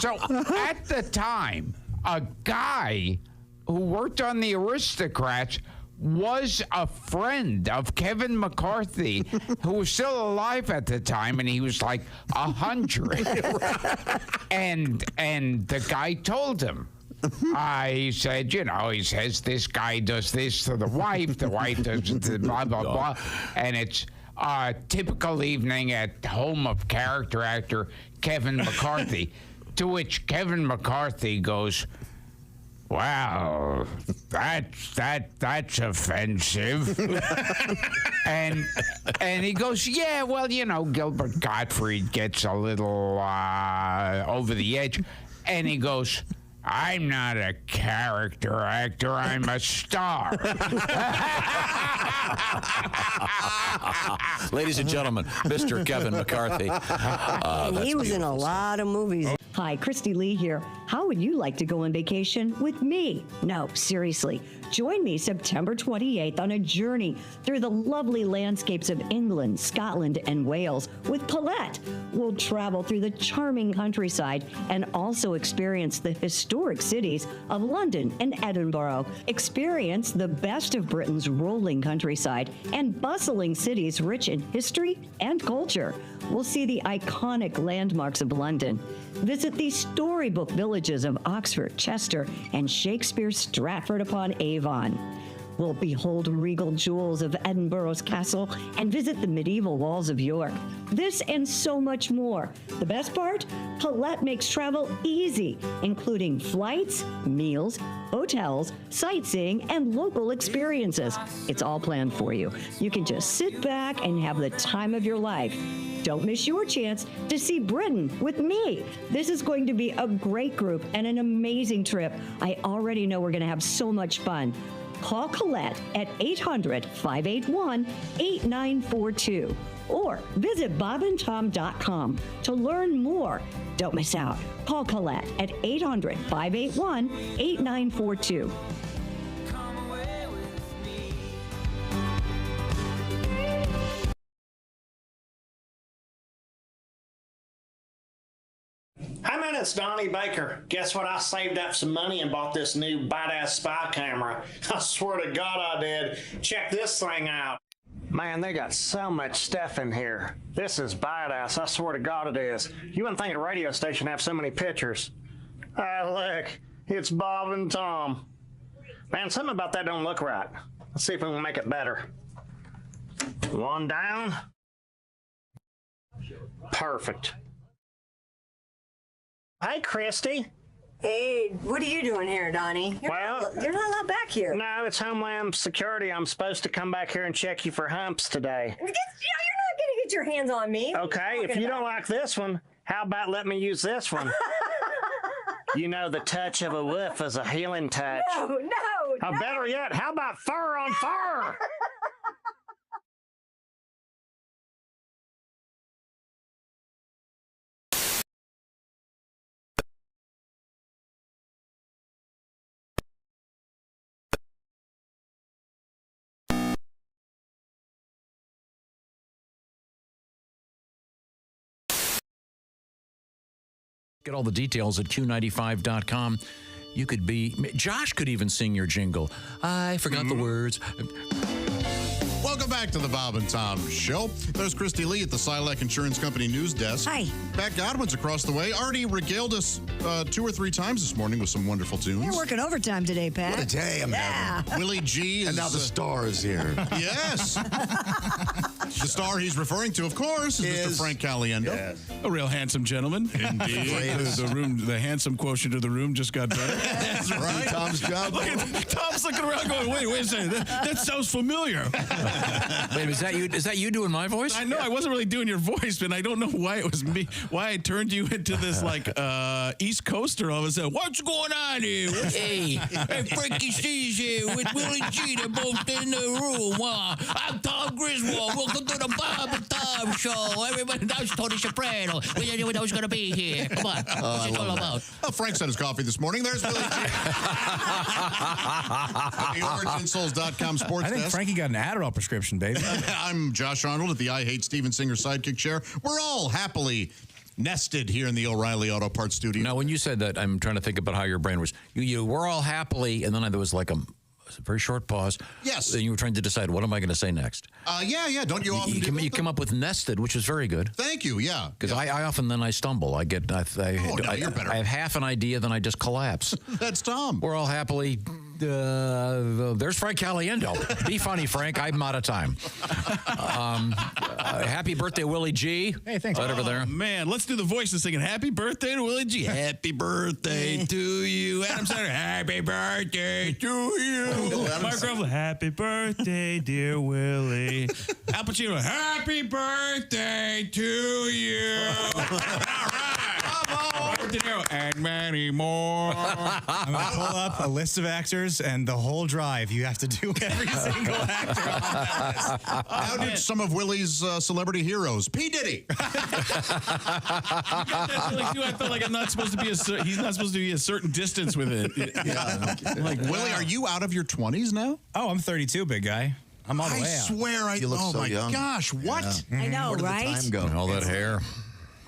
So at the time, a guy who worked on the Aristocrats was a friend of Kevin McCarthy, who was still alive at the time, and he was like 100. And the guy told him, he said, he says this guy does this to the wife does the blah, blah, blah. And it's a typical evening at home of character actor Kevin McCarthy, to which Kevin McCarthy goes, wow, that's offensive. and he goes, yeah, well, Gilbert Gottfried gets a little over the edge. And he goes, I'm not a character actor, I'm a star. Ladies and gentlemen, Mr. Kevin McCarthy. He was in a lot of movies. Hi, Christy Lee here. How would you like to go on vacation with me? No, seriously. Join me September 28th on a journey through the lovely landscapes of England, Scotland, and Wales with Paulette. We'll travel through the charming countryside and also experience the historic cities of London and Edinburgh. Experience the best of Britain's rolling countryside and bustling cities rich in history and culture. We'll see the iconic landmarks of London. Visit the storybook villages of Oxford, Chester, and Shakespeare's Stratford-upon-Avon. We'll behold regal jewels of Edinburgh's castle and visit the medieval walls of York. This and so much more. The best part? Paulette makes travel easy, including flights, meals, hotels, sightseeing, and local experiences. It's all planned for you. You can just sit back and have the time of your life. Don't miss your chance to see Britain with me. This is going to be a great group and an amazing trip. I already know we're going to have so much fun. Call Colette at 800-581-8942 or visit bobandtom.com to learn more. Don't miss out. Call Colette at 800-581-8942. Hi, man, it's Donnie Baker. Guess what? I saved up some money and bought this new badass spy camera. I swear to God I did. Check this thing out. Man, they got so much stuff in here. This is badass. I swear to God it is. You wouldn't think a radio station have so many pictures. Ah, look. It's Bob and Tom. Man, something about that don't look right. Let's see if we can make it better. One down. Perfect. Hey, Christy. Hey, what are you doing here, Donnie? You're not allowed back here. No, it's Homeland Security. I'm supposed to come back here and check you for humps today. You're not going to get your hands on me. Okay, if you don't like this one, how about let me use this one? You know, the touch of a wolf is a healing touch. No. Better yet, how about fur on fur? Get all the details at Q95.com. You could be, Josh could even sing your jingle. I forgot the words. Welcome back to the Bob and Tom Show. There's Christy Lee at the Silac Insurance Company news desk. Hi. Pat Godwin's across the way. Already regaled us 2 or 3 times this morning with some wonderful tunes. You're working overtime today, Pat. What a day I'm having. Willie G is... And now the star is here. Yes. The star he's referring to, of course, is Mr. Frank Caliendo. Yes. A real handsome gentleman. Indeed. the handsome quotient of the room just got better. That's right. Tom's job. Tom's looking around going, wait a second. That sounds familiar. Wait, is that you doing my voice? I know I wasn't really doing your voice, but I don't know why it was me. Why I turned you into this East Coaster all of a sudden. What's going on here? Hey, Frankie C's here with Willie G. They're both in the room. I'm Tom Griswold. Welcome to the Bob and Tom Show. Everybody, that was Tony Soprano. We didn't know that was going to be here. Come on. What's it all about? Oh, Frank said his coffee this morning. There's Willie G. The OriginSouls.com sports I think desk. Frankie got an Adderall prescription, baby. I'm Josh Arnold at the I Hate Steven Singer sidekick chair. We're all happily nested here in the O'Reilly Auto Parts studio. Now, when you said that, I'm trying to think about how your brain was. You were all happily, and then there was like a very short pause. Yes. Then you were trying to decide, what am I going to say next? Yeah. Don't you often do You come up with nested, which is very good. Thank you, yeah. Because I often then I stumble. I get, no, you're better. I have half an idea, then I just collapse. That's Tom. We're all happily... there's Frank Caliendo. Be funny, Frank. I'm out of time. Happy birthday, Willie G. Hey, thanks. Right over there. Man, let's do the voices singing happy birthday to Willie G. Happy birthday to you. Adam Sandler, happy birthday to you. Mark Ruffalo, happy birthday, dear Willie. Al Pacino, happy birthday to you. All right. Robert De Niro, and many more. I'm going to pull up a list of actors, and the whole drive, you have to do every single actor on that list. How did some of Willie's celebrity heroes? P. Diddy. I feel like I'm not supposed to be he's not supposed to be a certain distance with it. Yeah. Like, Willie, are you out of your 20s now? Oh, I'm 32, big guy. I'm all the way out. I swear, You look oh so my young. gosh, what? Yeah. I know, Where did right? the time go? All that hair.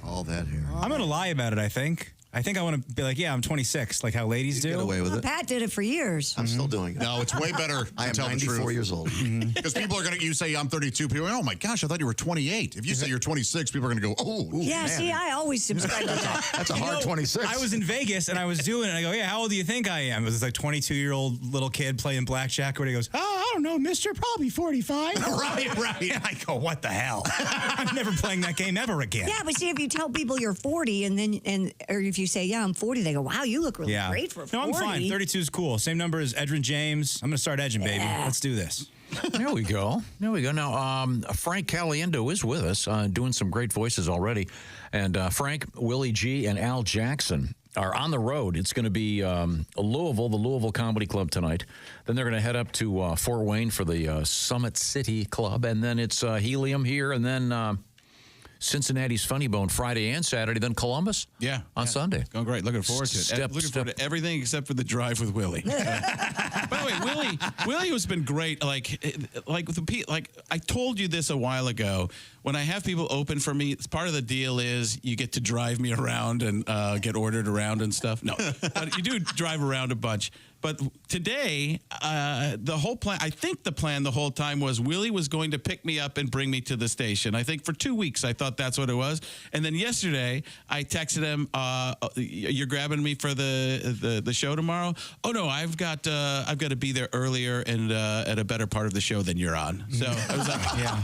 All that hair. I'm going to lie about it, I think. I want to be like, yeah, I'm 26, like how ladies do. Get away with Well, it. Pat did it for years. I'm still doing it. No, it's way better I to am tell the truth. 94 years old. Because people are going to, you say I'm 32, people are oh my gosh, I thought you were 28. If you say you're 26, people are going to go, oh. Yeah, man. see, I always subscribe to that. That's a hard 26. I was in Vegas, and I was doing it, and I go, yeah, how old do you think I am? It was this like 22-year-old little kid playing blackjack, where he goes, oh, I don't know, mister, probably 45. Right. And I go, what the hell? I'm never playing that game ever again. Yeah, but see, if you tell people you're 40, or if you say, yeah, I'm 40, they go, wow, you look really great for 40. No, I'm fine. 32 is cool. Same number as Edrin James. I'm going to start edging, baby. Let's do this. There we go. Now, Frank Caliendo is with us, doing some great voices already. And Frank, Willie G, and Al Jackson are on the road. It's going to be Louisville, the Louisville Comedy Club tonight. Then they're going to head up to Fort Wayne for the Summit City Club. And then it's Helium here, and then Cincinnati's Funny Bone Friday and Saturday, then Columbus on Sunday. Going great. Looking forward to it. Looking forward to everything except for the drive with Willie. By the way, Willie has been great. Like I told you this a while ago. When I have people open for me, part of the deal is you get to drive me around and get ordered around and stuff. No, but you do drive around a bunch. But today, the whole plan, I think the plan the whole time was Willie was going to pick me up and bring me to the station. I think for 2 weeks, I thought that's what it was. And then yesterday, I texted him, you're grabbing me for the show tomorrow? Oh, no, I've got to be there earlier and at a better part of the show than you're on. So I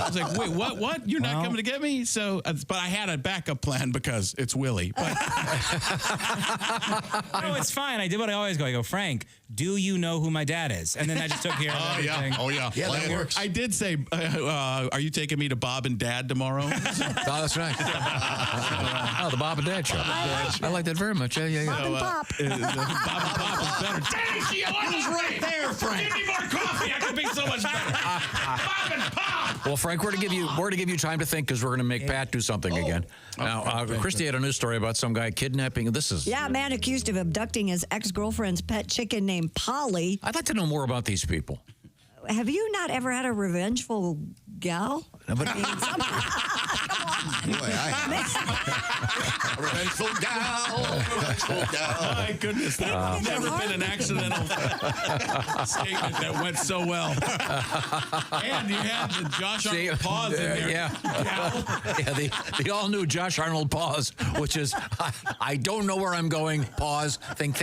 was like, wait, what? You're not coming to get me? So, but I had a backup plan because it's Willie. But No, it's fine. I did what I always go. I go, Frank, do you know who my dad is? And then I just took care of everything. Yeah, that works. I did say, are you taking me to Bob and Dad tomorrow? That's right. The Bob and Dad show. I like that very much. Yeah. Bob and Pop. Bob and Pop is better. Thank you. I was right there, Frank. Give me more coffee. I could be so much better. Bob and Pop. Well, Frank, we're to give you time to think because we're going to make Pat do something again. Now, Christy had a news story about some guy kidnapping. Yeah, a man accused of abducting his ex-girlfriend's pet chicken named Polly. I'd like to know more about these people. Have you not ever had a revengeful gal? But Boy, revengeful gal. My goodness, there's never been an accidental statement that went so well. And you had the Josh Arnold pause in there. Yeah, the all-new Josh Arnold pause, which is, I don't know where I'm going. Pause. Think.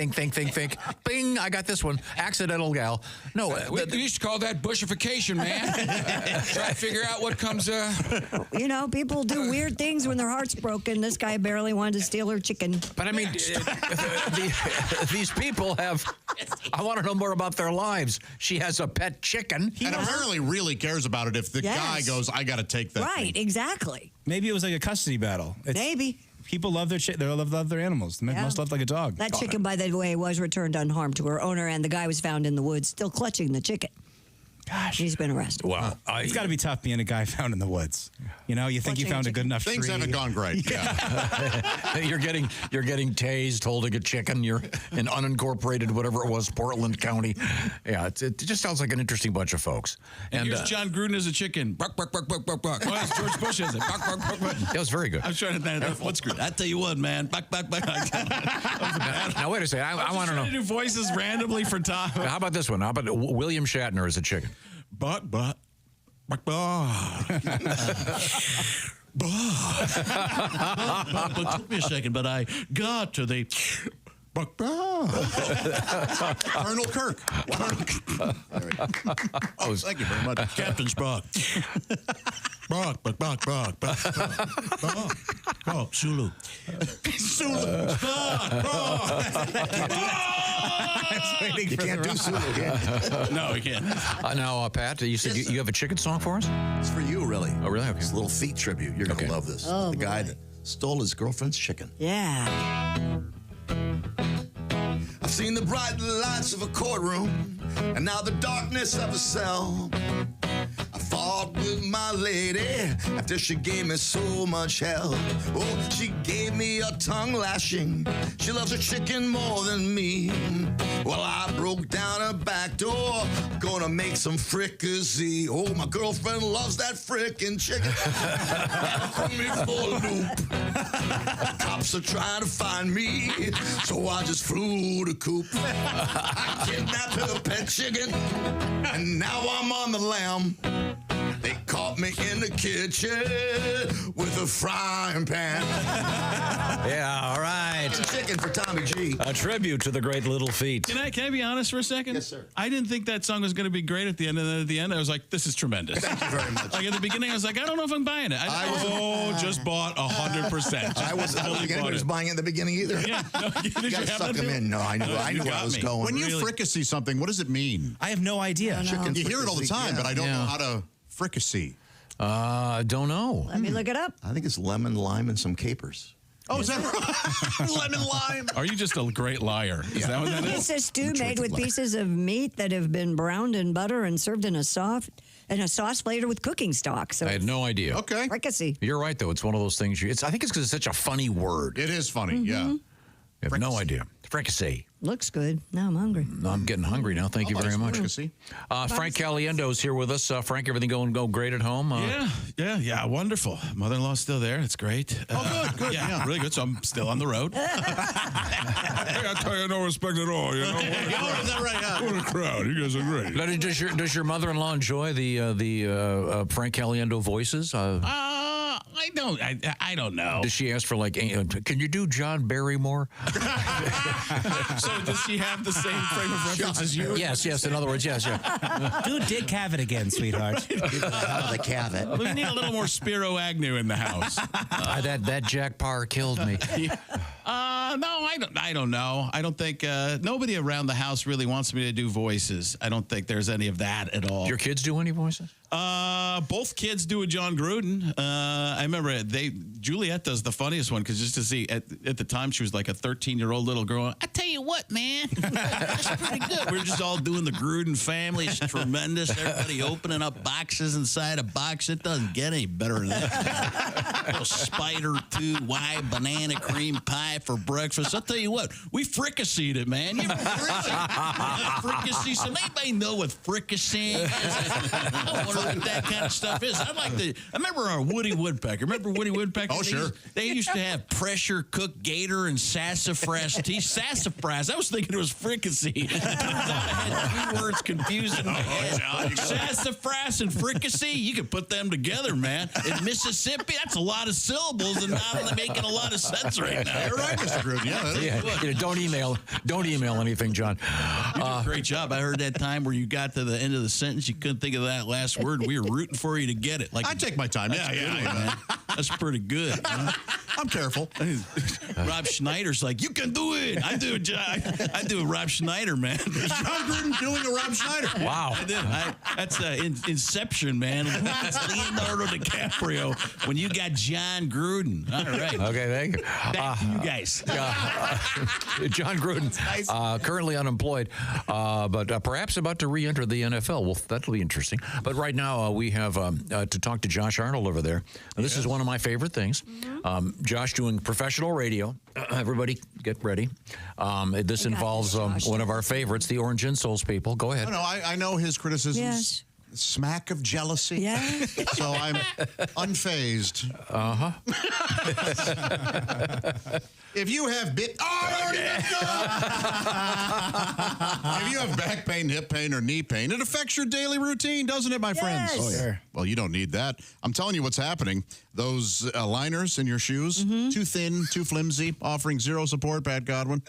Bing, I got this one. Accidental gal. No, we used to call that bushification, man. Try to figure out what comes. You know, people do weird things when their heart's broken. This guy barely wanted to steal her chicken. But I mean, these people have. I want to know more about their lives. She has a pet chicken, and apparently really cares about it. If the guy goes, I got to take that. Right, exactly. Maybe it was like a custody battle. Maybe. People love their they love their animals. They must love like a dog. That chicken, by the way, was returned unharmed to her owner, and the guy was found in the woods still clutching the chicken. Gosh. He's been arrested. Wow. It's got to be tough being a guy found in the woods. You know, you think you found a good enough Things tree. haven't gone great. You're getting tased holding a chicken. You're in unincorporated whatever it was, Portland County. Yeah, it just sounds like an interesting bunch of folks. And here's John Gruden as a chicken. Bark, bark, bark, bark, bark, bark. Oh, it's George Bush as it. Bark, bark, bark, bark. That was very good. I was trying to think. What's Gruden? I tell you what, man. Bark, bark, bark. Now wait a second. I want to know. To do voices randomly for Tom. How about this one? How about William Shatner as a chicken? But. But took me a second, but I got to the Colonel Kirk. Oh, thank you very much, Captain Spock. Sulu. You can't do Sulu, can you? No, we can't. Now, Pat, you said you have a chicken song for us? It's for you, really. Oh, really? Okay. It's a little feet tribute. You're going to love this. Oh, the guy boy. that stole his girlfriend's chicken. Yeah. I've seen the bright lights of a courtroom and now the darkness of a cell. I fought with my lady after she gave me so much hell. Oh, she gave me a tongue lashing. She loves her chicken more than me. Well, I broke down her back door, gonna make some fricassee. Oh, my girlfriend loves that frickin' chicken. Put me for a loop. Cops are trying to find me, so I just flew the coop. I kidnapped her pet chicken, and now I'm on the lam. They caught me in the kitchen with a frying pan. Yeah, all right. Chicken for Tommy G. A tribute to the great Little Feet. Can I be honest for a second? Yes, sir. I didn't think that song was going to be great at the end, and then at the end, I was like, "This is tremendous." Thank you very much. Like at the beginning, I was like, "I don't know if I'm buying it." Just bought 100%. I wasn't buying it in the beginning either. Yeah, no, You gotta suck them in. No, I knew where I was going. When you fricassee something, what does it mean? I have no idea. Chicken You hear it all the time, but I don't know how to fricassee. Don't know. Let me look it up. I think it's lemon, lime, and some capers. Oh, is that right? Lemon lime. Are you just a great liar? Is that what that is? It's a stew made with pieces of meat that have been browned in butter and served in a sauce flavored with cooking stock. So I had no idea. Okay. fricassee. You're right, though. It's one of those things. I think it's because it's such a funny word. It is funny, yeah. I have no idea. Fricassee. Looks good. Now I'm hungry. No, I'm getting hungry now. Thank you very much. Fricassee. Frank Caliendo's here with us. Frank, everything go great at home? Yeah, wonderful. Mother-in-law's still there. It's great. Good. Yeah, really good. So I'm still on the road. Hey, I tell you, no respect at all. You know, Is that right? what a crowd. You guys are great. Now, does your mother-in-law enjoy the Frank Caliendo voices? I don't know. Does she ask for can you do John Barrymore? So does she have the same frame of reference as you? Yes. In other words, yes. Do Dick Cavett again, sweetheart. The Cavett. We need a little more Spiro Agnew in the house. That Jack Parr killed me. No, I don't know. I don't think nobody around the house really wants me to do voices. I don't think there's any of that at all. Your kids do any voices? Both kids do a John Gruden. I remember Juliet does the funniest one because just to see at the time she was like a 13-year-old little girl. I tell you what, man, that's pretty good. We're just all doing the Gruden family. It's tremendous. Everybody opening up boxes inside a box. It doesn't get any better than that. Little spider 2 white banana cream pie for breakfast. I'll tell you what, we fricasseed it, man. You ever fricassee? So anybody know what fricassee is? I wonder what that kind of stuff is. I remember our Woody Woodpecker. Remember Woody Woodpecker? Oh, sure. They used to have pressure cooked gator and sassafras tea. Sassafras. I was thinking it was fricassee. It turns out I had 3 words confused in my head. Sassafras and fricassee, you could put them together, man. In Mississippi, that's a lot of syllables and not really making a lot of sense right now. You're right, Mr. Gruden. Yeah, don't email anything, John. You did a great job. I heard that time where you got to the end of the sentence, you couldn't think of that last word. We were rooting for you to get it. I take my time. Man. That's pretty good. I'm careful. Rob Schneider's like, you can do it. I do a Rob Schneider, man. John Gruden doing a Rob Schneider. Wow. I did. That's Inception, man. That's Leonardo DiCaprio when you got John Gruden. All right. Okay, thank you. Back to you guys. John Gruden, currently unemployed, but perhaps about to re-enter the NFL. Well, that'll be interesting. But right now, we have to talk to Josh Arnold over there. This is one of my favorite things. Josh doing professional radio. Everybody get ready. This involves one of our favorites, the Orange Insoles people. Go ahead. No, I know his criticisms. Yes. Smack of jealousy. Yeah. So I'm unfazed. If you have if you have back pain, hip pain, or knee pain, it affects your daily routine, doesn't it, my friends? Oh, yeah. Well, you don't need that. I'm telling you what's happening. Those liners in your shoes, too thin, too flimsy, offering zero support, Pat Godwin.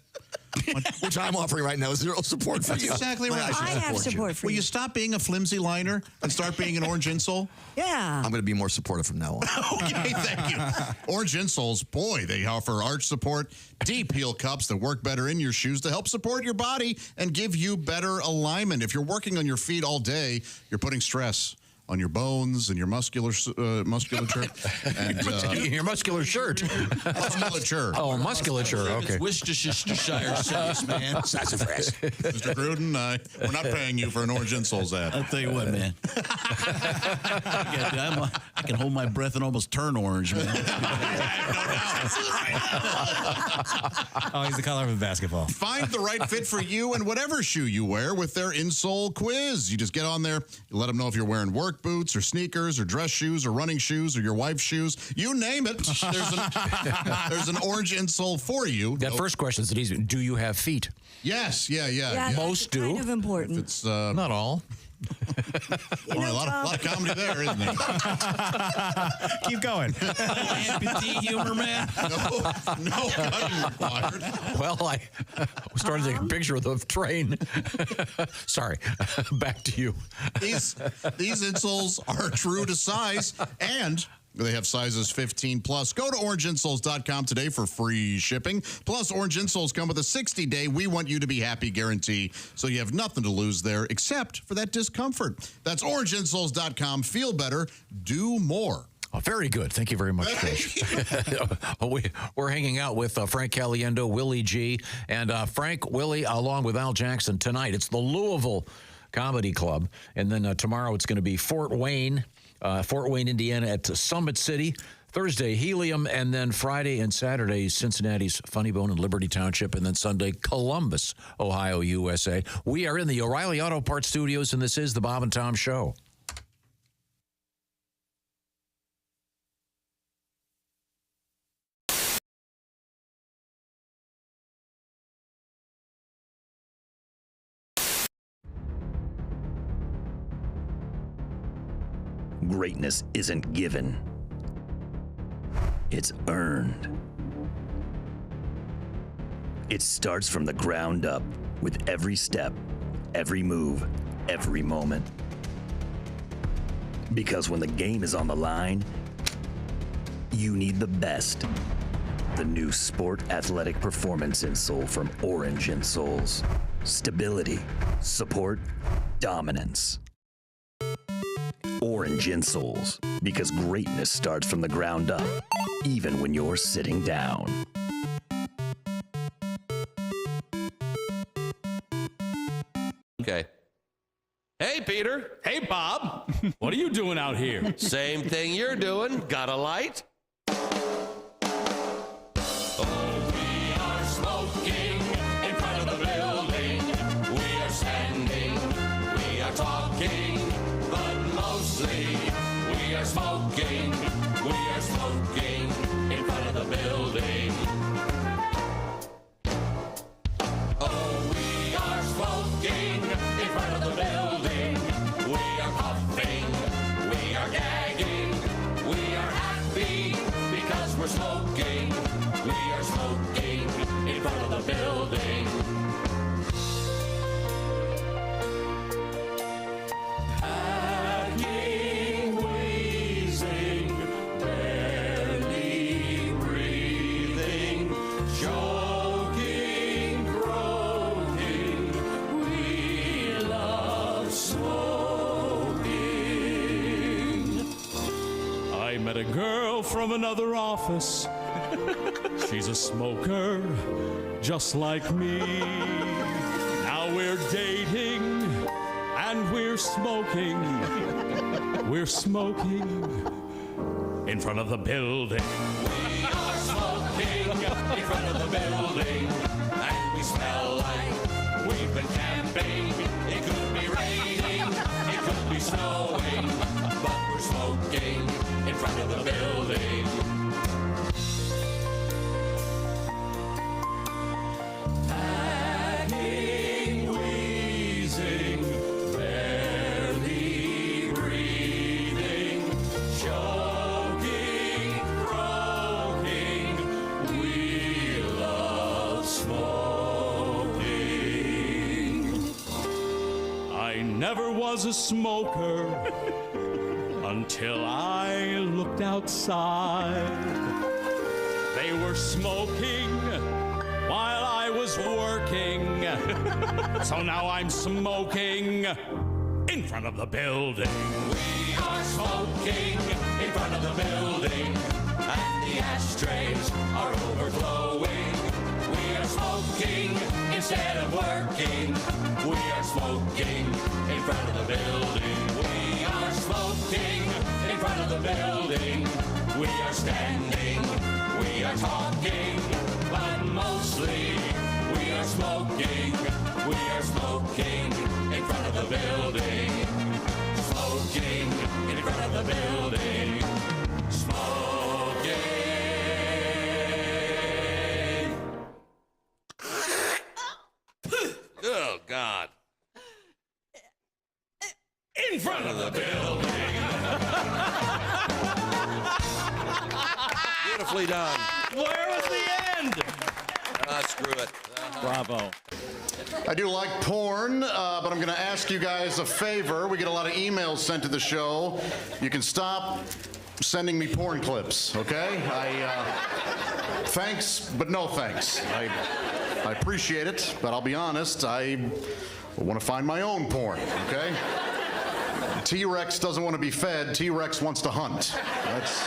Which I'm offering right now, zero support for That's you. exactly right. I have support for Will you. you stop being a flimsy liner and start being an orange insole? Yeah. I'm going to be more supportive from now on. Okay, thank you. Orange insoles, boy, they offer arch support, deep heel cups that work better in your shoes to help support your body and give you better alignment. If you're working on your feet all day, you're putting stress on your bones and your musculature. And your muscular shirt. Musculature. Oh, musculature. Okay. Worcestershire cities, man. Sassafras. Mr. Gruden, we're not paying you for an orange insoles ad. I'll tell you what, man. I can hold my breath and almost turn orange, man. Oh, he's the color of a basketball. Find the right fit for you and whatever shoe you wear with their insole quiz. You just get on there, you let them know if you're wearing work boots or sneakers or dress shoes or running shoes or your wife's shoes. You name it. There's an orange insole for you. That first question is easy. Do you have feet? Yes. Yeah. Most do. Kind of important. It's not all. A lot of comedy there, isn't there? Keep going. Amputee humor, man. No cutting required. Well, I was starting to take a picture of the train. Sorry. Back to you. These insoles are true to size, and they have sizes 15 plus. Go to orangeinsoles.com today for free shipping. Plus, Orange Insoles come with a 60-day We Want You to Be Happy guarantee, so you have nothing to lose there except for that discomfort. That's orangeinsoles.com. Feel better. Do more. Oh, very good. Thank you very much, Josh. We're hanging out with Frank Caliendo, Willie G, and Frank, Willie, along with Al Jackson tonight. It's the Louisville Comedy Club, and then tomorrow it's going to be Fort Wayne, Indiana at Summit City. Thursday, Helium, and then Friday and Saturday, Cincinnati's Funny Bone and Liberty Township, and then Sunday, Columbus, Ohio, USA. We are in the O'Reilly Auto Parts Studios, and this is the Bob and Tom Show. Greatness isn't given. It's earned. It starts from the ground up with every step, every move, every moment. Because when the game is on the line, you need the best. The new Sport Athletic Performance insole from Orange Insoles. Stability, support, dominance. Orange Insoles, because greatness starts from the ground up, even when you're sitting down. Okay. Hey, Peter. Hey, Bob. What are you doing out here? Same thing you're doing. Got a light? Oh, we are smoke be because we're smoking. We are smoking in front of the building. Hacking, wheezing, barely breathing, choking, croaking. We love smoking. I met a girl from another office. She's a smoker, just like me. Now we're dating, and we're smoking. We're smoking in front of the building. We are smoking in front of the building, and we smell like we've been camping. It could be raining, it could be snowing, but we're smoking in front of the building. Hacking, wheezing, barely breathing, choking, croaking. We love smoking. I never was a smoker until I looked outside. They were smoking while I was working. So now I'm smoking in front of the building. We are smoking in front of the building, and the ashtrays are overflowing. We are smoking instead of working. We are smoking in front of the building. We are smoking in front of the building. We are standing, we are talking, but mostly we are smoking. We are smoking in front of the building. Smoking in front of the building. Smoking. Oh, God. In front of the building. Beautifully done. Where was the end? Screw it. Bravo. I do like porn, but I'm going to ask you guys a favor. We get a lot of emails sent to the show. You can stop sending me porn clips, okay? Thanks, but no thanks. I appreciate it, but I'll be honest, I want to find my own porn, okay? T-Rex doesn't want to be fed. T-Rex wants to hunt. That's...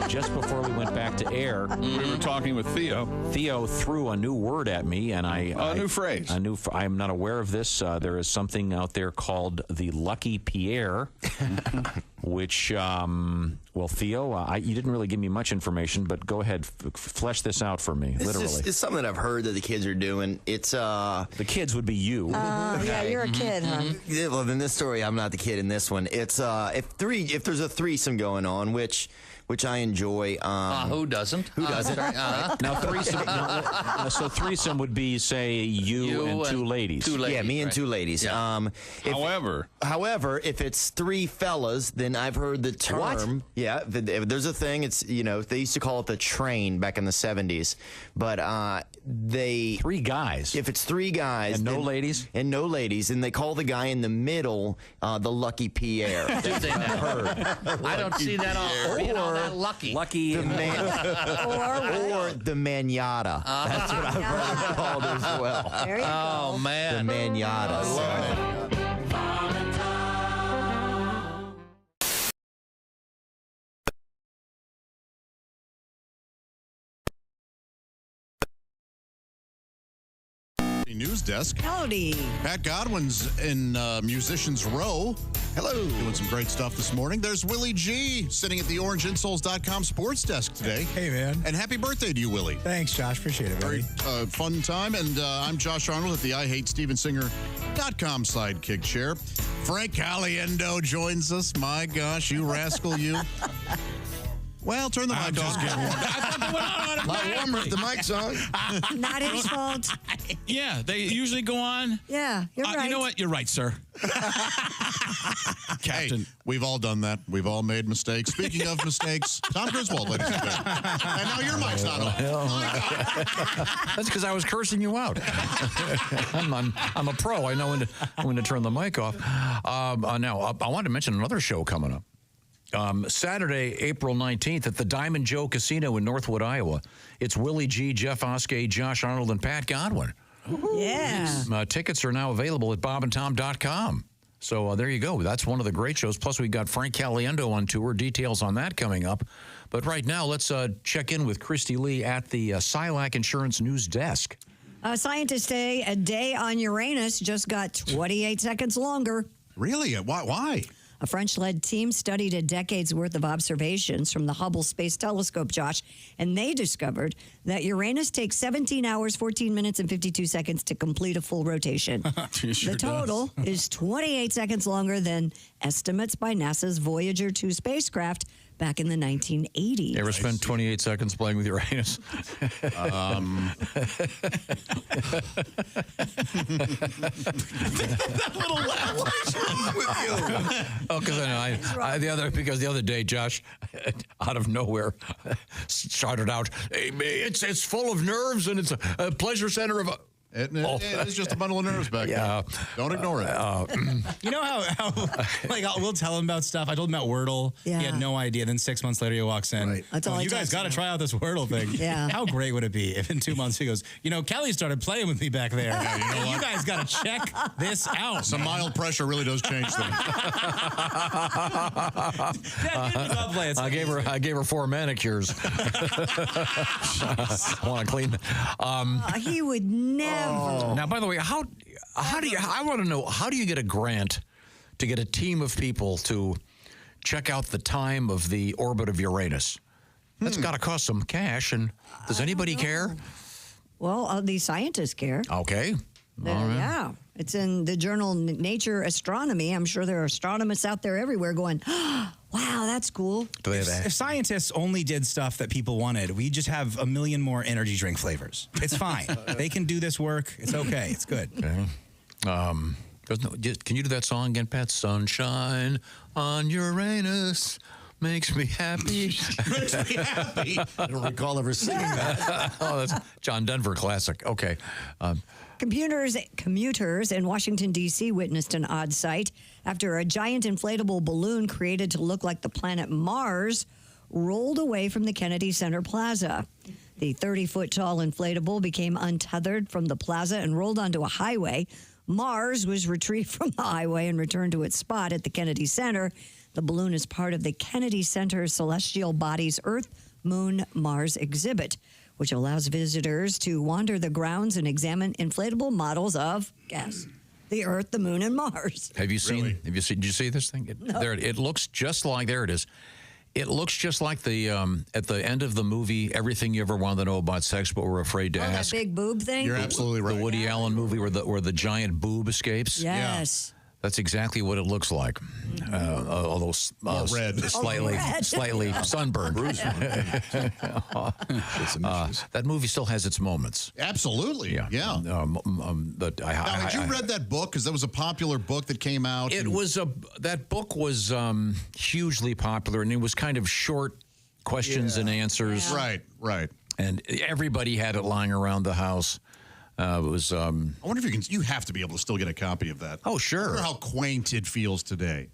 Just before we went back to air, we were talking with Theo. Theo threw a new word at me, and a new phrase. I'm not aware of this. There is something out there called the Lucky Pierre, which, well, Theo, you didn't really give me much information, but go ahead, flesh this out for me, literally. It's something that I've heard that the kids are doing. It's the kids would be you. Yeah, you're a kid, huh? Yeah, well, in this story, I'm not the kid in this one. It's if there's a threesome going on, which I enjoy. Who doesn't? Who doesn't? Now, threesome. So threesome would be, say, you and two ladies. Two ladies. Yeah, me and two ladies. Yeah. However, if it's three fellas, then I've heard the term. What? Yeah, there's a thing. It's they used to call it the train back in the 70s, but three guys. If it's three guys and no ladies, and they call the guy in the middle the Lucky Pierre. Do they now? I don't see that all. Being all that lucky. The or the manata. That's what I've heard called as well. There you go. Oh, man. The manata. I love it. News desk. Howdy. Pat Godwin's in Musicians Row. Hello. Doing some great stuff this morning. There's Willie G sitting at the orangeinsoles.com sports desk today. Hey, man. And happy birthday to you, Willie. Thanks, Josh. Appreciate it, buddy. Very fun time. And I'm Josh Arnold at the IHateStevenSinger.com sidekick chair. Frank Caliendo joins us. My gosh, you rascal, you. Well, turn the mic off. A lot warmer if the mic's on. Not his fault. Yeah, they usually go on. Yeah, you're right. You know what? You're right, sir. Captain. Hey, we've all done that. We've all made mistakes. Speaking of mistakes, Tom Griswold, ladies and gentlemen. And now your mic's not on. That's because I was cursing you out. I'm a pro. I know when to turn the mic off. Now, I wanted to mention another show coming up. Saturday, April 19th at the Diamond Joe Casino in Northwood, Iowa. It's Willie G, Jeff Oskey, Josh Arnold, and Pat Godwin. Yeah. Tickets are now available at bobandtom.com. So there you go. That's one of the great shows. Plus, we got Frank Caliendo on tour. Details on that coming up. But right now, let's check in with Christy Lee at the Silac Insurance News Desk. Scientists say a day on Uranus just got 28 seconds longer. Really? Why? A French-led team studied a decade's worth of observations from the Hubble Space Telescope, Josh, and they discovered that Uranus takes 17 hours, 14 minutes, and 52 seconds to complete a full rotation. Sure The total is 28 seconds longer than estimates by NASA's Voyager 2 spacecraft back in the 1980s. You ever spend 28 seconds playing with Uranus? That little laugh. What's wrong with you? Oh, because I know. Because the other day, Josh, out of nowhere, started out, hey, it's full of nerves and it's a pleasure center of. It's just a bundle of nerves back there. Don't ignore it. You know how like we'll tell him about stuff. I told him about Wordle. Yeah. He had no idea. Then 6 months later, he walks in. Right. That's all I you guys texted got to him. try out this Wordle thing. Yeah. How great would it be if in 2 months he goes, Kelly started playing with me back there. Yeah, you know You what? guys got to check this out. Some mild pressure really does change things. I gave her 4 manicures. I want to clean. He would never. Now, by the way, how do you? I want to know, how do you get a grant to get a team of people to check out the time of the orbit of Uranus? That's got to cost some cash. And does anybody care? Well, the scientists care. Okay. All right. Yeah. It's in the journal Nature Astronomy. I'm sure there are astronomers out there everywhere going, wow, that's cool. Do they have If scientists only did stuff that people wanted, we just have a million more energy drink flavors. It's fine. They can do this work. It's okay. It's good. Okay. Can you do that song again, Pat? Sunshine on Uranus makes me happy. Makes me happy. I don't recall ever singing that. Oh, that's John Denver classic. Okay. Commuters in Washington, D.C. witnessed an odd sight after a giant inflatable balloon created to look like the planet Mars rolled away from the Kennedy Center Plaza. The 30-foot-tall inflatable became untethered from the plaza and rolled onto a highway. Mars was retrieved from the highway and returned to its spot at the Kennedy Center. The balloon is part of the Kennedy Center Celestial Bodies Earth, Moon, Mars exhibit, which allows visitors to wander the grounds and examine inflatable models of, guess, the Earth, the Moon, and Mars. Have you seen? Really? Did you see this thing? No. It looks just like. There it is. It looks just like the at the end of the movie, Everything You Ever Wanted to Know About Sex But Were Afraid to That Ask. big boob thing? You're absolutely right. The Woody Allen movie where the giant boob escapes. Yes. That's exactly what it looks like. Although red. slightly sunburned. That movie still has its moments. Absolutely. Yeah. But Now, had you read that book? Because that was a popular book that came out. That book was hugely popular, and it was kind of short questions and answers. Right. And everybody had it lying around the house. It was. I wonder if you have to be able to still get a copy of that. Oh, sure. I wonder how quaint it feels today,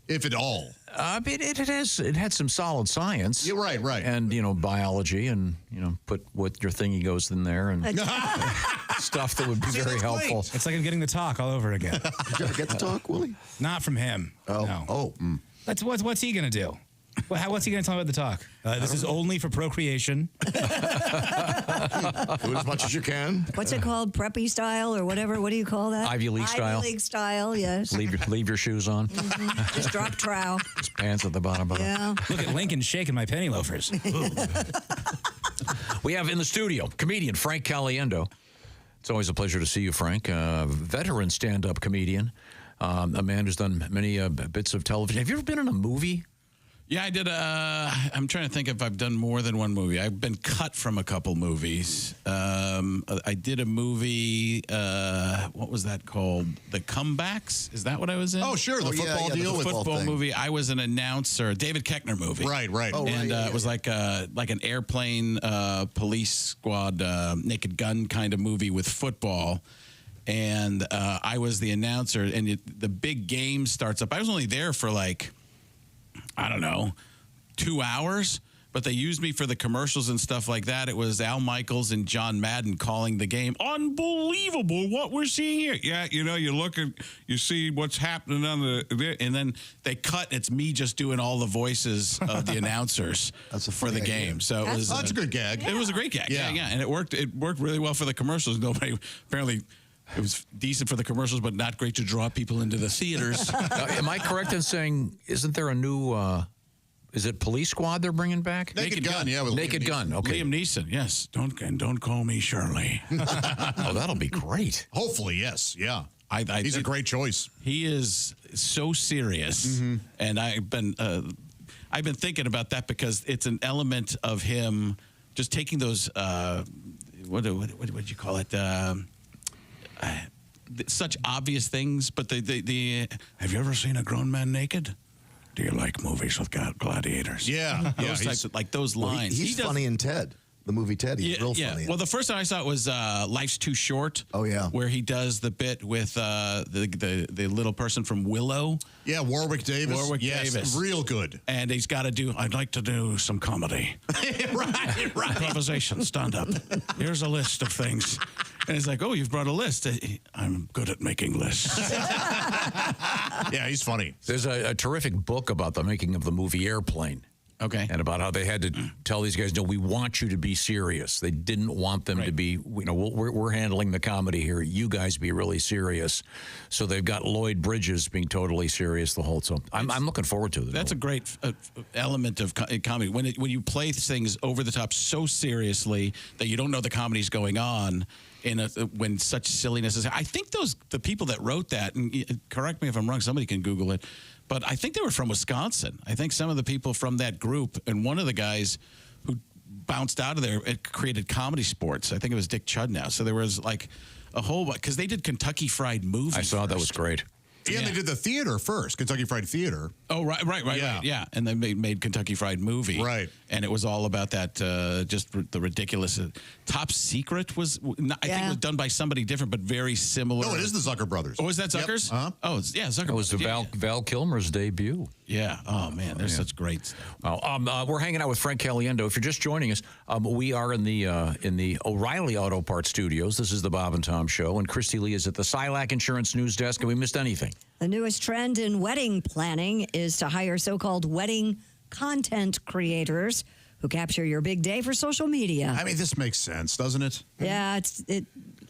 if at all. It had some solid science. Yeah, right. And biology, and put what your thingy goes in there, and stuff that would be very helpful. It's like I'm getting the talk all over again. Did you ever get the talk, Willie? Not from him. No. What's he gonna do? What's he going to tell me about the talk? This is only for procreation. Do as much as you can. What's it called? Preppy style or whatever? What do you call that? Ivy League style. Ivy League style, yes. Leave your shoes on. Just drop trow. Just pants at the bottom of Yeah. Look at Lincoln shaking my penny loafers. We have in the studio comedian Frank Caliendo. It's always a pleasure to see you, Frank. Veteran stand-up comedian. A man who's done many bits of television. Have you ever been in a movie? Yeah, I did. I'm trying to think if I've done more than one movie. I've been cut from a couple movies. I did a movie. What was that called? The Comebacks. Is that what I was in? Oh, sure. The football deal. The with football movie. I was an announcer. David Koechner movie. Right. And it was like an airplane police squad Naked Gun kind of movie with football. And I was the announcer. And the big game starts up. I was only there for I don't know, 2 hours, but they used me for the commercials and stuff like that. It was Al Michaels and John Madden calling the game. Unbelievable what we're seeing here. Yeah, you look at, you see what's happening on and then they cut. It's me just doing all the voices of the announcers for the game. So it was that's a good gag. It was a great gag. Yeah, and it worked. It worked really well for the commercials. Nobody apparently. It was decent for the commercials, but not great to draw people into the theaters. Am I correct in saying, isn't there a new, is it Police Squad they're bringing back? Naked Gun, yeah. With Naked Gun, okay. Liam Neeson, yes. Don't call me Shirley. Oh, that'll be great. Hopefully, yes, yeah. He's a great choice. He is so serious, and I've been thinking about that because it's an element of him just taking those, what would you call it? Such obvious things, but the have you ever seen a grown man naked? Do you like movies with gladiators? Yeah, those types of, those lines. He's funny in Ted, the movie Ted. He's real funny. Well, the first time I saw it was Life's Too Short. Oh yeah, where he does the bit with the little person from Willow. Yeah, Warwick Davis. Davis, real good. And he's got to do. I'd like to do some comedy. right. Improvisation, stand up. Here's a list of things. And he's like, oh, you've brought a list. I'm good at making lists. Yeah, he's funny. There's a terrific book about the making of the movie Airplane. Okay. And about how they had to tell these guys, no, we want you to be serious. They didn't want them to be, we're handling the comedy here. You guys be really serious. So they've got Lloyd Bridges being totally serious the whole time. I'm looking forward to it. That's a great element of comedy. When you play things over the top so seriously that you don't know the comedy's going on, when such silliness is. I think the people that wrote that, and correct me if I'm wrong, somebody can Google it, but I think they were from Wisconsin. I think some of the people from that group, and one of the guys who bounced out of there, it created Comedy Sports. I think it was Dick Chudnow. So there was a whole, because they did Kentucky Fried Movie. I saw that was great. Yeah, they did the theater first, Kentucky Fried Theater. Oh, right. Yeah. And they made Kentucky Fried Movie. Right. And it was all about that, just the ridiculous. Top Secret was, I think it was done by somebody different, but very similar. No, it is the Zucker brothers. Oh, is that Zucker's? Yep. Oh, yeah, Zucker. It was Val Kilmer's debut. Yeah. Oh, man, they're such great stuff. Well, we're hanging out with Frank Caliendo. If you're just joining us, we are in the O'Reilly Auto Parts Studios. This is the Bob and Tom Show, and Christy Lee is at the Silac Insurance News Desk. Have we missed anything? The newest trend in wedding planning is to hire so-called wedding content creators who capture your big day for social media. I mean, this makes sense, doesn't it? Yeah,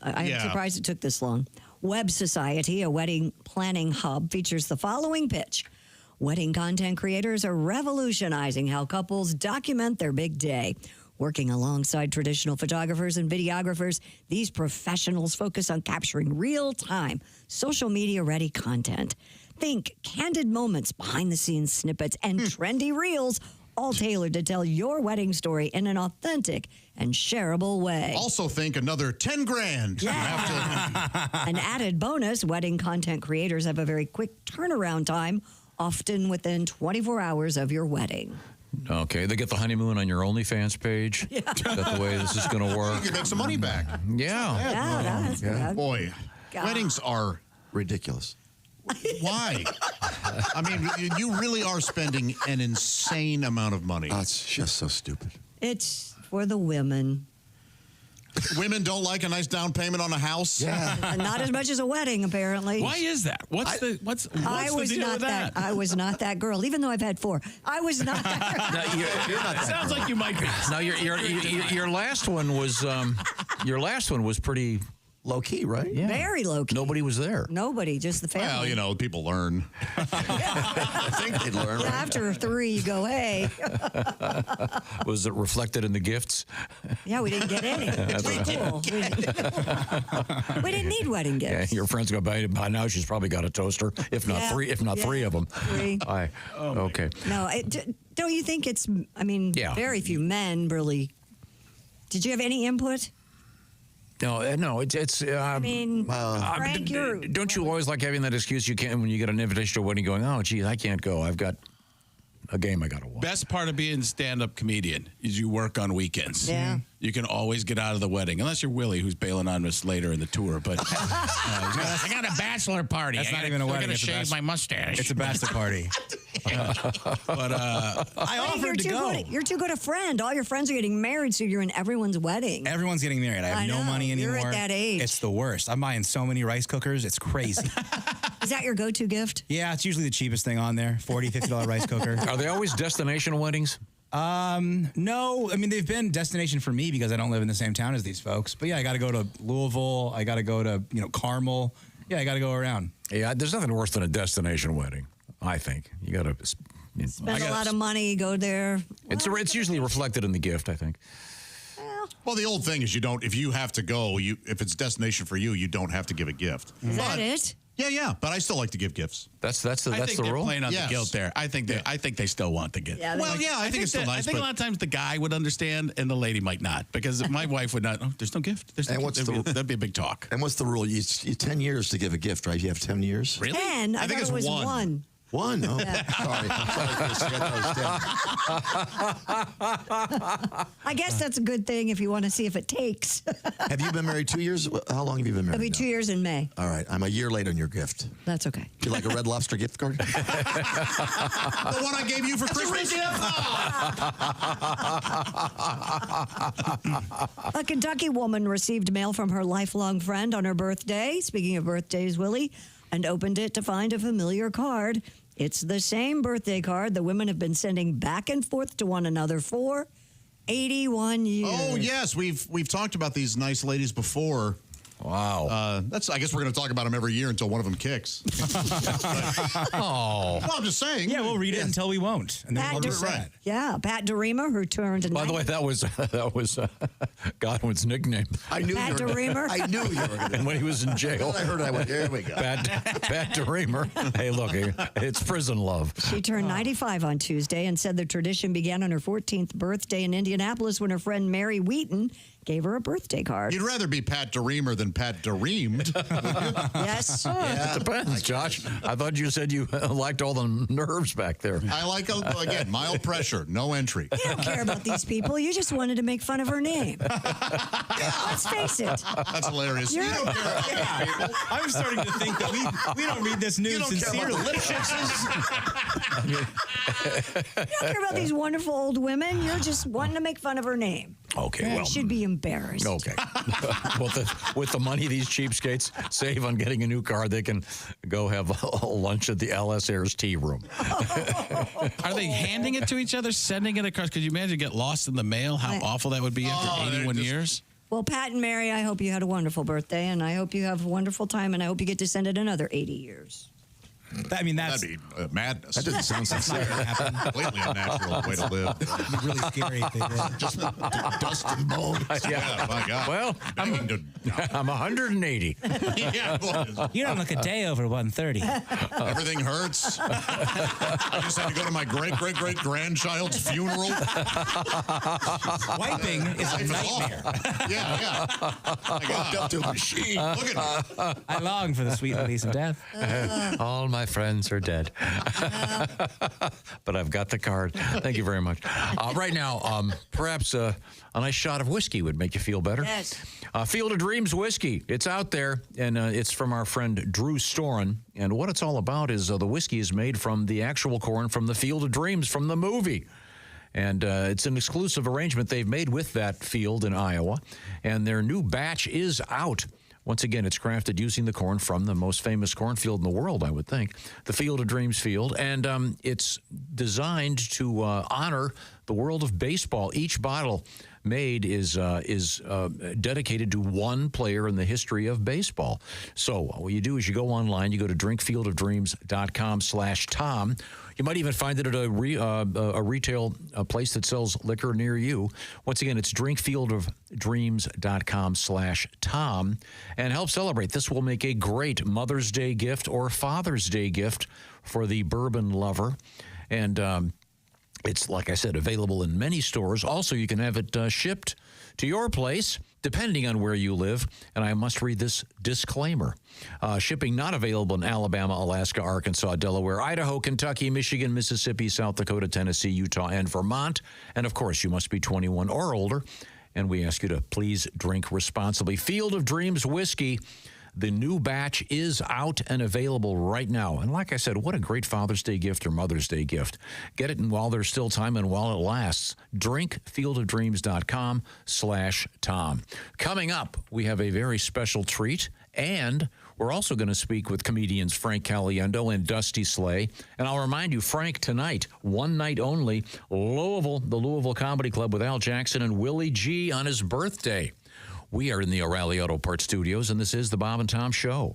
I'm surprised it took this long. Web Society, a wedding planning hub, features the following pitch. Wedding content creators are revolutionizing how couples document their big day. Working alongside traditional photographers and videographers, these professionals focus on capturing real-time, social media-ready content. Think candid moments, behind-the-scenes snippets, and trendy reels, all tailored to tell your wedding story in an authentic and shareable way. Also think another 10 grand. Yeah. An added bonus, wedding content creators have a very quick turnaround time, often within 24 hours of your wedding. Okay, they get the honeymoon on your OnlyFans page. Yeah. Is that the way this is going to work? You can make some money back. Yeah. Boy, God. Weddings are ridiculous. Why? I mean, you really are spending an insane amount of money. Oh, it's just so stupid. It's for the women. Women don't like a nice down payment on a house. Yeah, not as much as a wedding, apparently. Why is that? What's the deal with that? I was not that girl, even though I've had 4. I was not that girl. No, you're not that Sounds girl. like you might be. No, your last one was pretty low key, right? Yeah. Very low key. Nobody was there. Nobody, just the family. Well, people learn. I think they'd learn. Yeah, after 3, you go, hey. Was it reflected in the gifts? Yeah, we didn't get any. It's pretty cool. We didn't need wedding gifts. Yeah, your friend's going to by now. She's probably got a toaster, if not 3. If not 3 of them. 3. Okay. No, don't you think it's, I mean, very few men really. Did you have any input? No, it's. I mean, Frank, don't you always like having that excuse you can't when you get an invitation to a wedding going, oh, geez, I can't go. I've got a game I got to watch. Best part of being a stand-up comedian is you work on weekends. Yeah. You can always get out of the wedding, unless you're Willie, who's bailing on us later in the tour. But I got a bachelor party. That's not even a wedding. I'm going It's to a shave my mustache. It's a bachelor party. But I offered to go. You're too good a friend. All your friends are getting married, so you're in everyone's wedding. Everyone's getting married. I have no money anymore. You're at that age. It's the worst. I'm buying so many rice cookers. It's crazy. Is that your go-to gift? Yeah, it's usually the cheapest thing on there. $40, $50 rice cooker. Are they always destination weddings? No. I mean, they've been destination for me because I don't live in the same town as these folks. But yeah, I got to go to Louisville. I got to go to, Carmel. Yeah, I got to go around. Yeah, there's nothing worse than a destination wedding, I think. You got to spend a lot of money, go there. It's usually reflected in the gift, I think. Well, the old thing is if you have to go, if it's destination for you, you don't have to give a gift. Is that it? Yeah, but I still like to give gifts. That's I think the they're rule. playing on the guilt there. I think they still want the gift. Yeah, I think it's still nice. I think a lot of times the guy would understand and the lady might not, because my wife would not. Oh, there's no gift. That'd be a big talk. And what's the rule? You 10 years to give a gift, right? You have 10 years. Really? 10. I think it was one. One? Oh, Yeah. sorry. Chris, I guess that's a good thing if you want to see if it takes. Have you been married 2 years? How long have you been married? It'll be 2 years in May. All right. I'm a year late on your gift. That's okay. Do you like a Red Lobster gift card? The one I gave you for Christmas. A Kentucky woman received mail from her lifelong friend on her birthday. Speaking of birthdays, Willie, and opened it to find a familiar card. It's the same birthday card the women have been sending back and forth to one another for 81 years. Oh, yes. We've talked about these nice ladies before. Wow. I guess we're going to talk about them every year until one of them kicks. Oh. Well, I'm just saying. Yeah, we'll read it until we won't. And then we'll be sad. Yeah, Pat DeReamer, who turned. By the way, that was Godwin's nickname. I knew Pat you were. DeReamer? I knew you were going to. And when he was in jail. I heard. I went. There we go. Pat DeReamer. Hey, look, it's prison love. She turned 95 on Tuesday and said the tradition began on her 14th birthday in Indianapolis when her friend Mary Wheaton gave her a birthday card. You'd rather be Pat DeReamer than Pat DeReamed. Yes. Yeah, it depends, Josh. I thought you said you liked all the nerves back there. I like, again, mild pressure, no entry. You don't care about these people. You just wanted to make fun of her name. Let's face it. That's hilarious. You don't care about these people. I'm starting to think that we don't read this news You don't care sincerely. about the lip You don't care about these wonderful old women. You're just wanting to make fun of her name. Okay, You well. should be embarrassed. Okay. With the money these cheapskates save on getting a new car, they can go have a lunch at the LS Airs tea room. Are they handing it to each other, sending it across? Could you imagine get lost in the mail? How awful that would be after 81 years? Well, Pat and Mary, I hope you had a wonderful birthday, and I hope you have a wonderful time, and I hope you get to send it another 80 years. That'd be madness. That doesn't sound sincere. Completely unnatural way to live. It'd be really scary if they did. Just dust and bones. Yeah, my God. Well, I'm 180. Yeah, boys. You don't look a day over 130. Everything hurts. I just had to go to my great-great-great-grandchild's funeral. Wiping is a nightmare. Yeah. I got up to a machine. Look at me. I long for the sweet release of death. All my friends are dead. But I've got the card. Thank you very much. Right now, perhaps a nice shot of whiskey would make you feel better. Yes. Field of Dreams whiskey. It's out there, and it's from our friend Drew Storen. And what it's all about is the whiskey is made from the actual corn from the Field of Dreams from the movie. And it's an exclusive arrangement they've made with that field in Iowa. And their new batch is out. Once again, it's crafted using the corn from the most famous cornfield in the world, I would think, the Field of Dreams field. And it's designed to honor the world of baseball. Each bottle made is dedicated to one player in the history of baseball. So what you do is you go online, you go to drinkfieldofdreams.com/Tom. You might even find it at a retail place that sells liquor near you. Once again, it's drinkfieldofdreams.com/Tom. And help celebrate. This will make a great Mother's Day gift or Father's Day gift for the bourbon lover. And It's, like I said, available in many stores. Also, you can have it shipped to your place, depending on where you live. And I must read this disclaimer. Shipping not available in Alabama, Alaska, Arkansas, Delaware, Idaho, Kentucky, Michigan, Mississippi, South Dakota, Tennessee, Utah, and Vermont. And, of course, you must be 21 or older. And we ask you to please drink responsibly. Field of Dreams Whiskey. The new batch is out and available right now. And like I said, what a great Father's Day gift or Mother's Day gift. Get it while there's still time and while it lasts. drinkfieldofdreams.com/Tom. Coming up, we have a very special treat, and we're also going to speak with comedians Frank Caliendo and Dusty Slay. And I'll remind you, Frank, tonight, one night only, Louisville, the Louisville Comedy Club with Al Jackson and Willie G on his birthday. We are in the O'Reilly Auto Parts Studios, and this is the Bob and Tom Show.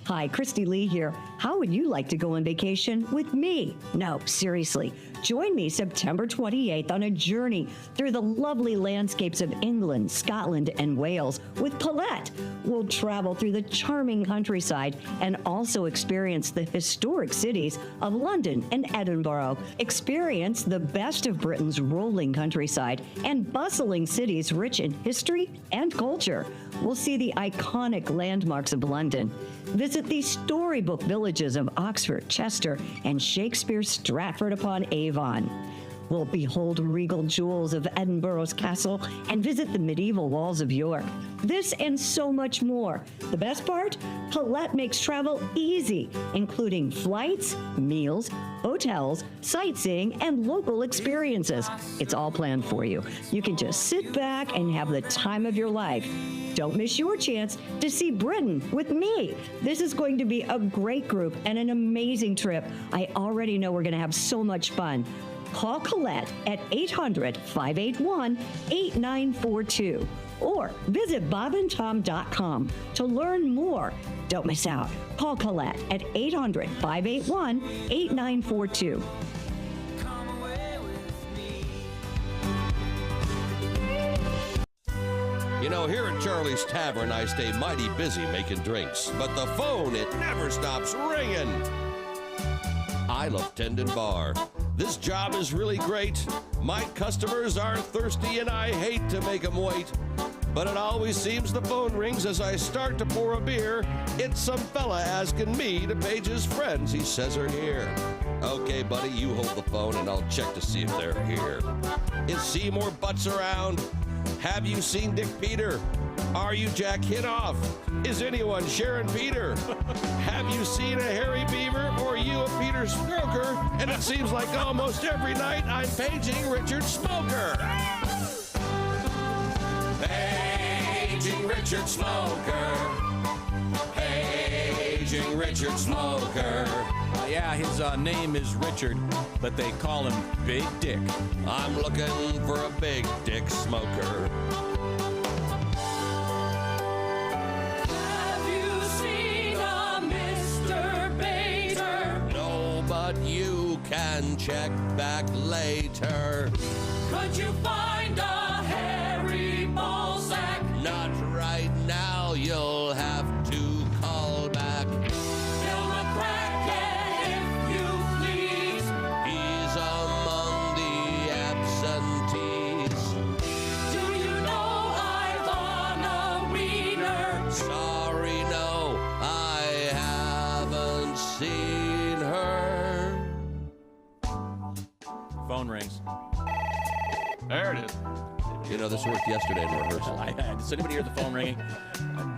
Hi, Christy Lee here. How would you like to go on vacation with me? No, seriously. Join me September 28th on a journey through the lovely landscapes of England, Scotland, and Wales with Paulette. We'll travel through the charming countryside and also experience the historic cities of London and Edinburgh. Experience the best of Britain's rolling countryside and bustling cities rich in history and culture. We'll see the iconic landmarks of London. Visit the storybook villages of Oxford, Chester, and Shakespeare's Stratford-upon-Avon. We'll behold regal jewels of Edinburgh's castle and visit the medieval walls of York. This and so much more. The best part? Paulette makes travel easy, including flights, meals, hotels, sightseeing, and local experiences. It's all planned for you. You can just sit back and have the time of your life. Don't miss your chance to see Britain with me. This is going to be a great group and an amazing trip. I already know we're going to have so much fun. Call Colette at 800-581-8942 or visit bobandtom.com to learn more. Don't miss out. Call Colette at 800-581-8942. You know, here at Charlie's Tavern, I stay mighty busy making drinks, but the phone, it never stops ringing. I love tending bar. This job is really great. My customers are thirsty and I hate to make them wait. But it always seems the phone rings as I start to pour a beer. It's some fella asking me to page his friends he says are here. Okay, buddy, you hold the phone and I'll check to see if they're here. Is Seymour Butts around? Have you seen Dick Peter? Are you Jack Hinoff? Is anyone Sharon Peter? Have you seen a Harry Beaver or you a Peter Stroker? And it seems like almost every night I'm paging Richard Smoker. Paging Richard Smoker. Paging Richard Smoker. Yeah, his name is Richard, but they call him Big Dick. I'm looking for a big dick smoker. Have you seen a Mr. Bader? No, but you can check back later. Could you find a hairy ballsack? Not right now, you'll have to call back. Fill the crackhead if you please. He's among the absentees. Do you know Ivana Wiener? Sorry, no, I haven't seen her. Phone rings. There it is. You know, this worked yesterday in rehearsal. I had. Does anybody hear the phone ringing?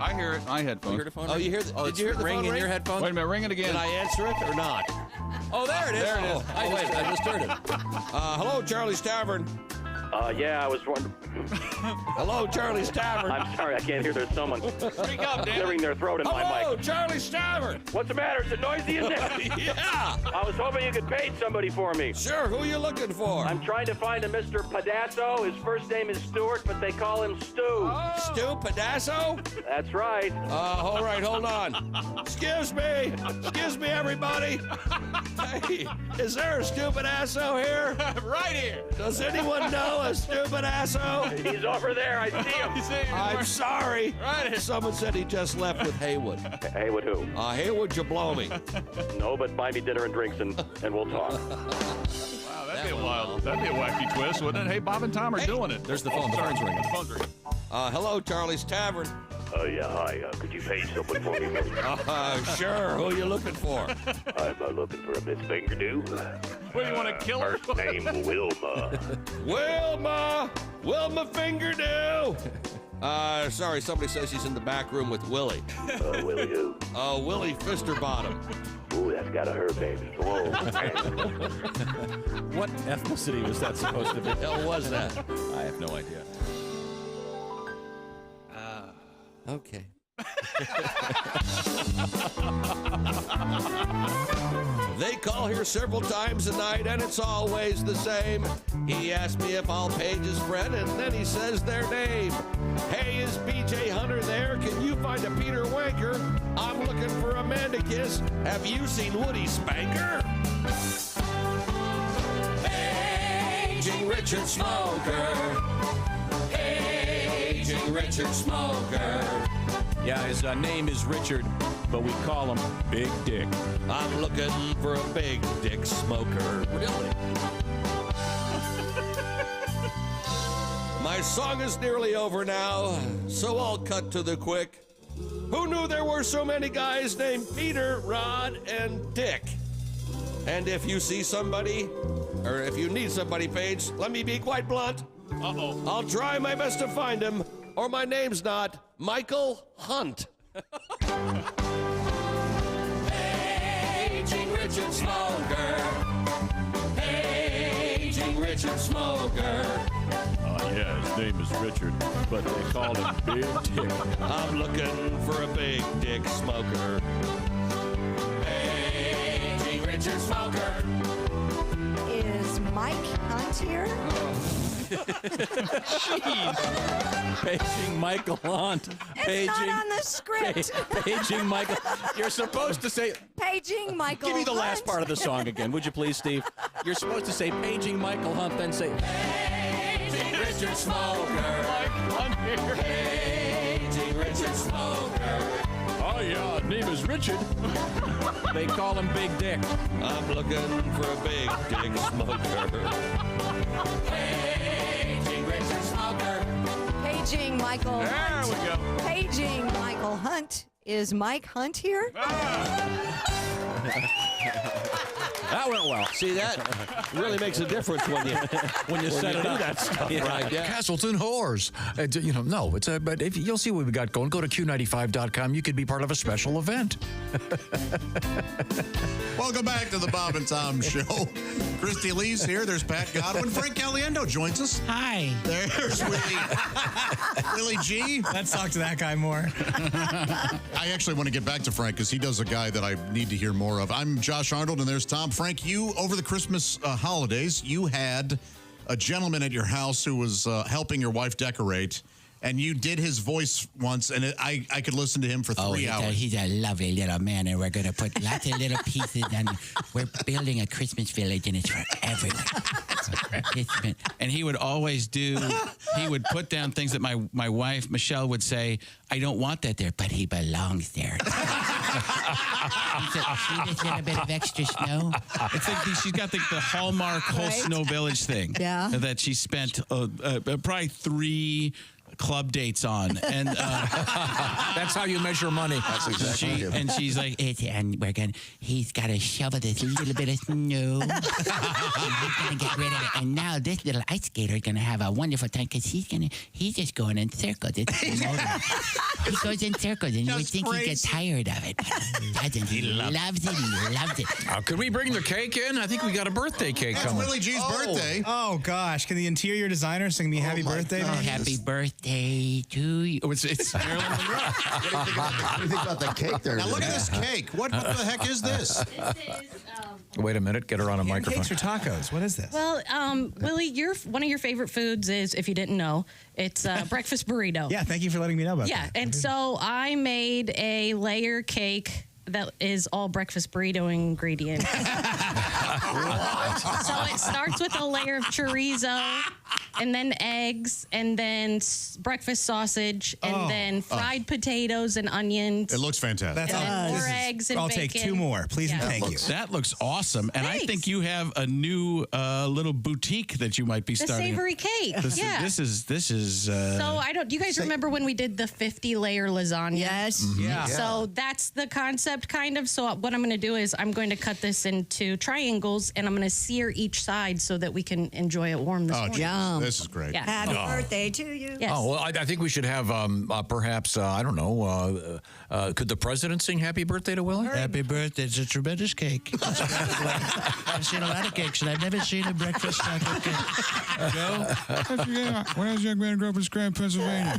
I hear it. My headphones. You heard a phone Oh, ring? you hear? Did you hear the ring phone in ring? your headphones? Wait a minute, ring it again. Did I answer it or not? Oh, there it is. There it is. Oh, wait, I just heard it. Hello, Charlie's Tavern. Yeah, I was wondering. Hello, Charlie's Tavern. I'm sorry, I can't hear. There's someone Speak up, damn it. clearing their throat in my Hello, mic. Charlie's Tavern. What's the matter? Is it noisy in there? Yeah. I was hoping you could page somebody for me. Sure, who are you looking for? I'm trying to find a Mr. Padasso. His first name is Stuart, but they call him Stu. Stu Padasso? That's right. All right, hold on. Excuse me, everybody. Hey, is there a Stu Padasso here? Right here. Does anyone know fella, stupid asshole? He's over there. I see him. I'm sorry. Someone said he just left with Haywood. Haywood who? Haywood Jablomi. No, but buy me dinner and drinks, and we'll talk. Wow, that'd be a wild, that'd be a wacky twist, wouldn't it? Hey, Bob and Tom are doing it. There's the phone. The phone's ringing. The phone's ringing. Hello, Charlie's Tavern. Yeah, hi. Could you page someone for me, please? Sure. Who are you looking for? I'm looking for a Miss Fingerdo. What, do you want to kill her? First name Wilma. Wilma Fingerdo. Sorry, somebody says he's in the back room with Willie. Willie who? Willie Fisterbottom. Ooh, that's gotta hurt, baby. Whoa. What ethnicity was that supposed to be? What the hell was that? I have no idea. Okay. They call here several times a night, and it's always the same. He asks me if I'll page his friend, and then he says their name. Hey, is BJ Hunter there? Can you find a Peter Wanker? I'm looking for Amanda Kiss. Have you seen Woody Spanker? Paging Richard Smoker. Paging Richard Smoker. Yeah, his name is Richard, but we call him Big Dick. I'm looking for a big dick smoker. Really? My song is nearly over now, so I'll cut to the quick. Who knew there were so many guys named Peter, Rod, and Dick? And if you see somebody, or if you need somebody, Paige, let me be quite blunt. Uh-oh. I'll try my best to find him, or my name's not Michael Hunt. Paging Richard Smoker. Paging Richard Smoker. Yeah, his name is Richard, but they call him Big Dick. I'm looking for a big dick smoker. Paging Richard Smoker. Is Mike Hunt here? Jeez. Paging Michael Hunt. It's not on the script. Paging Michael. You're supposed to say. Paging Michael Give me the Hunt. last part of the song again, would you please, Steve? You're supposed to say Paging Michael Hunt, then say Paging Richard Smoker. Paging Richard Smoker. Oh, yeah, name is Richard. They call him Big Dick. I'm looking for a big dick smoker. Paging Richard Smoker. Paging Michael Hunt. There we go. Paging Michael Hunt. Is Mike Hunt here? That went well. See, that really makes a difference when you set it up. That stuff. Yeah. Right, yeah. Castleton whores. No, it's a, but if you'll see what we got going, go to Q95.com. You could be part of a special event. Welcome back to the Bob and Tom Show. Christy Lee's here. There's Pat Godwin. Frank Caliendo joins us. Hi. There's Willie G. Let's talk to that guy more. I actually want to get back to Frank because he does a guy that I need to hear more of. I'm Josh Arnold, and there's Tom. Frank, you, over the Christmas holidays, you had a gentleman at your house who was helping your wife decorate, and you did his voice once, and I could listen to him for 3 hours. He's a lovely little man, and we're going to put lots of little pieces, and we're building a Christmas village, and it's for everyone. And he would always he would put down things that my wife, Michelle, would say, I don't want that there, but he belongs there. He said, see this little bit of extra snow? It's like she's got the Hallmark whole Snow Village thing. Yeah. That she spent probably 3 club dates on, and that's how you measure money. That's exactly. And she's like, he's got to shovel this little bit of snow, and he's gonna get rid of it. And now this little ice skater is gonna have a wonderful time because he's just going in circles. He goes in circles, and you would think he'd get tired of it, but he doesn't. He loves it. He loves it. Could we bring the cake in? I think we got a birthday cake coming. It's Willie G's birthday. Oh gosh, can the interior designer sing me happy birthday? Happy birthday to you. It's Marilyn Monroe. What do you think about the cake there? Now look at this cake. What the heck is this? Wait a minute. Get her on a microphone. Cakes or tacos? What is this? Well, Willie, one of your favorite foods is, if you didn't know, it's breakfast burrito. Yeah, thank you for letting me know about that. Yeah, and so I made a layer cake that is all breakfast burrito ingredients. So it starts with a layer of chorizo, and then eggs, and then breakfast sausage, and then fried potatoes and onions. It looks fantastic. And then more eggs and I'll bacon. take 2 more, please and thank you. That looks awesome. And I Thanks. think you have a new little boutique that you might be The starting. savory cake. Yeah. This is. So do you guys remember when we did the 50-layer lasagna? Yes. Yeah. So that's the concept, kind of. So what I'm going to do is I'm going to cut this into triangles, and I'm going to sear each side so that we can enjoy it warm this morning. Yum. This is great. Yeah. Happy birthday to you. Yes. Oh, well, I think we should have perhaps, I don't know, could the president sing happy birthday to Willie? Happy birthday. It's a tremendous cake. I've seen a lot of cakes, and I've never seen a breakfast chocolate cake. Yeah, when I was a young man, grew up in Scranton, Pennsylvania.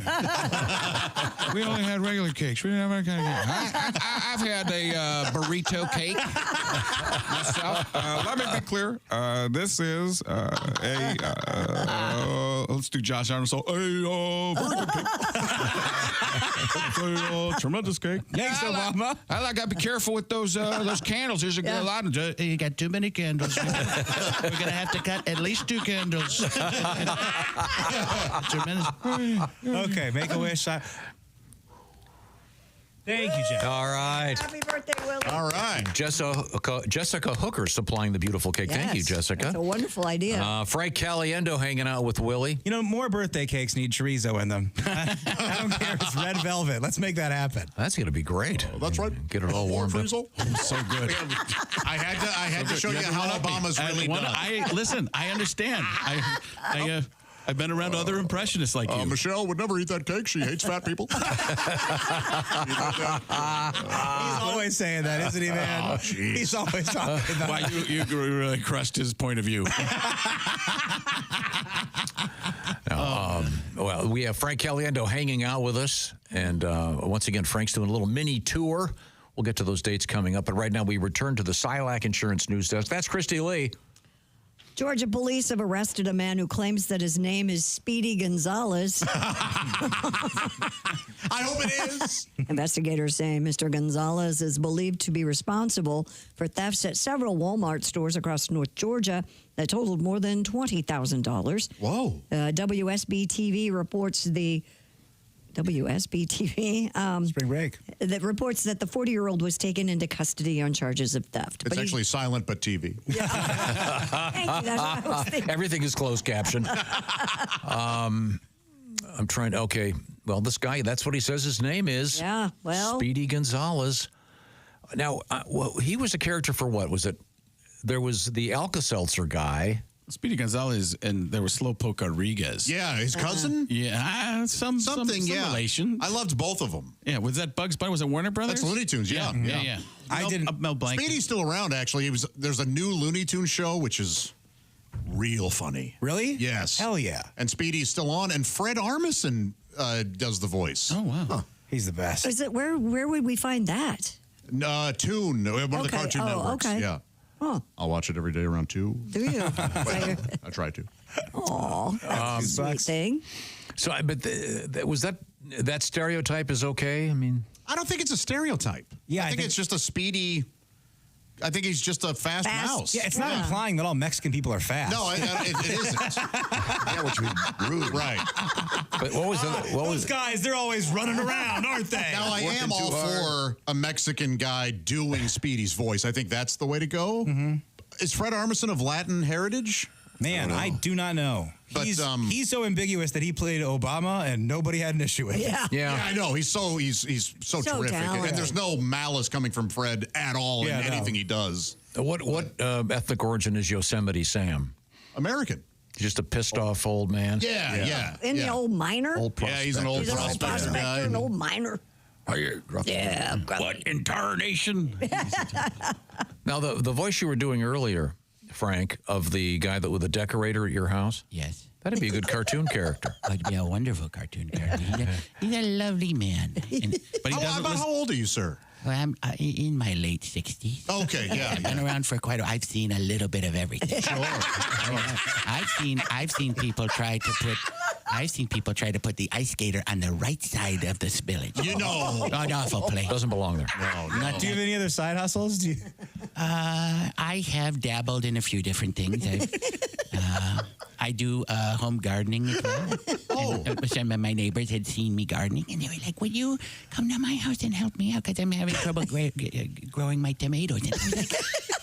We only had regular cakes. We didn't have that kind of cake. I've had a burrito cake myself. Let me be clear. This is let's do Josh Arnold. So, very good cake. Tremendous cake. Thanks, Obama. I gotta be careful with those candles. There's a lot of. You got too many candles. We're going to have to cut at least 2 candles. Tremendous. Okay, make a wish. Thank you, Jeff. All right. Happy birthday, Willie. All right. Jessica Hooker supplying the beautiful cake. Thank you, Yes, Jessica. That's a wonderful idea. Frank Caliendo hanging out with Willie. You know, more birthday cakes need chorizo in them. I don't care if it's red velvet. Let's make that happen. That's going to be great. That's right. Get it all warmed up. So good. I had to show you how Obama's really done. Listen, I understand. I've been around other impressionists like you. Michelle would never eat that cake. She hates fat people. He's always saying that, isn't he, man? Oh, jeez. He's always talking about Wow, you really crushed his point of view. Well, we have Frank Caliendo hanging out with us. And once again, Frank's doing a little mini tour. We'll get to those dates coming up. But right now, we return to the Silac Insurance News Desk. That's Christy Lee. Georgia police have arrested a man who claims that his name is Speedy Gonzalez. I hope it is. Investigators say Mr. Gonzalez is believed to be responsible for thefts at several Walmart stores across North Georgia that totaled more than $20,000. Whoa. WSB TV reports the Spring break. That reports that the 40-year-old was taken into custody on charges of theft. It's actually silent but TV. Thank you. That's what I was thinking. Everything is closed caption. I'm trying to, okay. Well, this guy, that's what he says his name is. Yeah, well. Speedy Gonzalez. Now, he was a character for what? Was it, there was the Alka-Seltzer guy. Speedy Gonzalez, and there was Slowpoke Rodriguez. Yeah, his cousin? Yeah, some relation. I loved both of them. Yeah, was that Bugs Bunny? Was it Warner Brothers? That's Looney Tunes, yeah. I didn't. Mel Blanc. Speedy's still around, actually. There's a new Looney Tunes show, which is real funny. Really? Yes. Hell yeah. And Speedy's still on, and Fred Armisen does the voice. Oh, wow. Huh. He's the best. Is it where would we find that? Toon, one of the Cartoon Networks. Okay. Yeah. Oh. I'll watch it every day around 2. Do you? I try to. Oh, sweet thing. So, but was that stereotype is okay? I mean, I don't think it's a stereotype. Yeah, I think it's just a Speedy. I think he's just a fast mouse. Yeah, it's not implying that all Mexican people are fast. No, it isn't. Yeah, which would be rude. Right. But what was those guys? They're always running around, aren't they? Now, I am all for a Mexican guy doing Speedy's voice. I think that's the way to go. Mm-hmm. Is Fred Armisen of Latin heritage? Man, I do not know. But, he's so ambiguous that he played Obama and nobody had an issue with it. Yeah, I know. He's so terrific. talented. And there's no malice coming from Fred at all in anything he does. What ethnic origin is Yosemite Sam? American. Just a pissed off old man. Yeah. Isn't he an old miner? Old Yeah, he's an old He's an old prospector guy. prospector, an old miner. Yeah. What incarnation? Now, the voice you were doing earlier, Frank, of the guy that was the decorator at your house. Yes. That'd be a good cartoon character. That'd be a wonderful cartoon character. He's a lovely man. But he doesn't. How old are you, sir? Well, I'm in my late 60s. Okay, yeah. I've been around for quite a while. I've seen a little bit of everything. Sure. I've seen people try to put the ice skater on the right side of the spillage. You know. An awful place. Doesn't belong there. No. Do you have any other side hustles? I have dabbled in a few different things. I do home gardening as well. Some of my neighbors had seen me gardening, and they were like, "Will you come to my house and help me out? Because I'm having trouble growing my tomatoes." And I was like,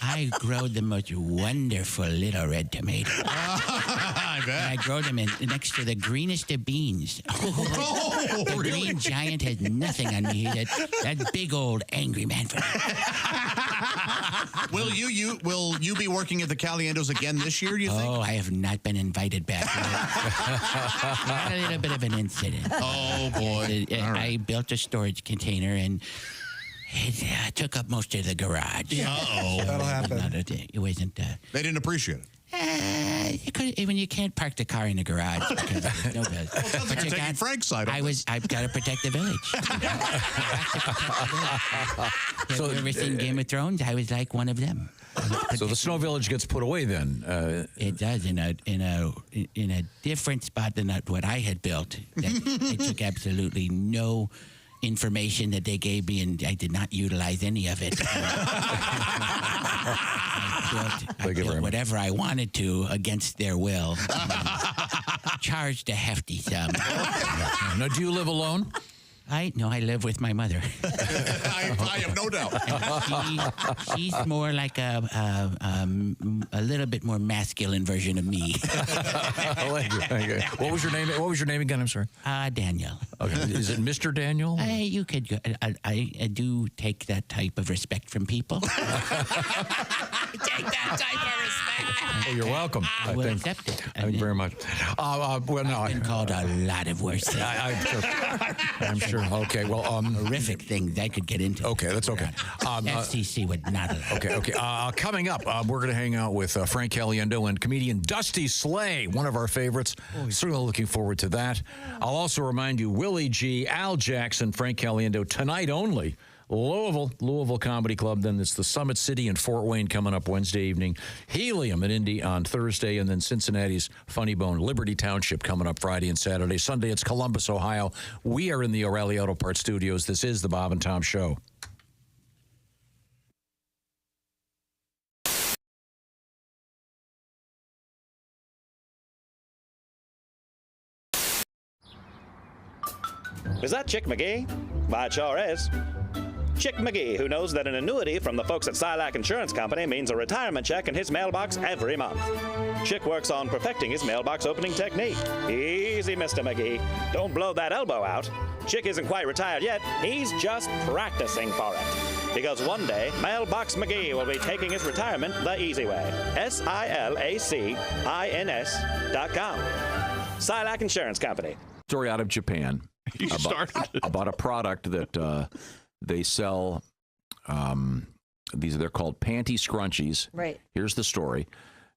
I grow the most wonderful little red tomatoes. I bet. And I grow them next to the greenest of beans. The green giant has nothing on me. That big old angry man. Will you be working at the Caliendos again this year, do you think? Oh, I have not been invited back. Had a little bit of an incident. Oh, boy. I built a storage container, and it took up most of the garage. Uh-oh. That'll happen. It wasn't... They didn't appreciate it. When you can't park the car in the garage because there's no good. But you're taking Frank's side. I've got to protect the village. So everything Game of Thrones, I was like one of them. So the Snow Village gets put away then. It does in a different spot than what I had built. They took absolutely no information that they gave me, and I did not utilize any of it. I built whatever I wanted to against their will. Charged a hefty sum. Now, do you live alone? I live with my mother. I have no doubt. She's more like a little bit more masculine version of me. Okay. What was your name? What was your name again? I'm sorry. Daniel. Okay. Is it Mr. Daniel? You could. I do take that type of respect from people. Take that type of respect. Oh, you're welcome. I will accept it. Thank you very much. Well, no, I've been called a lot of worse things. I'm sure. Okay, well, horrific things I could get into. Okay, that's okay. FCC would not allow. Okay. Coming up, we're going to hang out with Frank Caliendo and comedian Dusty Slay, one of our favorites. Certainly looking forward to that. I'll also remind you, Willie G, Al Jackson, Frank Caliendo, tonight only. Louisville Comedy Club. Then it's the Summit City in Fort Wayne coming up Wednesday evening. Helium in Indy on Thursday, and then Cincinnati's Funny Bone, Liberty Township coming up Friday and Saturday. Sunday it's Columbus, Ohio. We are in the O'Reilly Auto Parts Studios. This is the Bob and Tom Show. Is that Chick McGee? Why, it sure is. Chick McGee, who knows that an annuity from the folks at Silac Insurance Company means a retirement check in his mailbox every month. Chick works on perfecting his mailbox opening technique. Easy, Mr. McGee. Don't blow that elbow out. Chick isn't quite retired yet. He's just practicing for it. Because one day, Mailbox McGee will be taking his retirement the easy way. SILACINS.com. Silac Insurance Company. Story out of Japan. You about a product that they sell. They're called panty scrunchies. Right. Here's the story.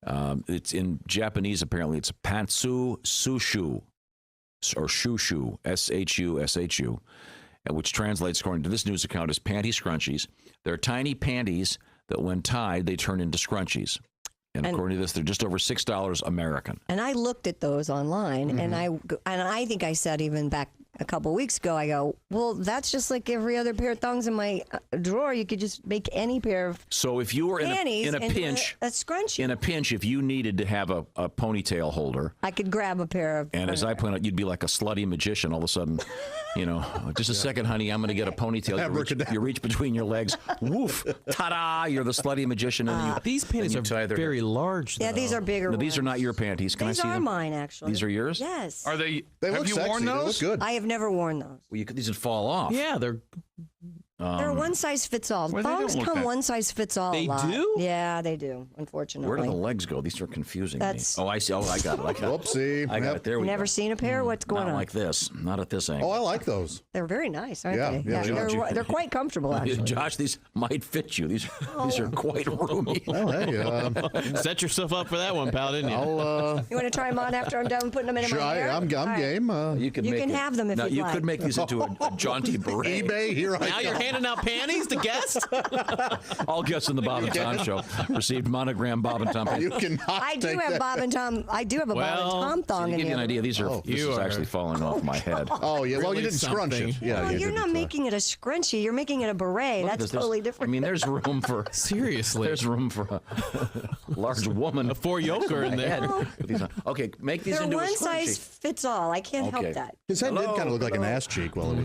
It's in Japanese. Apparently, it's pantsu sushu or shushu, SHU, which translates, according to this news account, as panty scrunchies. They're tiny panties that, when tied, they turn into scrunchies. And according to this, they're just over $6 American. And I looked at those online, and I think I said even back a couple weeks ago, I go, well, that's just like every other pair of thongs in my drawer. You could just make any pair of So if you were in a pinch, a scrunchie. In a pinch, if you needed to have a ponytail holder, I could grab a pair of. And as I point out, you'd be like a slutty magician. All of a sudden, just a second, honey, I'm going to get a ponytail. You reach between your legs, woof, ta-da! You're the slutty magician. And these panties are very large. Yeah, these are bigger. No, these are not your panties. Can these I see them? These are mine, actually. These are yours? Yes. Are they? They have look you sexy. worn those? They look good. I have never worn those. Well, these would fall off. Yeah, they're one size fits all. Well, Thongs come one size fits all. They a lot. do? Yeah, they do. Unfortunately. Where do the legs go? These are confusing me. Oh, I see. Oh, I got it. Whoopsie. I got it. There we go. Never seen a pair? What's going Not on? like this. Not at this angle. Oh, I like those. They're very nice, aren't Yeah, they? yeah, They're quite comfortable, actually. Josh, these might fit you. These are quite roomy. Oh, hey. Set yourself up for that one, pal, didn't you? You want to try them on after I'm done putting them in Sure, my hair? I'm All right. game. You can have them if now, you'd you like. could make these into a jaunty beret. eBay, here I Now go. you're handing out panties to guests? All guests in the Bob and Tom show received monogram Bob and Tom panties. I do have Bob and Tom. I do have a Bob and Tom thong to in give you an here. idea, this is actually falling off my head. Oh, yeah. Well, you didn't scrunch it. Yeah, Well, you you're didn't, not making it a scrunchie. You're making it a beret. Look at That's this. totally different. I mean, there's room for seriously. There's room for a large woman. A 4-yoker in there. Okay, make these They're into a one size scrunchie. fits all. I can't help that. His head did kind of look like an ass cheek while it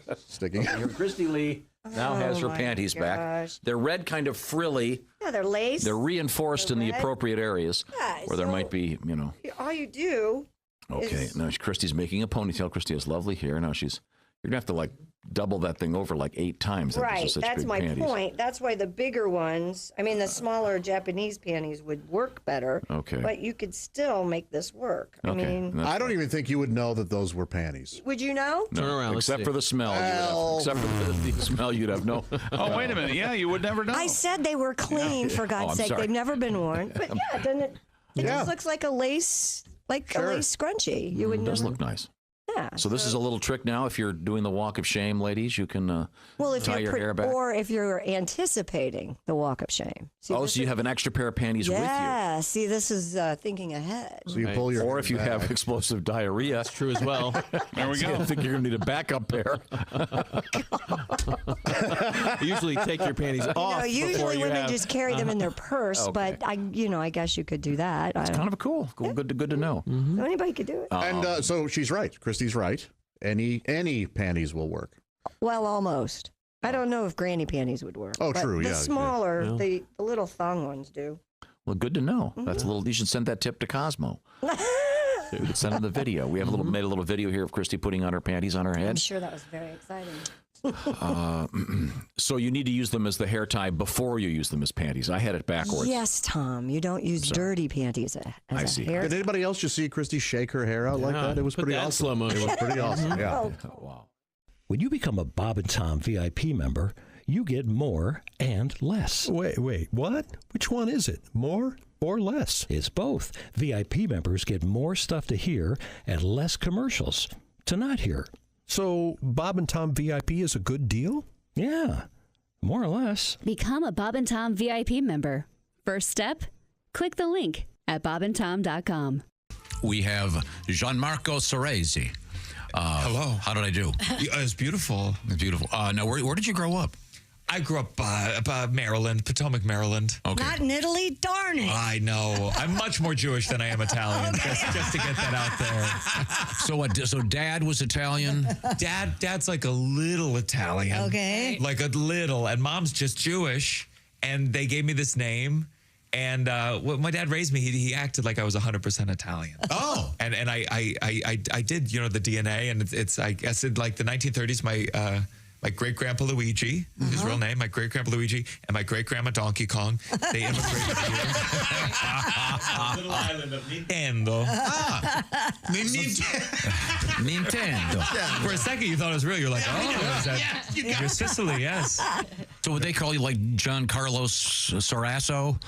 was sticking. Here, Christy Lee now has her my panties back. gosh. They're red, kind of frilly. Yeah, they're lace. They're reinforced in the red. appropriate areas Yeah, where there so- might be, All you do. Okay, is- now Christy's making a ponytail. Christy has lovely hair. Now you're gonna have to like double that thing over like 8 times. Right, Such that's big my panties. point. That's why the bigger ones, the smaller Japanese panties would work better. Okay. But you could still make this work. Okay, I don't even think you would know that those were panties. Would you know? No, Turn around, let's except see. for the smell. Except for the smell, you'd have no. Oh, wait a minute. Yeah, you would never know. I said they were clean, for God's I'm sake. sorry. They've never been worn. But yeah, doesn't it? It Yeah. just looks like a lace, a lace scrunchie. You would It does never. look nice. Yeah. So this is a little trick now. If you're doing the walk of shame, ladies, you can Well, if tie you're your hair back. or if you're anticipating the walk of shame. See, So this you is- have an extra pair of panties with you. Yeah. See, this is thinking ahead. So you pull your Or if you have explosive diarrhea. That's true as well. There we go. I think you're going to need a backup pair. Usually take your panties off. before Usually you women have, just carry them in their purse, Okay. but I guess you could do that. It's kind of cool. Good to know. Anybody could do it. And so she's right. Christy's right. Any panties will work. Well, almost. I don't know if granny panties would work. Oh, but true, The yeah, smaller, yeah. the little thong ones do. Well, good to know. That's a little. You should send that tip to Cosmo. You could send him the video. We have made a little video here of Christy putting on her panties on her I'm head. sure that was very exciting. So you need to use them as the hair tie before you use them as panties. I had it backwards. Yes, Tom. You don't use dirty panties as I a see. hair. Did anybody else just see Christy shake her hair out like Yeah, that? It was put pretty that in awesome. slow motion. It was pretty awesome. Yeah. Oh, Wow. When you become a Bob and Tom VIP member, you get more and less. Wait, what? Which one is it? More or less? It's both. VIP members get more stuff to hear and less commercials to not hear. So Bob and Tom VIP is a good deal? Yeah, more or less. Become a Bob and Tom VIP member. First step, click the link at bobandtom.com. We have Gianmarco Ceresi. Hello. How did I do? It's beautiful. It's beautiful. Now, where did you grow up? I grew up Maryland, Potomac, Maryland. Okay. Not in Italy? Darn it. I know. I'm much more Jewish than I am Italian. Just to get that out there. So what? So Dad was Italian. Dad's like a little Italian. Okay. Like a little, and Mom's just Jewish. And they gave me this name. And when my dad raised me, he acted like I was 100% Italian. Oh. And I did, the DNA, and it's I guess in like the 1930s, my great-grandpa Luigi, his real name, my great-grandpa Luigi, and my great-grandma Donkey Kong, they immigrated here. Little island of Nintendo. Nintendo. For a second, you thought it was real. You're like, you're Sicily, yes. So would they call you like John Carlos Sarasso?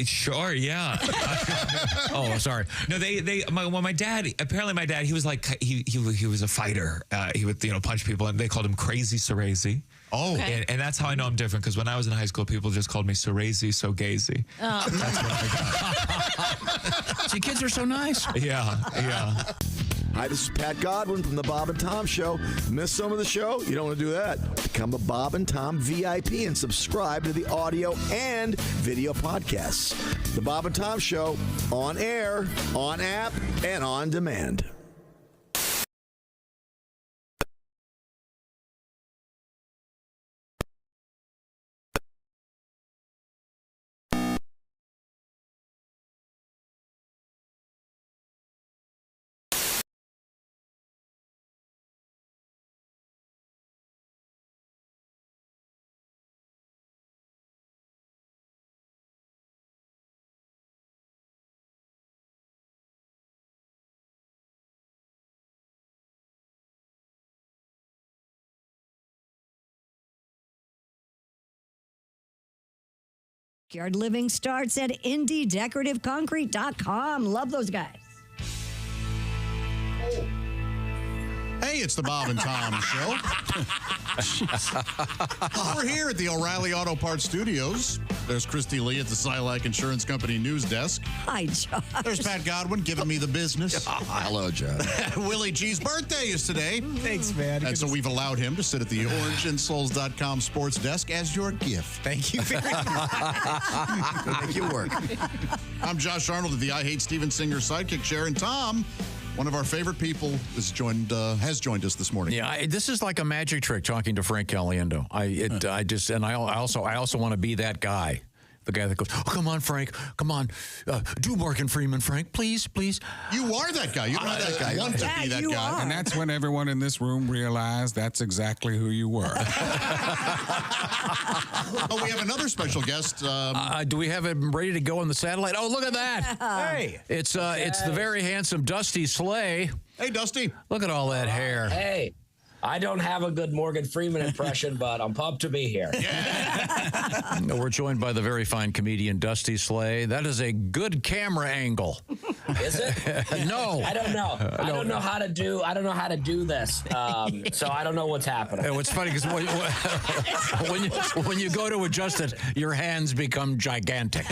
Sure, yeah. Oh, sorry. No, my dad, he was like, he was a fighter. He would, punch people, and they called him Crazy Ceresi. Oh. Okay. And that's how I know I'm different, because when I was in high school, people just called me Ceresi So Gazy. Oh. That's what I got. See, kids are so nice. Yeah. Hi, this is Pat Godwin from the Bob and Tom Show. Miss some of the show? You don't want to do that. Become a Bob and Tom VIP and subscribe to the audio and video podcasts. The Bob and Tom Show, on air, on app, and on demand. Backyard living starts at indiedecorativeconcrete.com. Love those guys. Hey, it's the Bob and Tom Show. We're here at the O'Reilly Auto Parts Studios. There's Christy Lee at the Silac Insurance Company news desk. Hi, Josh. There's Pat Godwin giving me the business. Hello, John. Willie G's birthday is today. Thanks, man. And so we've allowed him to sit at the orangeinsoles.com sports desk as your gift. Thank you very much. Make it work. I'm Josh Arnold of the I Hate Steven Singer sidekick chair, and Tom, one of our favorite people, has joined us this morning. Yeah, this is like a magic trick talking to Frank Caliendo. I also want to be that guy. The guy that goes, oh, come on, Frank. Come on. Do Morgan Freeman, Frank. Please, please. You are that guy. You're not that guy. Want to be that guy. Are. And that's when everyone in this room realized that's exactly who you were. Oh, we have another special guest. Do we have him ready to go on the satellite? Oh, look at that. Hey. It's the very handsome Dusty Slay. Hey, Dusty. Look at all that hair. Hey. I don't have a good Morgan Freeman impression, but I'm pumped to be here. Yeah. We're joined by the very fine comedian Dusty Slay. That is a good camera angle. Is it? No. I don't know. I don't know how to do this. So I don't know what's happening. It's funny because when you go to adjust it, your hands become gigantic.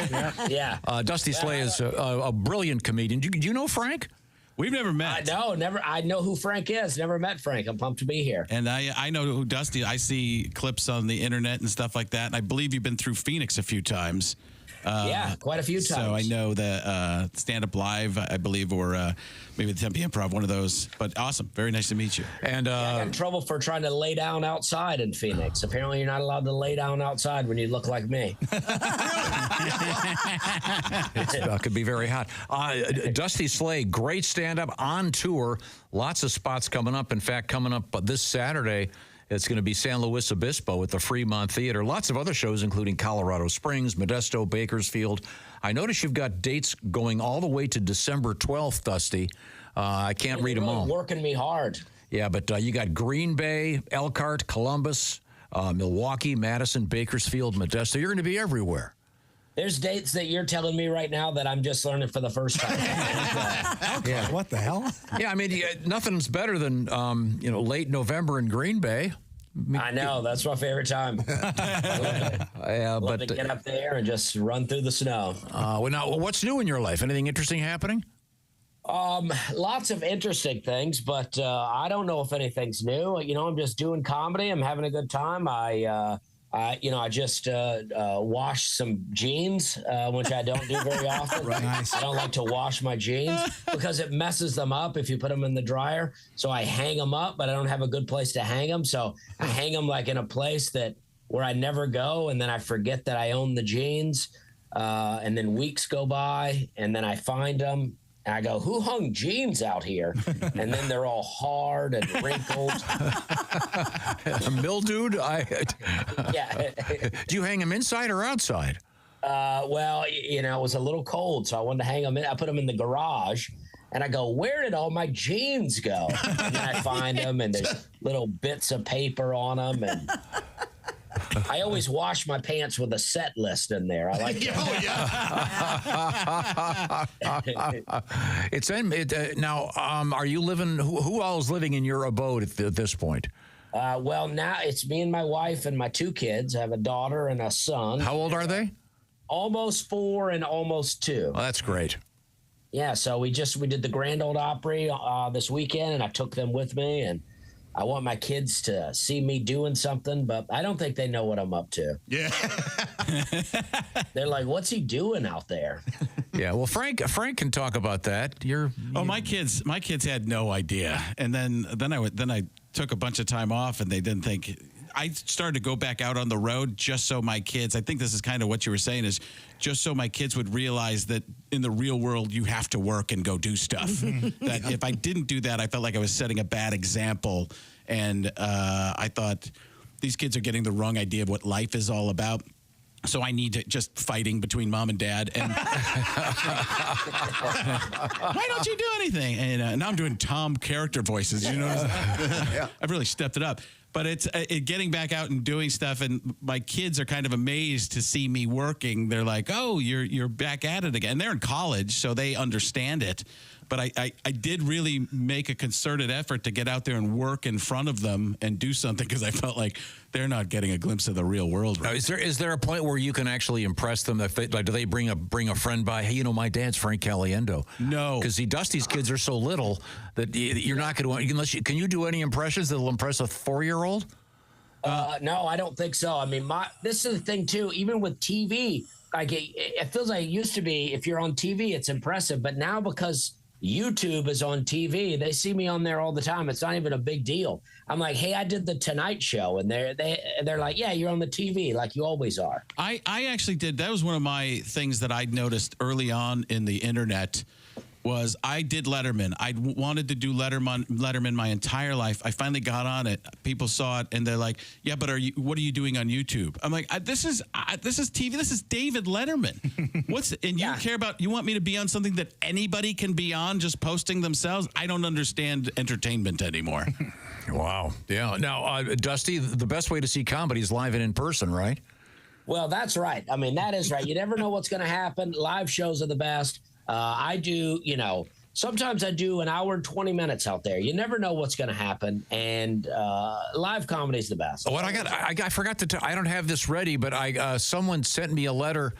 Yeah. Dusty Slay is a brilliant comedian. Do you know Frank? We've never met. Never. I know who Frank is. Never met Frank. I'm pumped to be here. And I know who Dusty. I see clips on the internet and stuff like that. And I believe you've been through Phoenix a few times. Yeah, quite a few times. So I know that Stand Up Live, I believe, or maybe the Tempe Improv, one of those. But awesome. Very nice to meet you. And I got in trouble for trying to lay down outside in Phoenix. Apparently, you're not allowed to lay down outside when you look like me. It could be very hot. Dusty Slay, great stand-up, on tour. Lots of spots coming up. In fact, coming up this Saturday, it's going to be San Luis Obispo at the Fremont Theater. Lots of other shows, including Colorado Springs, Modesto, Bakersfield. I notice you've got dates going all the way to December 12th, Dusty. I can't read them all. Working me hard. Yeah, but you got Green Bay, Elkhart, Columbus, Milwaukee, Madison, Bakersfield, Modesto. You're going to be everywhere. There's dates that you're telling me right now that I'm just learning for the first time. Yeah. What the hell? Yeah, I mean, nothing's better than late November in Green Bay. I know, that's my favorite time. Love to get up there and just run through the snow. Well, now, what's new in your life? Anything interesting happening? Lots of interesting things, but I don't know if anything's new. I'm just doing comedy. I'm having a good time. I just washed some jeans, which I don't do very often. Right. Nice. I don't like to wash my jeans because it messes them up if you put them in the dryer. So I hang them up, but I don't have a good place to hang them. So I hang them like in a place where I never go, and then I forget that I own the jeans. And then weeks go by, and then I find them. And I go, who hung jeans out here? And then they're all hard and wrinkled. Mildewed? Yeah. Do you hang them inside or outside? Well, it was a little cold, so I wanted to hang them in. I put them in the garage, and I go, where did all my jeans go? And then I find them, and there's little bits of paper on them, and I always wash my pants with a set list in there. I like that. Now, are you living? Who all is living in your abode at this point? Well, now it's me and my wife and my two kids. I have a daughter and a son. How old are they? Almost 4 and almost 2. Oh, that's great. Yeah, so we did the Grand Ole Opry this weekend, and I took them with me, and I want my kids to see me doing something, but I don't think they know what I'm up to. Yeah. They're like, what's he doing out there? Yeah, well, Frank can talk about that. My kids had no idea. And then I took a bunch of time off, and they didn't think. I started to go back out on the road just so my kids, I think this is kind of what you were saying, is just so my kids would realize that in the real world, you have to work and go do stuff. That if I didn't do that, I felt like I was setting a bad example. And I thought, these kids are getting the wrong idea of what life is all about. So I need to just fighting between mom and dad. And why don't you do anything? And now I'm doing Tom character voices. You know, I've really stepped it up. But it's getting back out and doing stuff, and my kids are kind of amazed to see me working. They're like, "Oh, you're back at it again." And they're in college, so they understand it. But I did really make a concerted effort to get out there and work in front of them and do something because I felt like they're not getting a glimpse of the real world. Right? Is there a point where you can actually impress them? If they, like, do they bring a friend by? Hey, my dad's Frank Caliendo. No, because Dusty's kids are so little that you're not going to unless you can. You do any impressions that'll impress a 4-year-old? No, I don't think so. I mean, this is the thing too. Even with TV, like it feels like it used to be. If you're on TV, it's impressive, but now because YouTube is on TV, they see me on there all the time. It's not even a big deal. I'm like, hey, I did the Tonight Show, and they're like, yeah, you're on the TV like you always are. I actually did. That was one of my things that I'd noticed early on in the internet. Was I did Letterman. I wanted to do Letterman my entire life. I finally got on it. People saw it and they're like, "Yeah, but what are you doing on YouTube?" I'm like, "This is TV. This is David Letterman. You care about? You want me to be on something that anybody can be on, just posting themselves? I don't understand entertainment anymore." Wow. Yeah. Now, Dusty, the best way to see comedy is live and in person, right? Well, that's right. I mean, that is right. You never know what's going to happen. Live shows are the best. I do, sometimes I do an hour and 20 minutes out there. You never know what's going to happen. And live comedy is the best. What I forgot to I don't have this ready, but someone sent me a letter,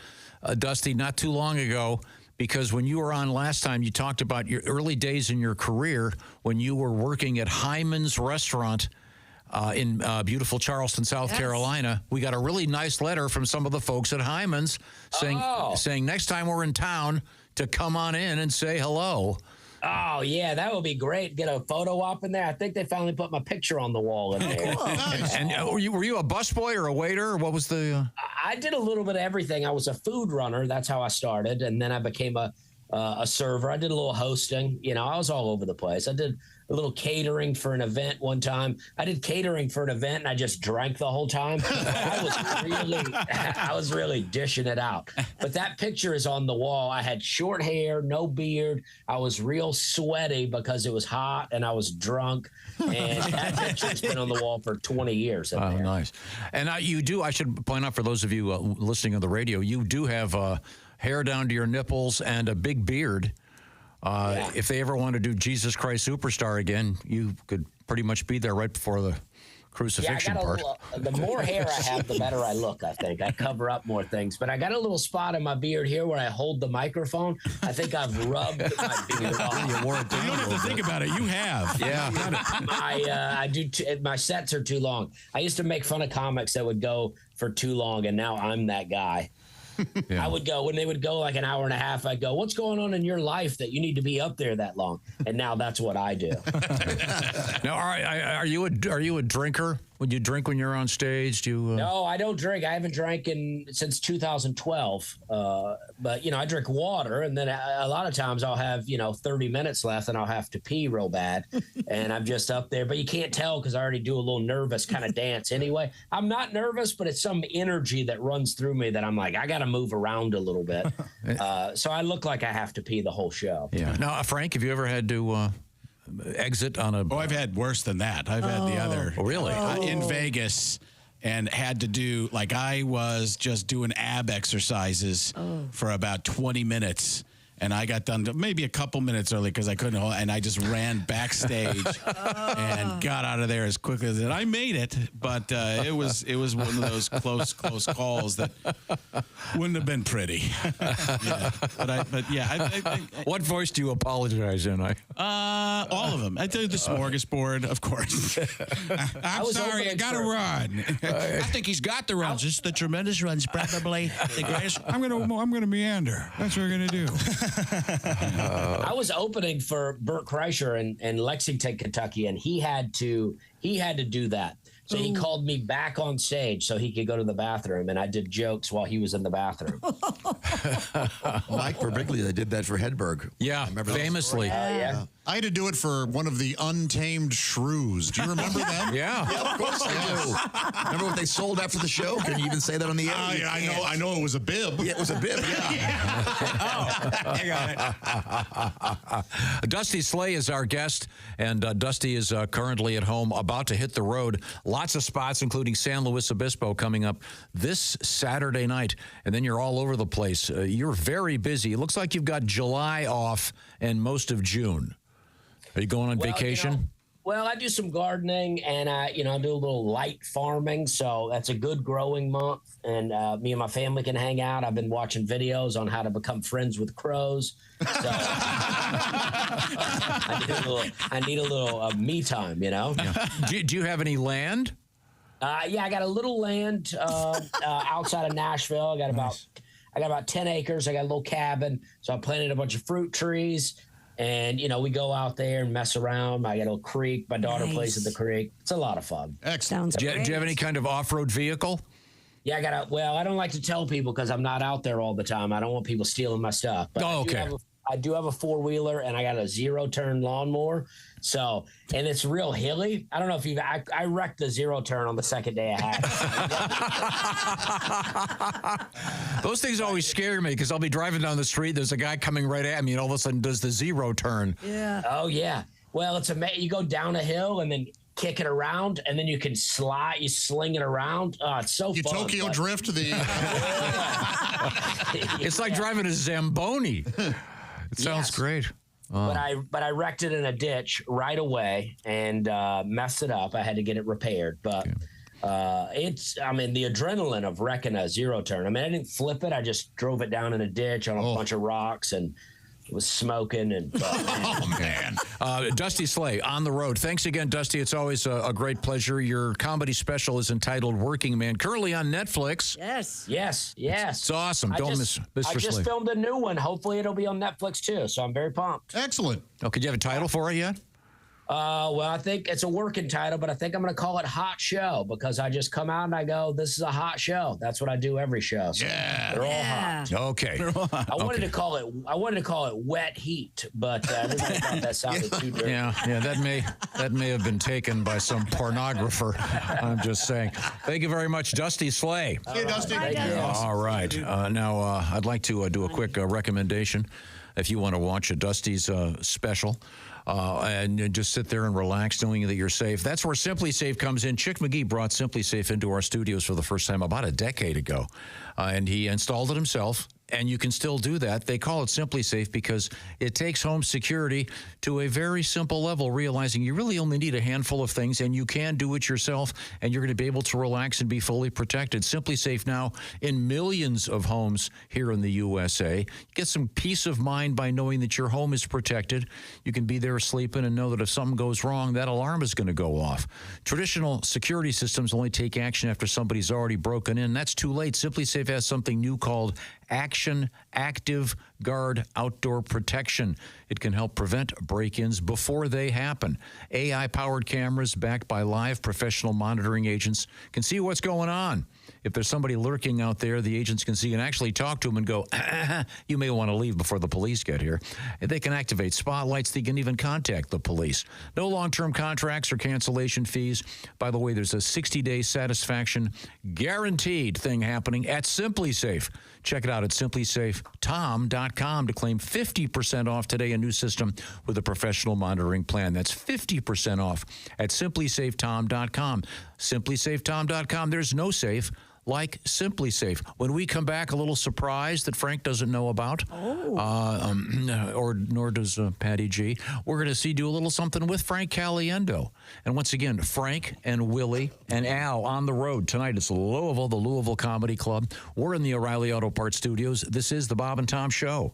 Dusty, not too long ago, because when you were on last time, you talked about your early days in your career when you were working at Hyman's Restaurant in beautiful Charleston, South Carolina. We got a really nice letter from some of the folks at Hyman's saying next time we're in town to come on in and say hello. Oh, yeah, that would be great. Get a photo op in there. I think they finally put my picture on the wall in there. Nice. And were you a busboy or a waiter? Or what was the... I did a little bit of everything. I was a food runner. That's how I started. And then I became a server. I did a little hosting. I was all over the place. I did a little catering for an event one time. I did catering for an event and I just drank the whole time. I was really dishing it out. But that picture is on the wall. I had short hair, no beard. I was real sweaty because it was hot and I was drunk. And that picture's been on the wall for 20 years. Oh, nice. And you do, I should point out for those of you listening on the radio, you do have hair down to your nipples and a big beard. If they ever want to do Jesus Christ Superstar again, you could pretty much be there right before the crucifixion part. The more hair I have, the better I look, I think. I cover up more things. But I got a little spot in my beard here where I hold the microphone. I think I've rubbed my beard off. You don't have to think about it. You have. Yeah. I do. My sets are too long. I used to make fun of comics that would go for too long, and now I'm that guy. Yeah. I would go when they would go like an hour and a half. I'd go, "What's going on in your life that you need to be up there that long?" And now that's what I do. Now, are you a drinker? Would you drink when you're on stage? Do you? No, I don't drink. I haven't drank since 2012. But I drink water, and then a lot of times I'll have 30 minutes left, and I'll have to pee real bad, and I'm just up there. But you can't tell because I already do a little nervous kind of dance anyway. I'm not nervous, but it's some energy that runs through me that I'm like, I got to move around a little bit. So I look like I have to pee the whole show. Yeah. Now, Frank, have you ever had to exit on a... Oh, I've had worse than that. I've had the other. Oh, really? In Vegas, and had to do, like, I was just doing ab exercises for about 20 minutes. And I got done maybe a couple minutes early because I couldn't hold, and I just ran backstage and got out of there as quickly as I made it. But it was one of those close calls that wouldn't have been pretty. What voice do you apologize in? All of them. I do the smorgasbord, of course. I'm sorry, I got to run. I think he's got the runs. It's the tremendous runs, probably the greatest. I'm gonna meander. That's what we're gonna do. I was opening for Bert Kreischer in Lexington, Kentucky, and he had to do that. So he called me back on stage so he could go to the bathroom, and I did jokes while he was in the bathroom. Mike Birbiglia did that for Hedberg. Yeah, I remember famously. Yeah. I had to do it for one of the Untamed Shrews. Do you remember them? Yeah. Yeah, of course I do. Remember what they sold after the show? Can you even say that on the air? Yeah, I know it was a bib. Yeah, it was a bib, yeah. I got it. Dusty Slay is our guest, and Dusty is currently at home about to hit the road. Lots of spots, including San Luis Obispo, coming up this Saturday night. And then you're all over the place. You're very busy. It looks like you've got July off and most of June. Are you going on vacation? Well, I do some gardening and I do a little light farming. So that's a good growing month. And me and my family can hang out. I've been watching videos on how to become friends with crows. So I need a little me time, Yeah. Do you have any land? Yeah, I got a little land outside of Nashville. I got about 10 acres. I got a little cabin. So I planted a bunch of fruit trees. And, we go out there and mess around. I got a little creek. My daughter plays at the creek. It's a lot of fun. Excellent. Do you have any kind of off-road vehicle? Yeah, I don't like to tell people because I'm not out there all the time. I don't want people stealing my stuff. But okay. I do have a four-wheeler, and I got a zero-turn lawnmower. So, and it's real hilly. I don't know if I wrecked the zero-turn on the second day I had it. Those things always scare me because I'll be driving down the street. There's a guy coming right at me, and all of a sudden does the zero turn. Yeah. Oh, yeah. Well, you go down a hill and then kick it around, and then you can slide. You sling it around. Oh, it's so fun. Tokyo drift the. It's like driving a Zamboni. It sounds great. But I wrecked it in a ditch right away and messed it up. I had to get it repaired. But the adrenaline of wrecking a zero turn. I mean, I didn't flip it. I just drove it down in a ditch on a bunch of rocks and it was smoking. And oh, man. Dusty Slay, On the Road. Thanks again, Dusty. It's always a great pleasure. Your comedy special is entitled Working Man, currently on Netflix. Yes. It's awesome. Don't miss Mr. Slay. I just filmed a new one. Hopefully it'll be on Netflix, too. So I'm very pumped. Excellent. Oh, could you have a title for it yet? Well, I think it's a working title, but I think I'm going to call it Hot Show because I just come out and I go, this is a hot show. That's what I do every show. So they're all hot. Okay. I wanted to call it Wet Heat, but everybody thought that sounded too dirty. Yeah, that may have been taken by some pornographer. I'm just saying. Thank you very much, Dusty Slay. See you, Dusty. All right. Now, I'd like to do a quick recommendation if you want to watch a Dusty's special. And just sit there and relax knowing that you're safe. That's where Simply Safe comes in. Chick McGee brought Simply Safe into our studios for the first time about a decade ago. And he installed it himself. And you can still do that. They call it Simply Safe because it takes home security to a very simple level, realizing you really only need a handful of things and you can do it yourself and you're going to be able to relax and be fully protected. Simply Safe now in millions of homes here in the USA. Get some peace of mind by knowing that your home is protected. You can be there sleeping and know that if something goes wrong, that alarm is going to go off. Traditional security systems only take action after somebody's already broken in. That's too late. Simply Safe has something new called Action Active Guard Outdoor Protection. It can help prevent break-ins before they happen. AI-powered cameras backed by live professional monitoring agents can see what's going on. If there's somebody lurking out there, the agents can see and actually talk to them and go, you may want to leave before the police get here. And they can activate spotlights. They can even contact the police. No long-term contracts or cancellation fees. By the way, there's a 60-day satisfaction guaranteed thing happening at Simply Safe. Check it out at simplysafetom.com to claim 50% off today, a new system with a professional monitoring plan. That's 50% off at simplysafetom.com. Simplysafetom.com. There's no safe like Simply Safe. When we come back, a little surprise that Frank doesn't know about, nor does Patty G. We're going to do a little something with Frank Caliendo. And once again, Frank and Willie and Al on the road tonight. It's Louisville, the Louisville Comedy Club. We're in the O'Reilly Auto Parts Studios. This is the Bob and Tom Show.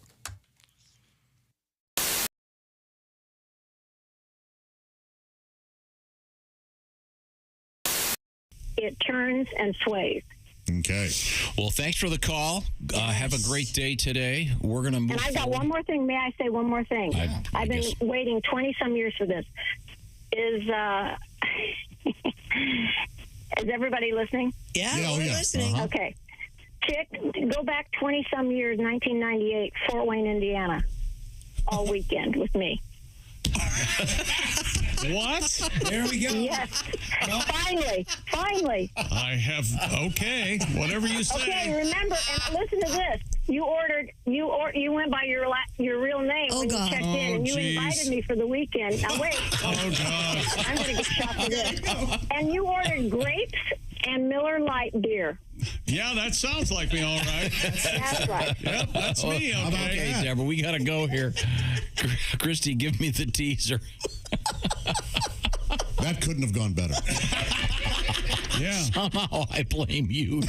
It turns and sways. Okay. Well, thanks for the call. Have a great day today. We're going to move And I've got one more thing. May I say one more thing? I've been waiting 20-some years for this. Is everybody listening? Yeah, we're listening. Okay. Chick, go back 20-some years, 1998, Fort Wayne, Indiana, all weekend with me. What? There we go. Yes. Finally. I have, okay, whatever you say. Okay, remember, and listen to this. You went by your real name when you checked in, and you invited me for the weekend. Now wait. Oh, God. I'm going to get shot for this. And you ordered grapes and Miller Lite beer. Yeah, that sounds like me, all right. That's right. Yep, that's me, okay. Okay, Deborah, we got to go here. Christy, give me the teaser. That couldn't have gone better. Yeah. Somehow I blame you.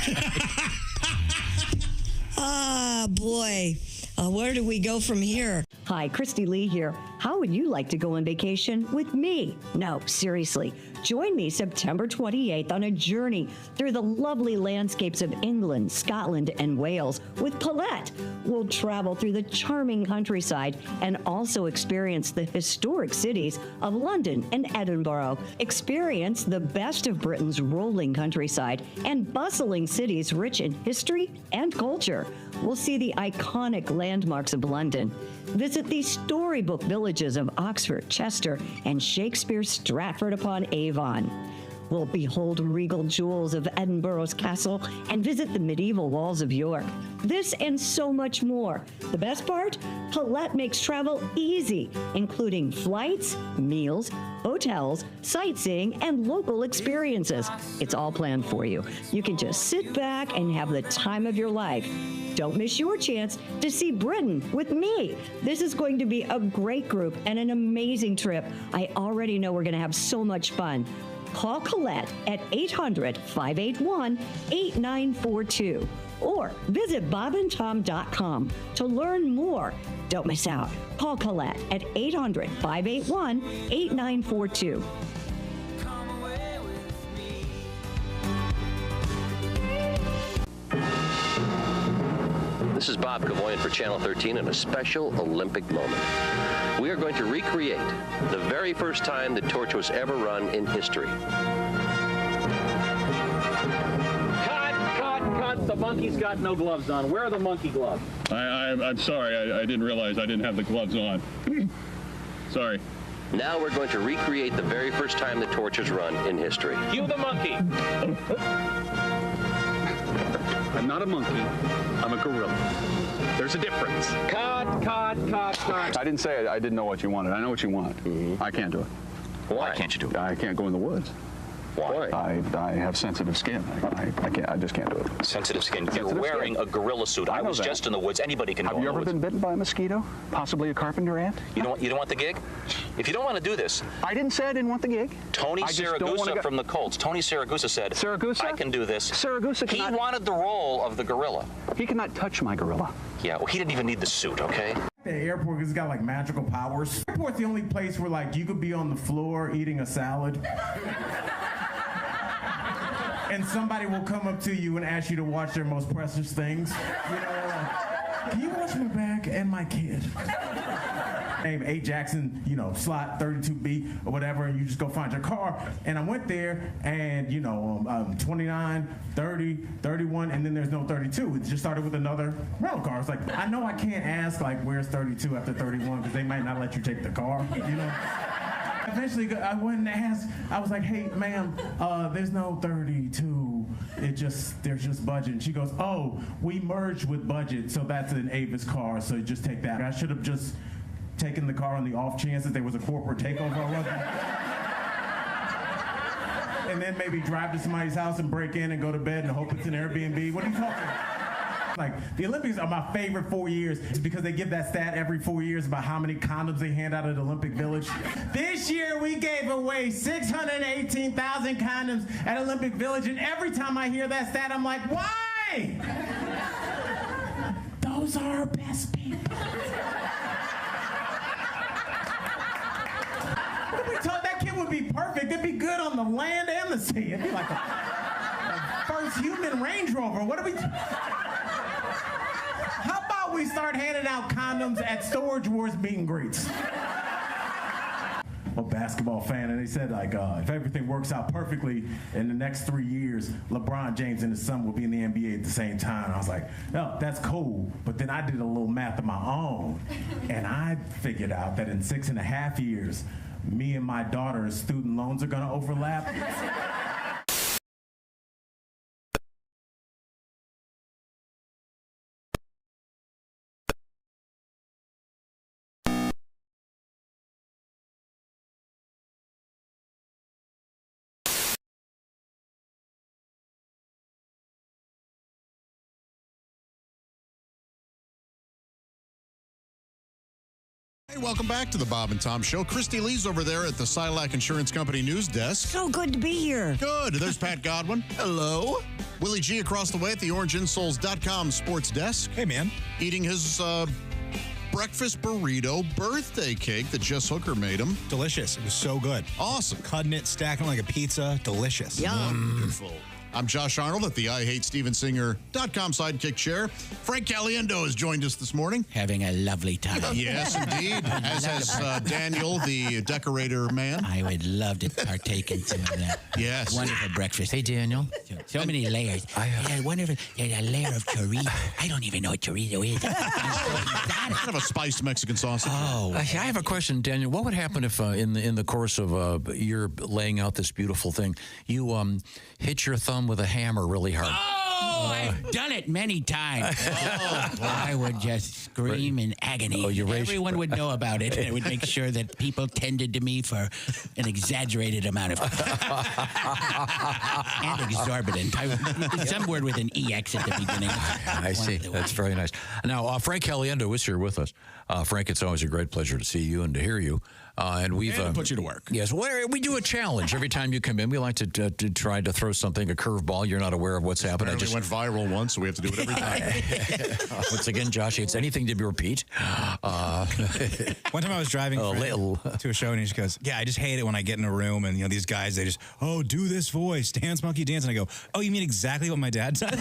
Ah, boy. Where do we go from here? Hi, Christy Lee here. How would you like to go on vacation with me? No, seriously. Join me September 28th on a journey through the lovely landscapes of England, Scotland, and Wales with Paulette. We'll travel through the charming countryside and also experience the historic cities of London and Edinburgh. Experience the best of Britain's rolling countryside and bustling cities rich in history and culture. We'll see the iconic landmarks of London. Visit the storybook villages of Oxford, Chester, and Shakespeare's Stratford-upon-Avon. We'll behold regal jewels of Edinburgh's castle and visit the medieval walls of York. This and so much more. The best part? Paulette makes travel easy, including flights, meals, hotels, sightseeing, and local experiences. It's all planned for you. You can just sit back and have the time of your life. Don't miss your chance to see Britain with me. This is going to be a great group and an amazing trip. I already know we're going to have so much fun. Call Colette at 800-581-8942 or visit bobandtom.com to learn more. Don't miss out. Call Colette at 800-581-8942. This is Bob Cavoyan for Channel 13 in a special Olympic moment. We are going to recreate the very first time the torch was ever run in history. Cut! The monkey's got no gloves on. Where are the monkey gloves? I'm sorry. I didn't realize I didn't have the gloves on. Sorry. Now we're going to recreate the very first time the torch was run in history. Cue the monkey. I'm not a monkey. I'm a gorilla. There's a difference. Cut. I didn't say it. I didn't know what you wanted. I know what you want. I can't do it. Why can't you do it? I can't go in the woods. Why? I have sensitive skin. I can't. I just can't do it. Sensitive skin. You're wearing a gorilla suit. I was just in the woods. Anybody can go in the woods. Have you ever been bitten by a mosquito? Possibly a carpenter ant? You don't want the gig? If you don't want to do this, I didn't say I didn't want the gig. Tony Siragusa from the Colts. Tony Siragusa said, I can do this. Siragusa He wanted the role of the gorilla. He cannot touch my gorilla. Yeah, well, he didn't even need the suit, okay? The airport has got like magical powers. The airport's the only place where like you could be on the floor eating a salad. And somebody will come up to you and ask you to watch their most precious things. You know, like, can you watch my back and my kid? Name 8 Jackson, slot 32B or whatever, and you just go find your car. And I went there, and 29, 30, 31, and then there's no 32. It just started with another rental car. It's like, I know I can't ask like where's 32 after 31 because they might not let you take the car. Eventually, I went and asked. I was like, "Hey, ma'am, there's no 32. There's just budget." And she goes, "Oh, we merged with budget, so that's an Avis car. So just take that." I should have just taken the car on the off chance that there was a corporate takeover. And then maybe drive to somebody's house and break in and go to bed and hope it's an Airbnb. What are you talking about? Like, the Olympics are my favorite 4 years because they give that stat every 4 years about how many condoms they hand out at Olympic Village. This year, we gave away 618,000 condoms at Olympic Village, and every time I hear that stat, I'm like, why? Those are our best people. What if we told that kid would be perfect? It'd be good on the land and the sea. It'd be like a first human Range Rover. What do we... How about we start handing out condoms at Storage Wars meet and greets? I'm a basketball fan, and they said, like, if everything works out perfectly in the next 3 years, LeBron James and his son will be in the NBA at the same time. I was like, no, that's cool. But then I did a little math of my own, and I figured out that in 6.5 years, me and my daughter's student loans are gonna overlap. Hey, welcome back to the Bob and Tom Show. Christy Lee's over there at the Silac Insurance Company news desk. So good to be here. Good. There's Pat Godwin. Hello. Willie G across the way at the OrangeInsoles.com sports desk. Hey, man. Eating his breakfast burrito birthday cake that Jess Hooker made him. Delicious. It was so good. Awesome. Cutting it, stacking it like a pizza. Delicious. Wonderful. I'm Josh Arnold at the IHateStevenSinger.com sidekick chair. Frank Caliendo has joined us this morning. Having a lovely time. Yes, indeed. As has Daniel, the decorator man. I would love to partake in some of that. Yes. Wonderful breakfast. Hey, Daniel. So many layers. I wonder if there's a layer of chorizo. I don't even know what chorizo is. Kind of a spiced Mexican sausage. Oh. I have a question, Daniel. What would happen if in the course of you're laying out this beautiful thing, you hit your thumb with a hammer really hard? Oh, I've done it many times. I would just scream in agony. Everyone would know about it, and it would make sure that people tended to me for an exaggerated amount of and exorbitant. Some word with an EX at the beginning. I see. That's very nice. Now, Frank Caliendo is here with us. Frank, it's always a great pleasure to see you and to hear you. And we've put you to work. Yes, we do a challenge every time you come in. We like to try to throw something, a curveball. You're not aware of what's happening. It went viral once, so we have to do it every time. Once again, Josh, it's anything to be repeat. One time I was driving to a show, and he just goes, "Yeah, I just hate it when I get in a room and these guys, they just, do this voice, dance, monkey dance," and I go, "Oh, you mean exactly what my dad does?"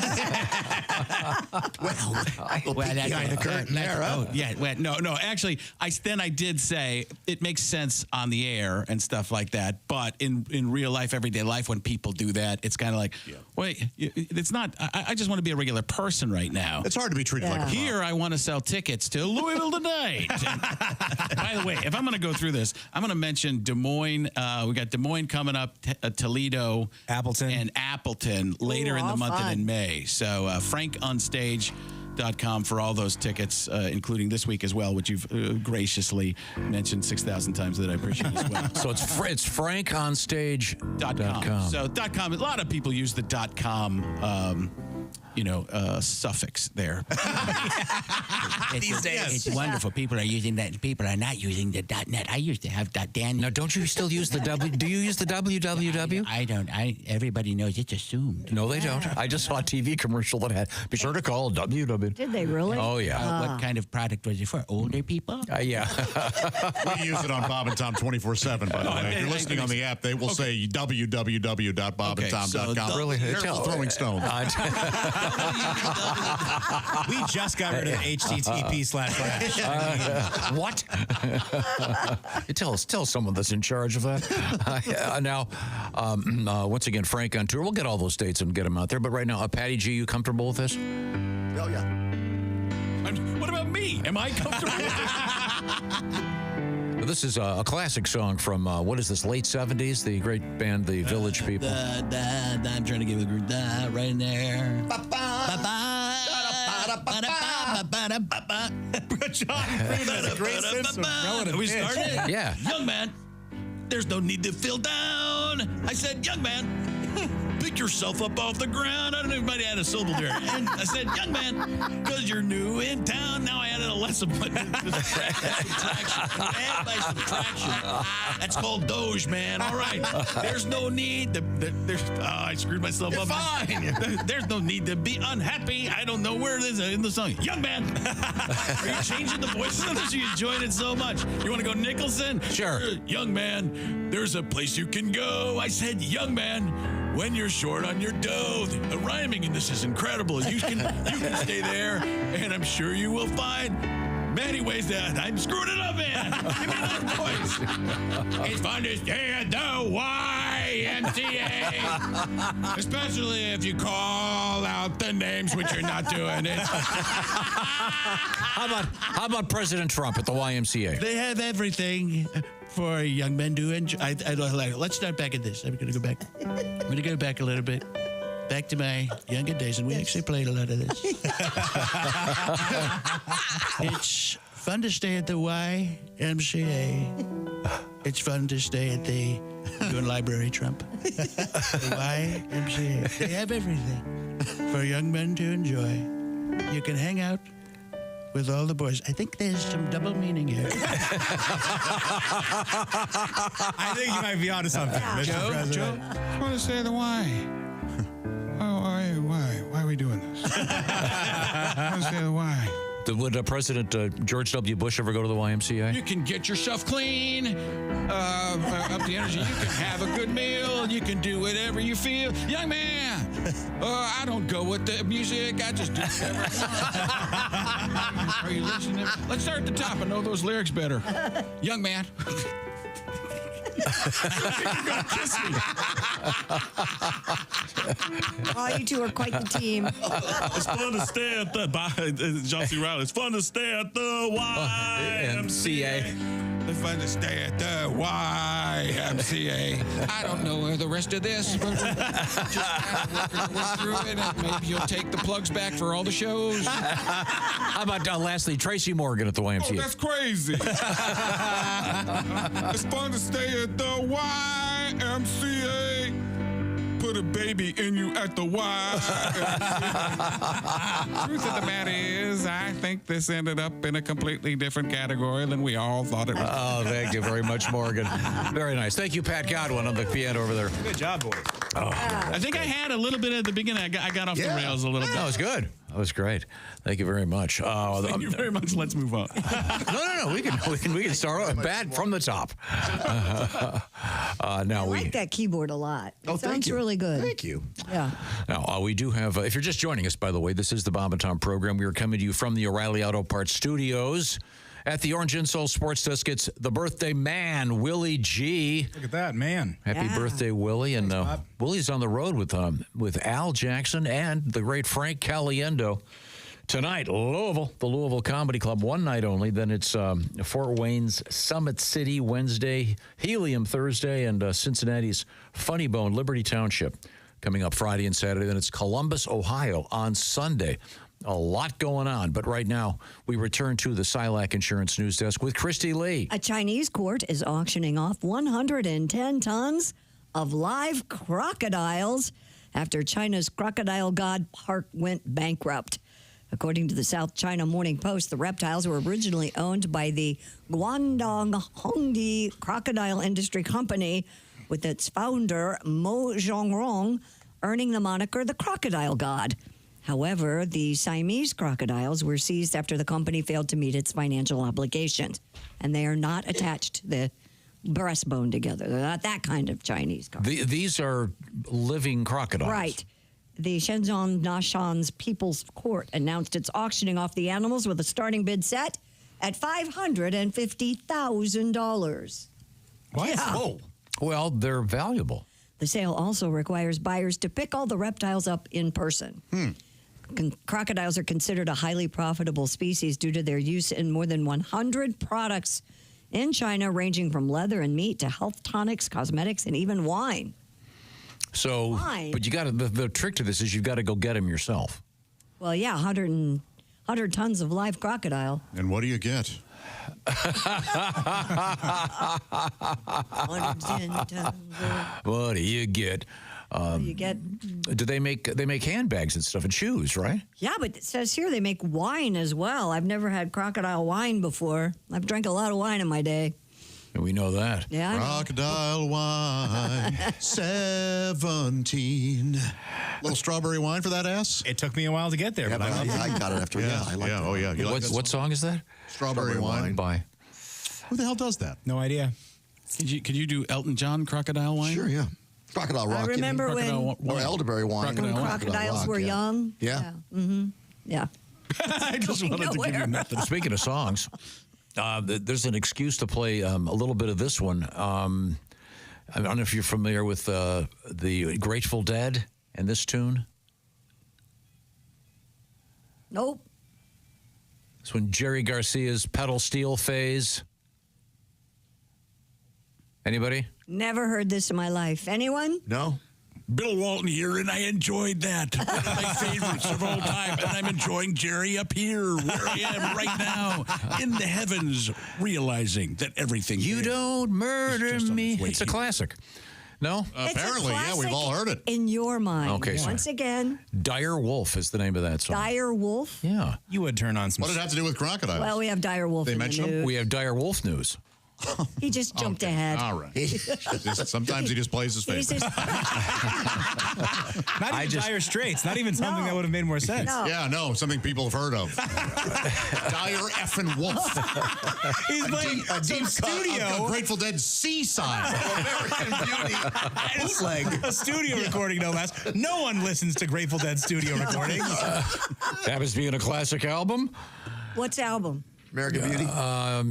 No. Actually, I did say it makes sense on the air and stuff like that, but in real life, everyday life, when people do that, it's kind of like, wait, it's not. I just want to be a regular person right now. It's hard to be treated like a here. I want to sell tickets to Louisville tonight. By the way, if I'm going to go through this, I'm going to mention Des Moines. We got Des Moines coming up, Toledo, Appleton, and Appleton later in the month and in May. So FrankOnStage.com for all those tickets, including this week as well, which you've graciously mentioned 6,000 times that I appreciate as well. So it's FrankOnStage.com. So .com. A lot of people use the .com. Suffix there. It's wonderful. People are using that. People are not using the .net. I used to have .dan. Now, don't you still use the W? Do you use the www? I don't. Everybody knows it's assumed. No, they don't. I just saw a TV commercial that had, be sure to call www. Did they really? Oh, yeah. What kind of product was it for? Older people? Yeah. We use it on Bob and Tom 24/7, by the way. If you're listening on the app, they will say www.bobandtom.com. Really? Careful throwing stones. We just got rid of HTTP//. What? Tell someone that's in charge of that. Now, once again, Frank on tour. We'll get all those dates and get them out there. But right now, Patty G, you comfortable with this? Oh, yeah. What about me? Am I comfortable with This is a classic song from, what is this, late 70s? The great band, the Village People. I'm trying to give it right in there. John, that's a great sense of relative. We started? Yeah. Young man, there's no need to feel down. I said, young man, pick yourself up off the ground. I don't know if anybody had a syllable there. And I said, young man, because you're new in town. Now I added a lesson. Add by subtraction. That's called Doge, man. All right. There's no need to, I screwed myself up. Fine. There's no need to be unhappy. I don't know where it is in the song. Young man. Are you changing the voices of this? You enjoyed it so much. You want to go Nicholson? Sure. Young man, there's a place you can go. I said, young man, when you're short on your dough. The rhyming in this is incredible. You can stay there, and I'm sure you will find Many ways that I'm screwing it up, man. Give me those boys. It's fun to stay at the YMCA. Especially if you call out the names, which you're not doing it. How about President Trump at the YMCA? They have everything for young men to enjoy. Let's start back at this. I'm going to go back. I'm going to go back a little bit. Back to my younger days, and we actually played a lot of this. It's fun to stay at the YMCA. It's fun to stay at the Good Library, Trump. The YMCA. They have everything for young men to enjoy. You can hang out with all the boys. I think there's some double meaning here. I think you might be onto something, Mr. President. I want to stay at the Y. Why are we doing this? I want to stay at the Y. Would President George W. Bush ever go to the YMCA? You can get yourself clean, up the energy. You can have a good meal. You can do whatever you feel. Young man, I don't go with the music. I just do whatever I want. Are you listening? Let's start at the top. I know those lyrics better. Young man. You're gonna kiss me. Oh, you two are quite the team. It's fun to stay at the John C. Reilly. It's fun to stay at the YMCA. It's fun to stay at the YMCA. I don't know the rest of this, but we're just kind of working through it, and maybe you'll take the plugs back for all the shows. How about lastly, Tracy Morgan at the YMCA? Oh, that's crazy. It's fun to stay at the YMCA. Put a baby in you at the YMCA. Truth of the matter is, I think this ended up in a completely different category than we all thought it was. Oh, thank you very much, Morgan. Very nice. Thank you, Pat Godwin, on the piano over there. Good job, boys. Oh. I think I had a little bit at the beginning. I got off the rails a little bit. That was good. That was great. Thank you very much. Thank you very much. Let's move on. No. We can start bad from the top. I like that keyboard a lot. It sounds really good. Thank you. Yeah. Now, we do have, if you're just joining us, by the way, this is the Bob and Tom program. We are coming to you from the O'Reilly Auto Parts Studios. At the Orange Insole Sports Desk, it's the birthday man, Willie G. Look at that, man. Happy birthday, Willie. And Willie's on the road with Al Jackson and the great Frank Caliendo. Tonight, Louisville, the Louisville Comedy Club, one night only. Then it's Fort Wayne's Summit City Wednesday, Helium Thursday, and Cincinnati's Funny Bone, Liberty Township, coming up Friday and Saturday. Then it's Columbus, Ohio on Sunday. A lot going on. But right now, we return to the Silac Insurance News Desk with Christy Lee. A Chinese court is auctioning off 110 tons of live crocodiles after China's crocodile god park went bankrupt. According to the South China Morning Post, the reptiles were originally owned by the Guangdong Hongdi Crocodile Industry Company, with its founder, Mo Zhongrong, earning the moniker the Crocodile God. However, the Siamese crocodiles were seized after the company failed to meet its financial obligations, and they are not attached to the breastbone together. They're not that kind of Chinese crocodile. These are living crocodiles. Right. The Shenzhen Nashan's People's Court announced it's auctioning off the animals with a starting bid set at $550,000. What? Yeah. Whoa. Well, they're valuable. The sale also requires buyers to pick all the reptiles up in person. Crocodiles are considered a highly profitable species due to their use in more than 100 products in China, ranging from leather and meat to health tonics, cosmetics, and even wine. So, but you got to, the trick to this is you've got to go get them yourself. Well, yeah, 100 tons of live crocodile. And what do you get? 110 tons. What do you get? You get? Do they make handbags and stuff and shoes, right? Yeah, but it says here they make wine as well. I've never had crocodile wine before. I've drank a lot of wine in my day. And we know that. Yeah. Crocodile wine, 17. Little strawberry wine for that ass? It took me a while to get there. Yeah, but I got it after. Yeah, I like that. Oh, yeah. What song is that? Strawberry wine. By. Who the hell does that? No idea. Could you do Elton John crocodile wine? Sure, yeah. Crocodile Rock. I remember when or elderberry wine. crocodiles were young. Yeah. Mm-hmm. Yeah. I just wanted to give you nothing. Speaking of songs, there's an excuse to play a little bit of this one. I don't know if you're familiar with the Grateful Dead and this tune. Nope. It's when Jerry Garcia's pedal steel phase. Anybody? Never heard this in my life. Anyone? No. Bill Walton here, and I enjoyed that. One of my favorites of all time. And I'm enjoying Jerry up here, where I am right now, in the heavens, realizing that everything. You don't murder me. It's a classic. No? Apparently, yeah, we've all heard it. In your mind. Okay, sorry. Once again. Dire Wolf is the name of that song. Dire Wolf? Yeah. You would turn on some. What did it have to do with crocodiles? Well, we have Dire Wolf in the news. We have Dire Wolf news. He just jumped ahead. All right. Sometimes he just plays his favorite. Not even Dire Straits. Not even something that would have made more sense. No. Yeah, no, something people have heard of. Dire effing Wolf. He's playing a deep studio. A Grateful Dead Seaside. American Beauty. Bootleg. A studio recording, no less. No one listens to Grateful Dead studio recordings. Happens to be in a classic album. What's album? American Beauty?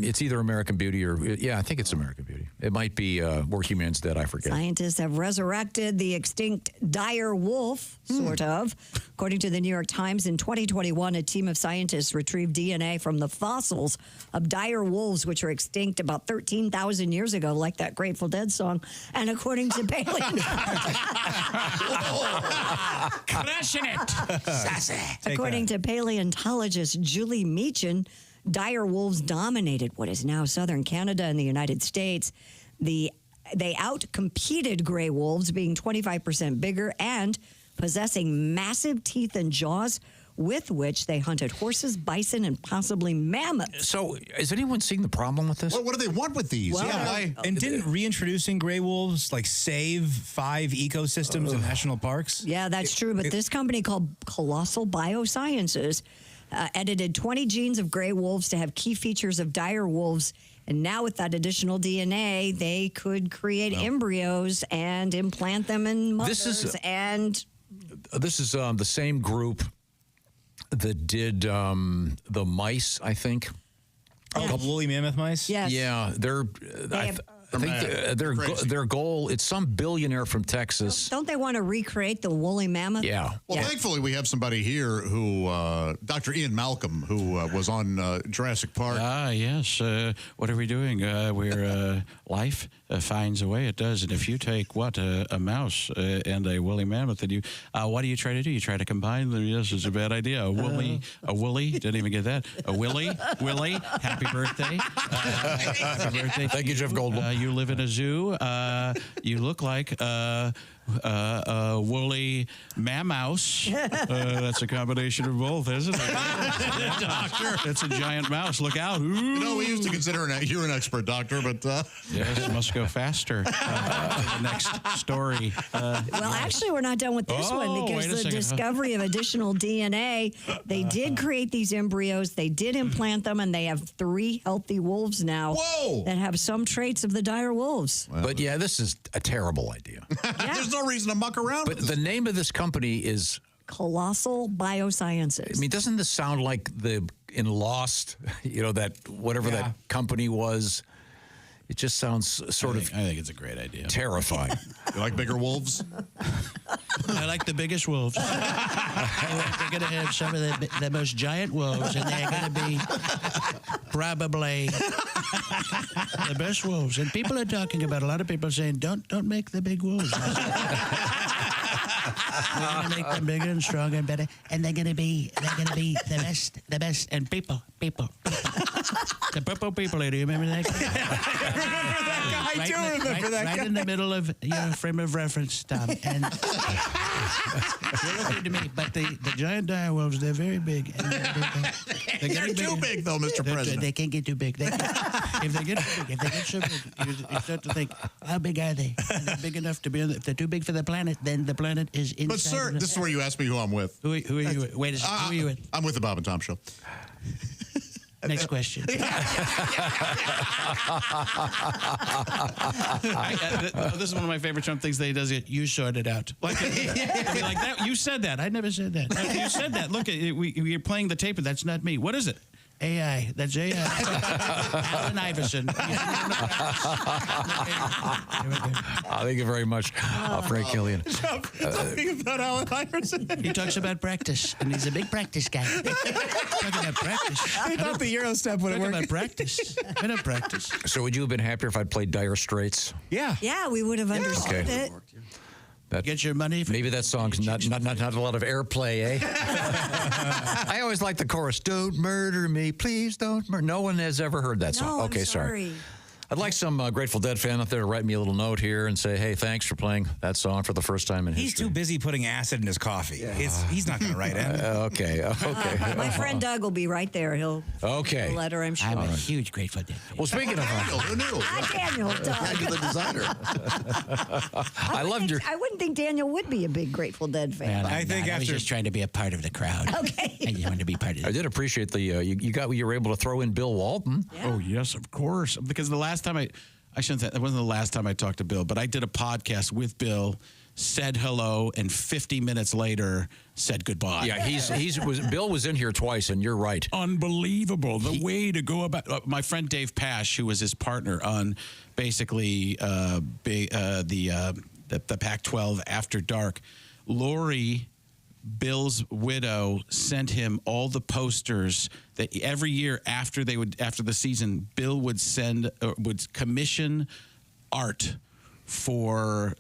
It's either American Beauty or, I think it's American Beauty. It might be Where Humans Dead, I forget. Scientists have resurrected the extinct dire wolf, sort of. According to the New York Times, in 2021, a team of scientists retrieved DNA from the fossils of dire wolves, which were extinct about 13,000 years ago, like that Grateful Dead song. And according to Crushing it. Sassy. According to paleontologist Julie Meechan, dire wolves dominated what is now southern Canada and the United States. They outcompeted gray wolves, being 25% bigger and possessing massive teeth and jaws with which they hunted horses, bison, and possibly mammoths. So, is anyone seeing the problem with this? What do they want with these? Well, and didn't reintroducing gray wolves save 5 ecosystems in national parks? Yeah, that's true. But this company called Colossal Biosciences edited 20 genes of gray wolves to have key features of dire wolves. And now with that additional DNA, they could create embryos and implant them in mothers. This is the same group that did the mice, I think. Oh, the woolly mammoth mice? Yes. Yeah, I think their goal, it's some billionaire from Texas. Don't they want to recreate the woolly mammoth? Yeah. Well, thankfully, we have somebody here who, Dr. Ian Malcolm, who was on Jurassic Park. Yes. What are we doing? Life finds a way. It does. And if you take a mouse and a woolly mammoth, and what do you try to do? You try to combine them. Yes, it's a bad idea. A woolly, didn't even get that. A Willie, happy birthday. Happy birthday. Thank you, Jeff Goldblum. You live in a zoo. You look like a woolly mammouse. That's a combination of both, isn't it? Doctor. It's a giant mouse. Look out. Ooh. We used to consider you're an expert, doctor, but... Yes, must go faster. The next story. Well, actually, we're not done with this one because the discovery of additional DNA, they did create these embryos, they did implant them, and they have 3 healthy wolves now that have some traits of the dire wolves. But yeah, this is a terrible idea. There's no reason to muck around. But the name of this company is Colossal Biosciences. I mean, doesn't this sound like in Lost, that whatever that company was? It just sounds I think it's a great idea. Terrifying. You like bigger wolves? I like the biggest wolves. They're going to have some of the most giant wolves, and they're going to be probably the best wolves. And people are talking about, a lot of people saying, don't make the big wolves. We're going to make them bigger and stronger and better, and they're going to be the best. And people. The purple people, do you remember that guy? I do remember that guy. Right in the middle of your frame of reference, Tom. And you're looking to me, but the giant dire wolves, they're very big. And they're too big, though, Mr. President. They can't get too big. If they get so big, you start to think, how big are they? Are they big enough to be? If they're too big for the planet, then the planet is inside. But, sir, this is where you ask me who I'm with. Who are you with? Wait a second. Who are you with? I'm with the Bob and Tom Show. Next question. This is one of my favorite Trump things that he does. You sort it out. Like, I mean, like that. You said that. I never said that. No, you said that. Look, we're playing the tape, but that's not me. What is it? AI. That's AI. Allen Iverson. Thank you very much, Frank Caliendo. Talking about Allen Iverson. He talks about practice, and he's a big practice guy. Talking about practice. I thought the Euro step would have worked. About practice. Been a practice. So would you have been happier if I'd played Dire Straits? Yeah. Yeah, we would have understood it. Get your money. Maybe that song's not a lot of airplay, eh? I always like the chorus. Don't murder me, please don't murder. No one has ever heard that song. No, Okay, I'm sorry. I'd like some Grateful Dead fan out there to write me a little note here and say, hey, thanks for playing that song for the first time in He's history. too busy putting acid in his coffee. He's not going to write it. Okay. My friend Doug will be right there. He'll Okay. the letter, I'm sure. I'm a huge Grateful Dead fan. Well, speaking of... Who knew? Daniel, Doug. You're the designer. I loved your... I wouldn't think Daniel would be a big Grateful Dead fan. Well, I think I was after- just trying to be a part of the crowd. Okay. I just wanted to be part of I it. did appreciate the... you were able to throw in Bill Walton. Oh, yes, of course. Because the last time I shouldn't say, it wasn't the last time I talked to Bill, but I did a podcast with Bill, said hello, and 50 minutes later said goodbye. Yeah, Bill was in here twice, and you're right. Unbelievable. The way to go about my friend Dave Pash, who was his partner on basically the Pac-12 After Dark. Lori, Bill's widow, sent him all the posters that every year after the season, Bill would would commission art for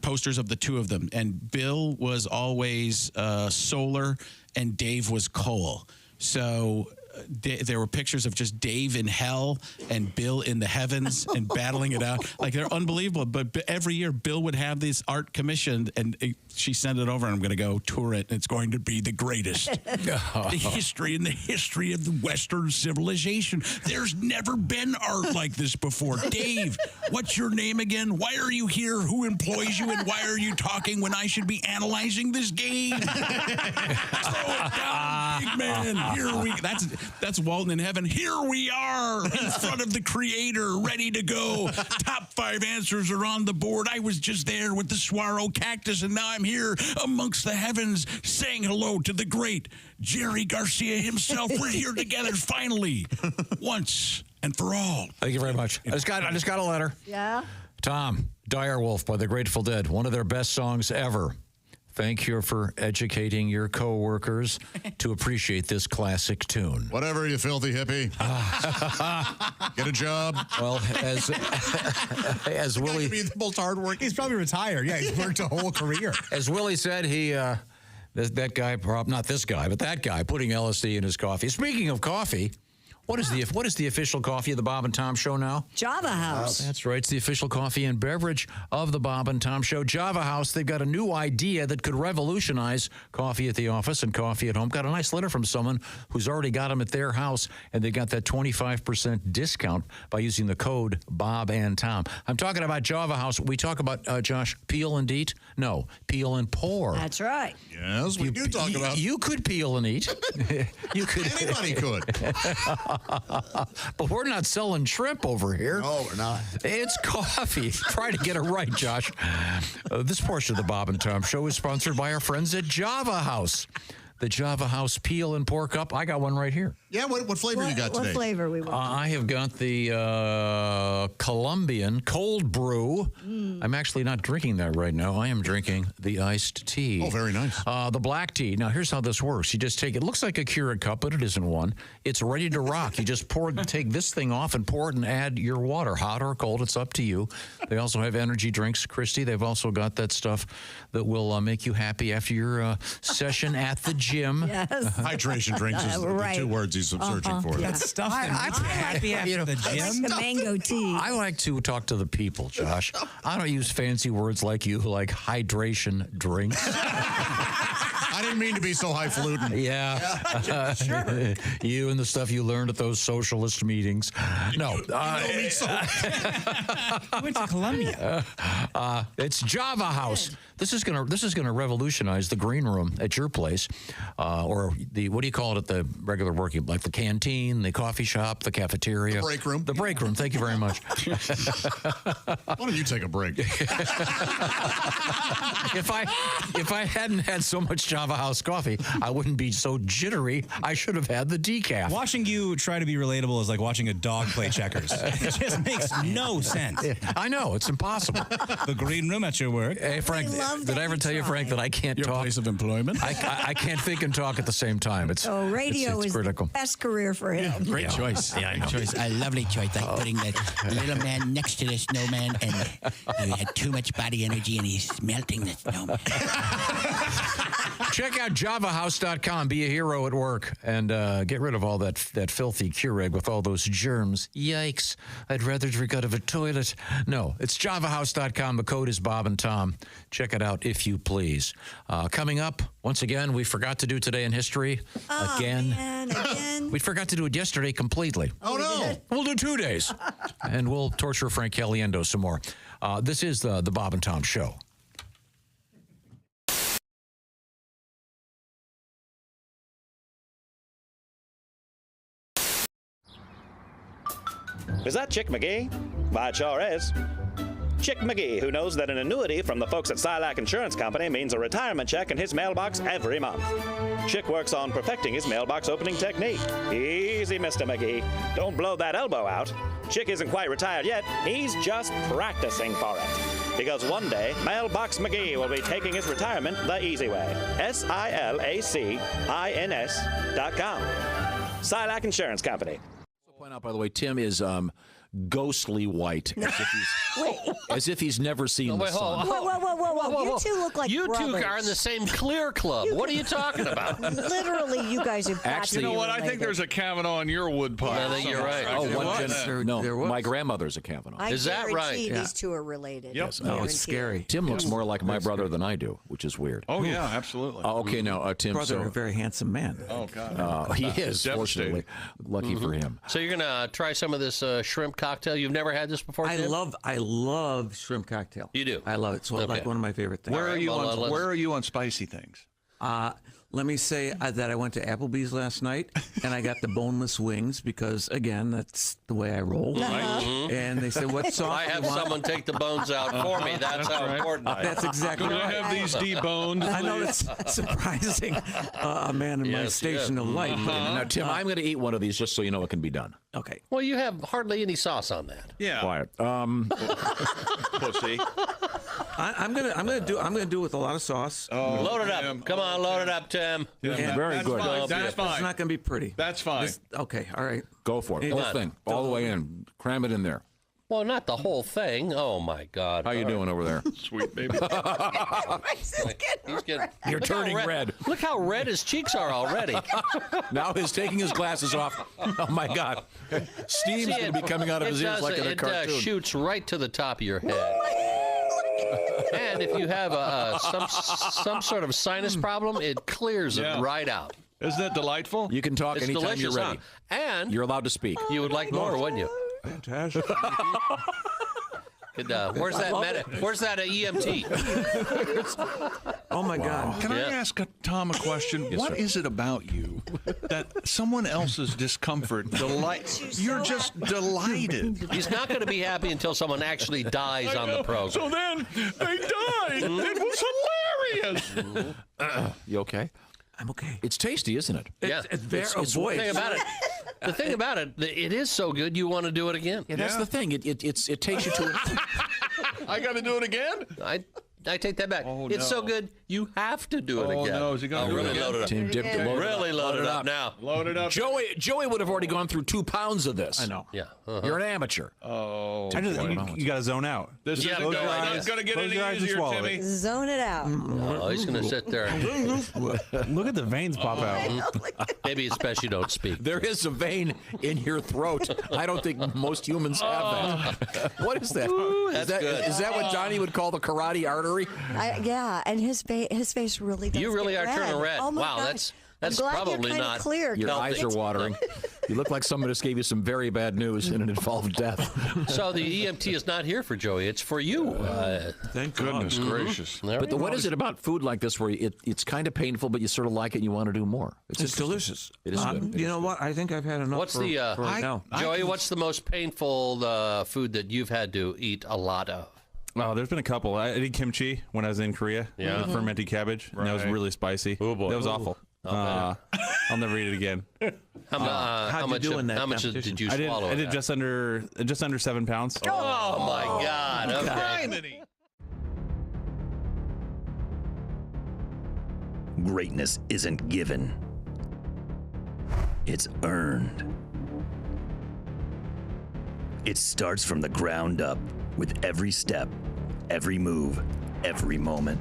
posters of the two of them. And Bill was always solar and Dave was coal. So there were pictures of just Dave in hell and Bill in the heavens and battling it out. Like, they're unbelievable. But every year, Bill would have this art commissioned, and she sent it over, and I'm going to go tour it. It's going to be the greatest. The history of the Western civilization. There's never been art like this before. Dave, what's your name again? Why are you here? Who employs you? And why are you talking when I should be analyzing this game? Throw it down, big man. Here we go. That's Walton in heaven. Here we are in front of the creator, ready to go. Top 5 answers are on the board. I was just there with the saguaro cactus, and now I'm here amongst the heavens saying hello to the great Jerry Garcia himself. We're here together finally, once and for all. Thank you very much. I just got a letter. Yeah. Tom, Direwolf by the Grateful Dead, one of their best songs ever. Thank you for educating your coworkers to appreciate this classic tune. Whatever, you filthy hippie. Get a job. Well, as Willie... Be the most hard work. He's probably retired. Yeah, he's worked a whole career. As Willie said, that guy, not this guy, but that guy, putting LSD in his coffee. Speaking of coffee... What is the official coffee of the Bob and Tom Show now? Java House. That's right. It's the official coffee and beverage of the Bob and Tom Show. Java House, they've got a new idea that could revolutionize coffee at the office and coffee at home. Got a nice letter from someone who's already got them at their house, and they got that 25% discount by using the code Bob and Tom. I'm talking about Java House. We talk about, Josh, peel and eat? No, peel and pour. That's right. Yes, we do talk about... You could peel and eat. You could. Anybody could. But we're not selling shrimp over here. No, we're not. It's coffee. Try to get it right, Josh. This portion of the Bob and Tom Show is sponsored by our friends at Java House. The Java House Peel and Pour Cup. I got one right here. Yeah, what flavor you got today? What flavor we want? I have got the Colombian cold brew. I'm actually not drinking that right now. I am drinking the iced tea. Oh, very nice. The black tea. Now, here's how this works. You just take it. Looks like a Keurig cup, but it isn't one. It's ready to rock. You just take this thing off and pour it and add your water, hot or cold. It's up to you. They also have energy drinks, Christy. They've also got that stuff that will make you happy after your session at the gym. Yes. Hydration drinks is the 2 words he's searching for. That stuff that makes you happy after the I gym. like the mango tea. I like to talk to the people, Josh. I don't use fancy words like you, like hydration drinks. I didn't mean to be so highfalutin. Yeah. Sure. You and the stuff you learned at those socialist meetings. No. You went to Columbia. It's Java House. This is gonna revolutionize the green room at your place, or the what do you call it at the regular working, like the canteen, the coffee shop, the cafeteria, The break room. The break room. Thank you very much. Why don't you take a break? If I hadn't had so much Java House coffee, I wouldn't be so jittery. I should have had the decaf. Watching you try to be relatable is like watching a dog play checkers. It just makes no sense. I know, it's impossible. The green room at your work. Hey, Frank, did I ever tell you, Frank, that I can't Your talk? place of employment? I can't think and talk at the same time. It's radio it's is critical. the best career for him. Great choice. Yeah, I know. Choice. A lovely choice. Like putting the little man next to the snowman, and he had too much body energy, and he's melting the snowman. Check out javahouse.com. Be a hero at work and get rid of all that filthy Keurig with all those germs. Yikes. I'd rather drink out of a toilet. No, it's javahouse.com. The code is Bob and Tom. Check it out if you please. Coming up, once again, we forgot to do Today in History. Again. Again. We forgot to do it yesterday completely. Oh, no. We'll do 2 days. And we'll torture Frank Caliendo some more. This is the Bob and Tom Show. Is that Chick McGee? Why, it sure is. Chick McGee, who knows that an annuity from the folks at Silac Insurance Company means a retirement check in his mailbox every month. Chick works on perfecting his mailbox opening technique. Easy, Mr. McGee. Don't blow that elbow out. Chick isn't quite retired yet. He's just practicing for it. Because one day, Mailbox McGee will be taking his retirement the easy way. SILACINS.com. Silac Insurance Company. Point out, by the way, Tim is ghostly white, as if he's never seen the sun. Whoa. You two look like You two brothers. are in the same clear club. What are you talking about? Literally, you guys are You know what? I think there's a Kavanaugh in your wood pile. I think you're right. My grandmother's a Kavanaugh. I guarantee these two are related. Yep. Yes. No, it's scary. Tim looks more like my brother than I do, which is weird. Oh, yeah, absolutely. Okay, now, Tim. Brother, a very handsome man. Oh, God. He is, fortunately. Lucky for him. So you're going to try some of this shrimp cocktail? You've never had this before, Tim? I love shrimp cocktail. You do? I love it. It's like one of my favorite things. Where are you on spicy things? Let me say that I went to Applebee's last night and I got the boneless wings because, again, that's the way I roll. Right. And they said, "What sauce I have do you want?" someone take the bones out for me. That's how important I am. That's exactly Can right. I have these deboned? I know it's surprising, a man in my station of life. Now, Tim, I'm going to eat one of these just so you know it can be done. Okay. Well, you have hardly any sauce on that. Yeah. Quiet. Pussy. I'm gonna do it with a lot of sauce. Load it up. Come on, load it up, Tim. Very good. That's fine. It's not gonna be pretty. That's fine. Okay. All right. Go for it. Come Whole on. thing. All the way in. Cram it in there. Well, not the whole thing. Oh, my God. How you doing over there? Sweet baby. He's getting, You're turning red. Look how red his cheeks are already. Now he's taking his glasses off. Oh, my God. Steam's going to be coming out of his ears like in a cartoon. It shoots right to the top of your head. And if you have some sort of sinus problem, it clears it right out. Isn't it delightful? You can talk It's anytime delicious, you're ready. Huh? And you're allowed to speak. You would like more, wouldn't you? Fantastic. Where's that EMT? Oh my God! Can I ask Tom a question? Yes, What sir. is it about you that someone else's discomfort you're just delighted? He's not going to be happy until someone actually dies on the program. So then they died. It was hilarious. You okay? I'm okay. It's tasty, isn't it? Yeah. It's very The thing about it, it is so good you want to do it again. Yeah, that's the thing. It takes you to. I got to do it again? I take that back. Oh, it's so good, you have to do it again. Oh, no. Is he going to really load it up? Tim dipped it. Really load it up now. Load it up. Joey would have already gone through 2 pounds of this. I know. Yeah. You're an amateur. Oh. You got to zone out. This isn't going to get any easier, Timmy. Zone it out. Oh, he's going to sit there. Look at the veins pop out. Maybe it's best you don't speak. There is a vein in your throat. I don't think most humans have that. What is that? That's good. Is that what Johnny would call the carotid artery? Yeah, and his face really does. You really get are turning red. Oh my wow, gosh. that's I'm glad probably you're not. clear. Your eyes are watering. You look like someone just gave you some very bad news and it involved death. So the EMT is not here for Joey. It's for you. Thank goodness gracious. But what is it about food like this where it's kind of painful, but you sort of like it and you want to do more? It's delicious. It is good. You know what? I think I've had enough What's for right now. Joey, what's the most painful food that you've had to eat a lot of? Oh, there's been a couple. I did kimchi when I was in Korea. Yeah. Fermented cabbage. And that was really spicy. Oh, boy. That was awful. I'll never eat it again. How much did you swallow? I did just under 7 pounds. Oh, my God. Okay. Greatness isn't given. It's earned. It starts from the ground up with every step, every move, every moment.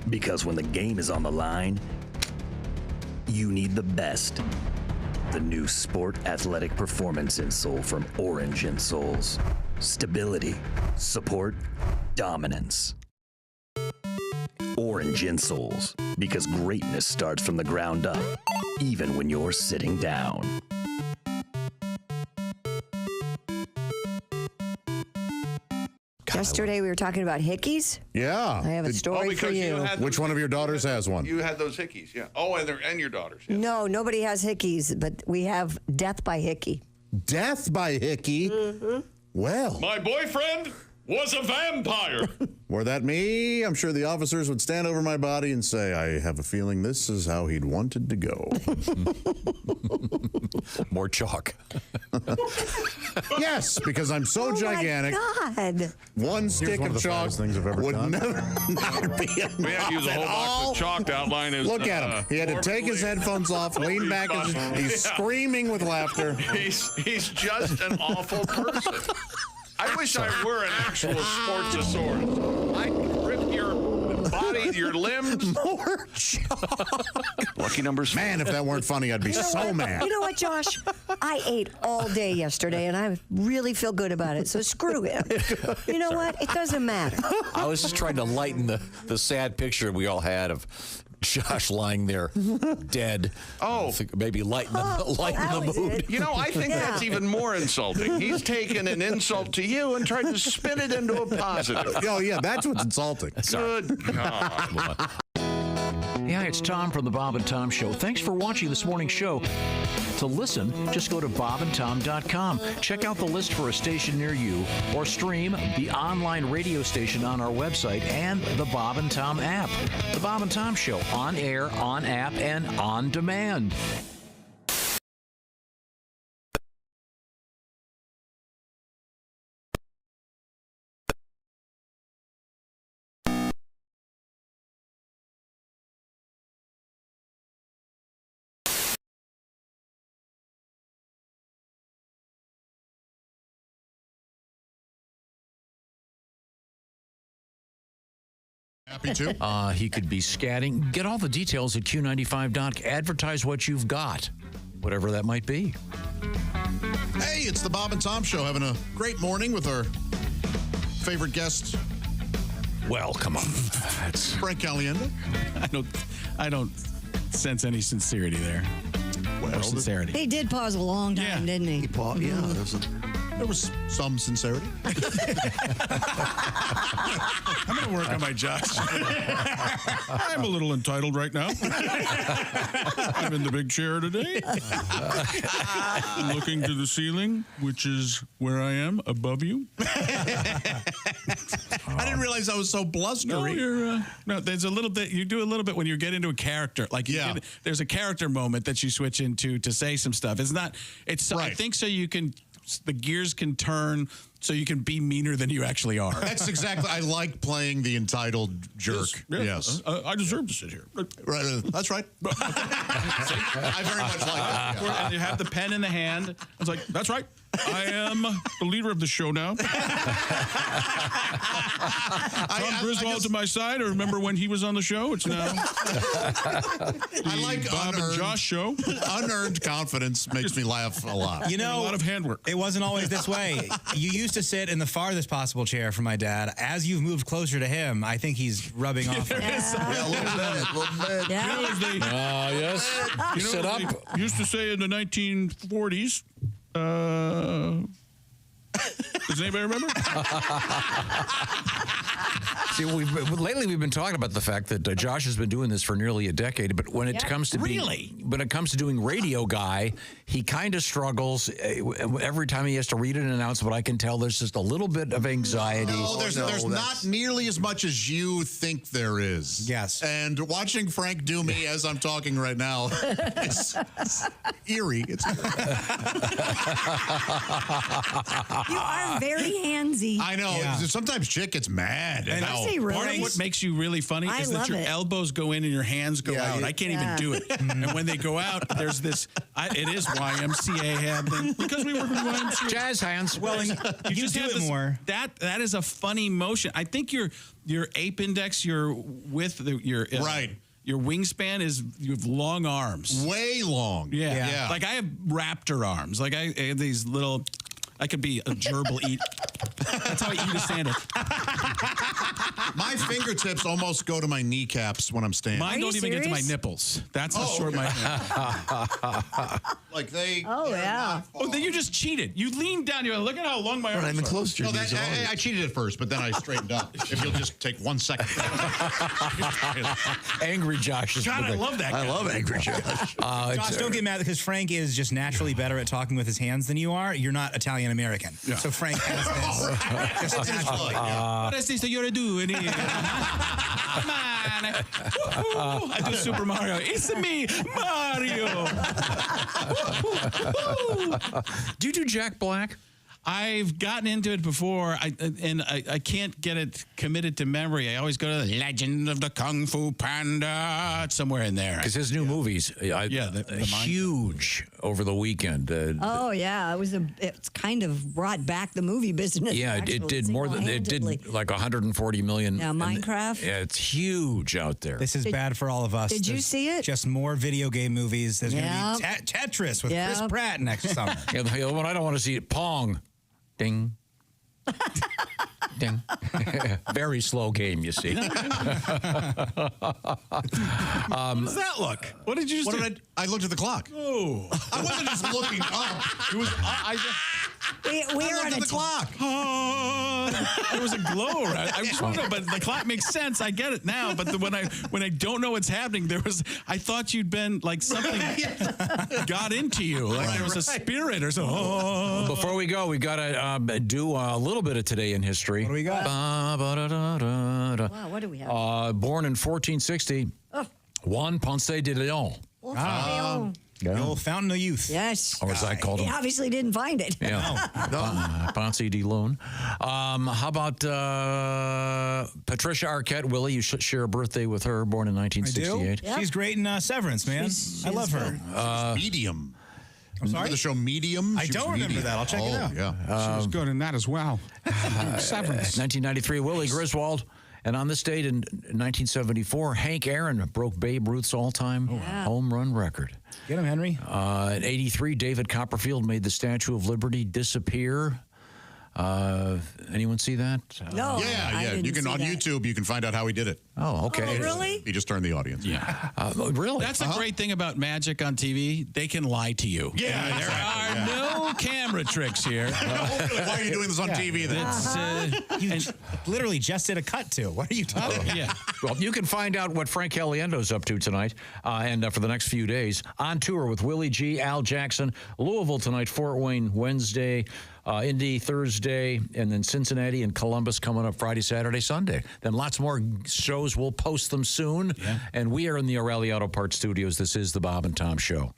Because when the game is on the line, you need the best. The new Sport Athletic Performance insole from Orange Insoles. Stability, support, dominance. Orange Insoles, because greatness starts from the ground up, even when you're sitting down. Yesterday we were talking about hickeys. Yeah. I have a story for you. Which one of your daughters has one? You had those hickeys, yeah. Oh, and your daughters. Yeah. No, nobody has hickeys, but we have death by hickey. Death by hickey? Mm-hmm. Well. My boyfriend was a vampire. Were that me, I'm sure the officers would stand over my body and say, I have a feeling this is how he'd wanted to go. More chalk. Yes, because I'm so gigantic. Oh, my God. One stick one of of the chalk fattest things I've ever would done. never be enough We had to use a whole at box all. of chalk to outline his. Look at him. He had to take his headphones off, lean back, and he's screaming with laughter. He's just an awful person. I wish I were an actual Sportsasaurus. I could rip your body, your limbs. More chalk. Lucky numbers. Man, if that weren't funny, I'd be so mad. You know what, Josh? I ate all day yesterday, and I really feel good about it, so screw him. You know what? It doesn't matter. I was just trying to lighten the sad picture we all had of Josh lying there dead. Oh. Maybe lighten the mood. You know, I think that's even more insulting. He's taken an insult to you and tried to spin it into a positive. Oh, yeah, that's what's insulting. Good God. Yeah, it's Tom from the Bob and Tom Show. Thanks for watching this morning's show. To listen, just go to bobandtom.com. Check out the list for a station near you, or stream the online radio station on our website and the Bob and Tom app. The Bob and Tom Show, on air, on app, and on demand. Happy to. He could be scatting. Get all the details at Q95.com. Advertise what you've got, whatever that might be. Hey, it's the Bob and Tom Show, having a great morning with our favorite guest. Well, come on. That's Frank Caliendo. I don't sense any sincerity there. Or sincerity. He did pause a long time, didn't he? He paused, yeah. There was some sincerity. I'm going to work on my Josh. I'm a little entitled right now. I'm in the big chair today. Looking to the ceiling, which is where I am, above you. I didn't realize I was so blustery. No, there's a little bit, you do a little bit when you get into a character. Like, there's a character moment that you switch into to say some stuff. I think so you can, the gears can turn so you can be meaner than you actually are. That's exactly, I like playing the entitled jerk. Yes. I deserve to sit here. Right, that's right. I very much like that. Yeah. And you have the pen in the hand. It's like, that's right. I am the leader of the show now. Tom Griswold to my side. I remember when he was on the show. It's now I like Bob and Josh show. Unearned confidence makes me laugh a lot. You know, a lot of handwork. It wasn't always this way. You used used to sit in the farthest possible chair for my dad. As you've moved closer to him, I think he's rubbing off. Yeah, a little bit. Yeah. You know, as they, Yes. you know, Sit as up. they used to say in the 1940s. Does anybody remember? See, lately we've been talking about the fact that Josh has been doing this for nearly a decade, but when it comes to when it comes to doing radio guy, he kind of struggles every time he has to read an announcement. I can tell there's just a little bit of anxiety. No, there's not nearly as much as you think there is. Yes. And watching Frank do me as I'm talking right now is eerie. It's You are very handsy. I know. Yeah. Sometimes Chick gets mad. And Is he really? part of what makes you really funny I is that love your it. elbows go in and your hands go out. I can't even do it. And when they go out, there's this. It is YMCA happening because we work with YMCA. Jazz hands. Well, and you just do have it this, more. That is a funny motion. I think your ape index, your width, your right. Your wingspan is you have long arms. Way long. Yeah. Like I have raptor arms. Like I have these little. I could be a gerbil eat. That's how I eat a sandwich. My fingertips almost go to my kneecaps when I'm standing. Mine don't even get to my nipples. That's how short my like they. Oh yeah. Oh, then you just cheated. You leaned down. You went, look at how long my arms are. Not even close to your No, knees. I cheated at first, but then I straightened up. If you'll just take 1 second. Angry Josh is God, I love that guy. I love Angry Josh. Josh, don't get mad because Frank is just naturally better at talking with his hands than you are. You're not Italian American, so Frank has this. Just naturally. What is this that you're doing here? Come on. Woo-hoo. I do Super Mario. It's me, Mario. Do you do Jack Black? I've gotten into it before, I can't get it committed to memory. I always go to the Legend of the Kung Fu Panda. It's somewhere in there. Because his new movies, huge over the weekend. Oh yeah, it's kind of brought back the movie business. Yeah, it actually, did more than it did, like 140 million. Yeah, Minecraft. Yeah, it's huge out there. This is bad for all of us. Did you There's see it? Just more video game movies. There's going to be Tetris with Chris Pratt next summer. Yeah, the one I don't want to see it. Pong. Ding. Ding. Very slow game, you see. What does that look? What did you just do? I looked at the clock. Oh. I wasn't just looking up. It was We are on the clock. There was a glow around. I just want to know, but the clock makes sense. I get it now. But when I don't know what's happening, I thought you'd been like something got into you, like there was a spirit or something. Oh. Before we go, we got to do a little bit of today in history. What do we got? Wow, what do we have? Born in 1460, Juan Ponce de Leon. The old Fountain of Youth. Yes. Or as I called him. He obviously didn't find it. Yeah. Ponce de Leon. How about Patricia Arquette? Willie, you share a birthday with her, born in 1968. I do. She's great in Severance, man. I love her. Medium. I'm sorry? Remember the show Medium? I don't remember that. I'll check it out. Yeah. She was good in that as well. Severance. 1993, Willie Griswold. And on this date in 1974, Hank Aaron broke Babe Ruth's all-time home run record. Get him, Henry. In 83, David Copperfield made the Statue of Liberty disappear. Anyone see that? No. Yeah. You can on YouTube. You can find out how he did it. Oh, okay. Oh, really? He just turned the audience. Yeah. Really? That's the great thing about magic on TV. They can lie to you. Yeah, There are no camera tricks here. Why are you doing this on TV then? You literally just did a cut to. What are you talking about? Yeah. Well, you can find out what Frank Caliendo's up to tonight and for the next few days. On tour with Willie G, Al Jackson, Louisville tonight, Fort Wayne Wednesday, Indy Thursday, and then Cincinnati and Columbus coming up Friday, Saturday, Sunday. Then lots more shows. We'll post them soon. Yeah. And we are in the O'Reilly Auto Parts Studios. This is the Bob and Tom Show.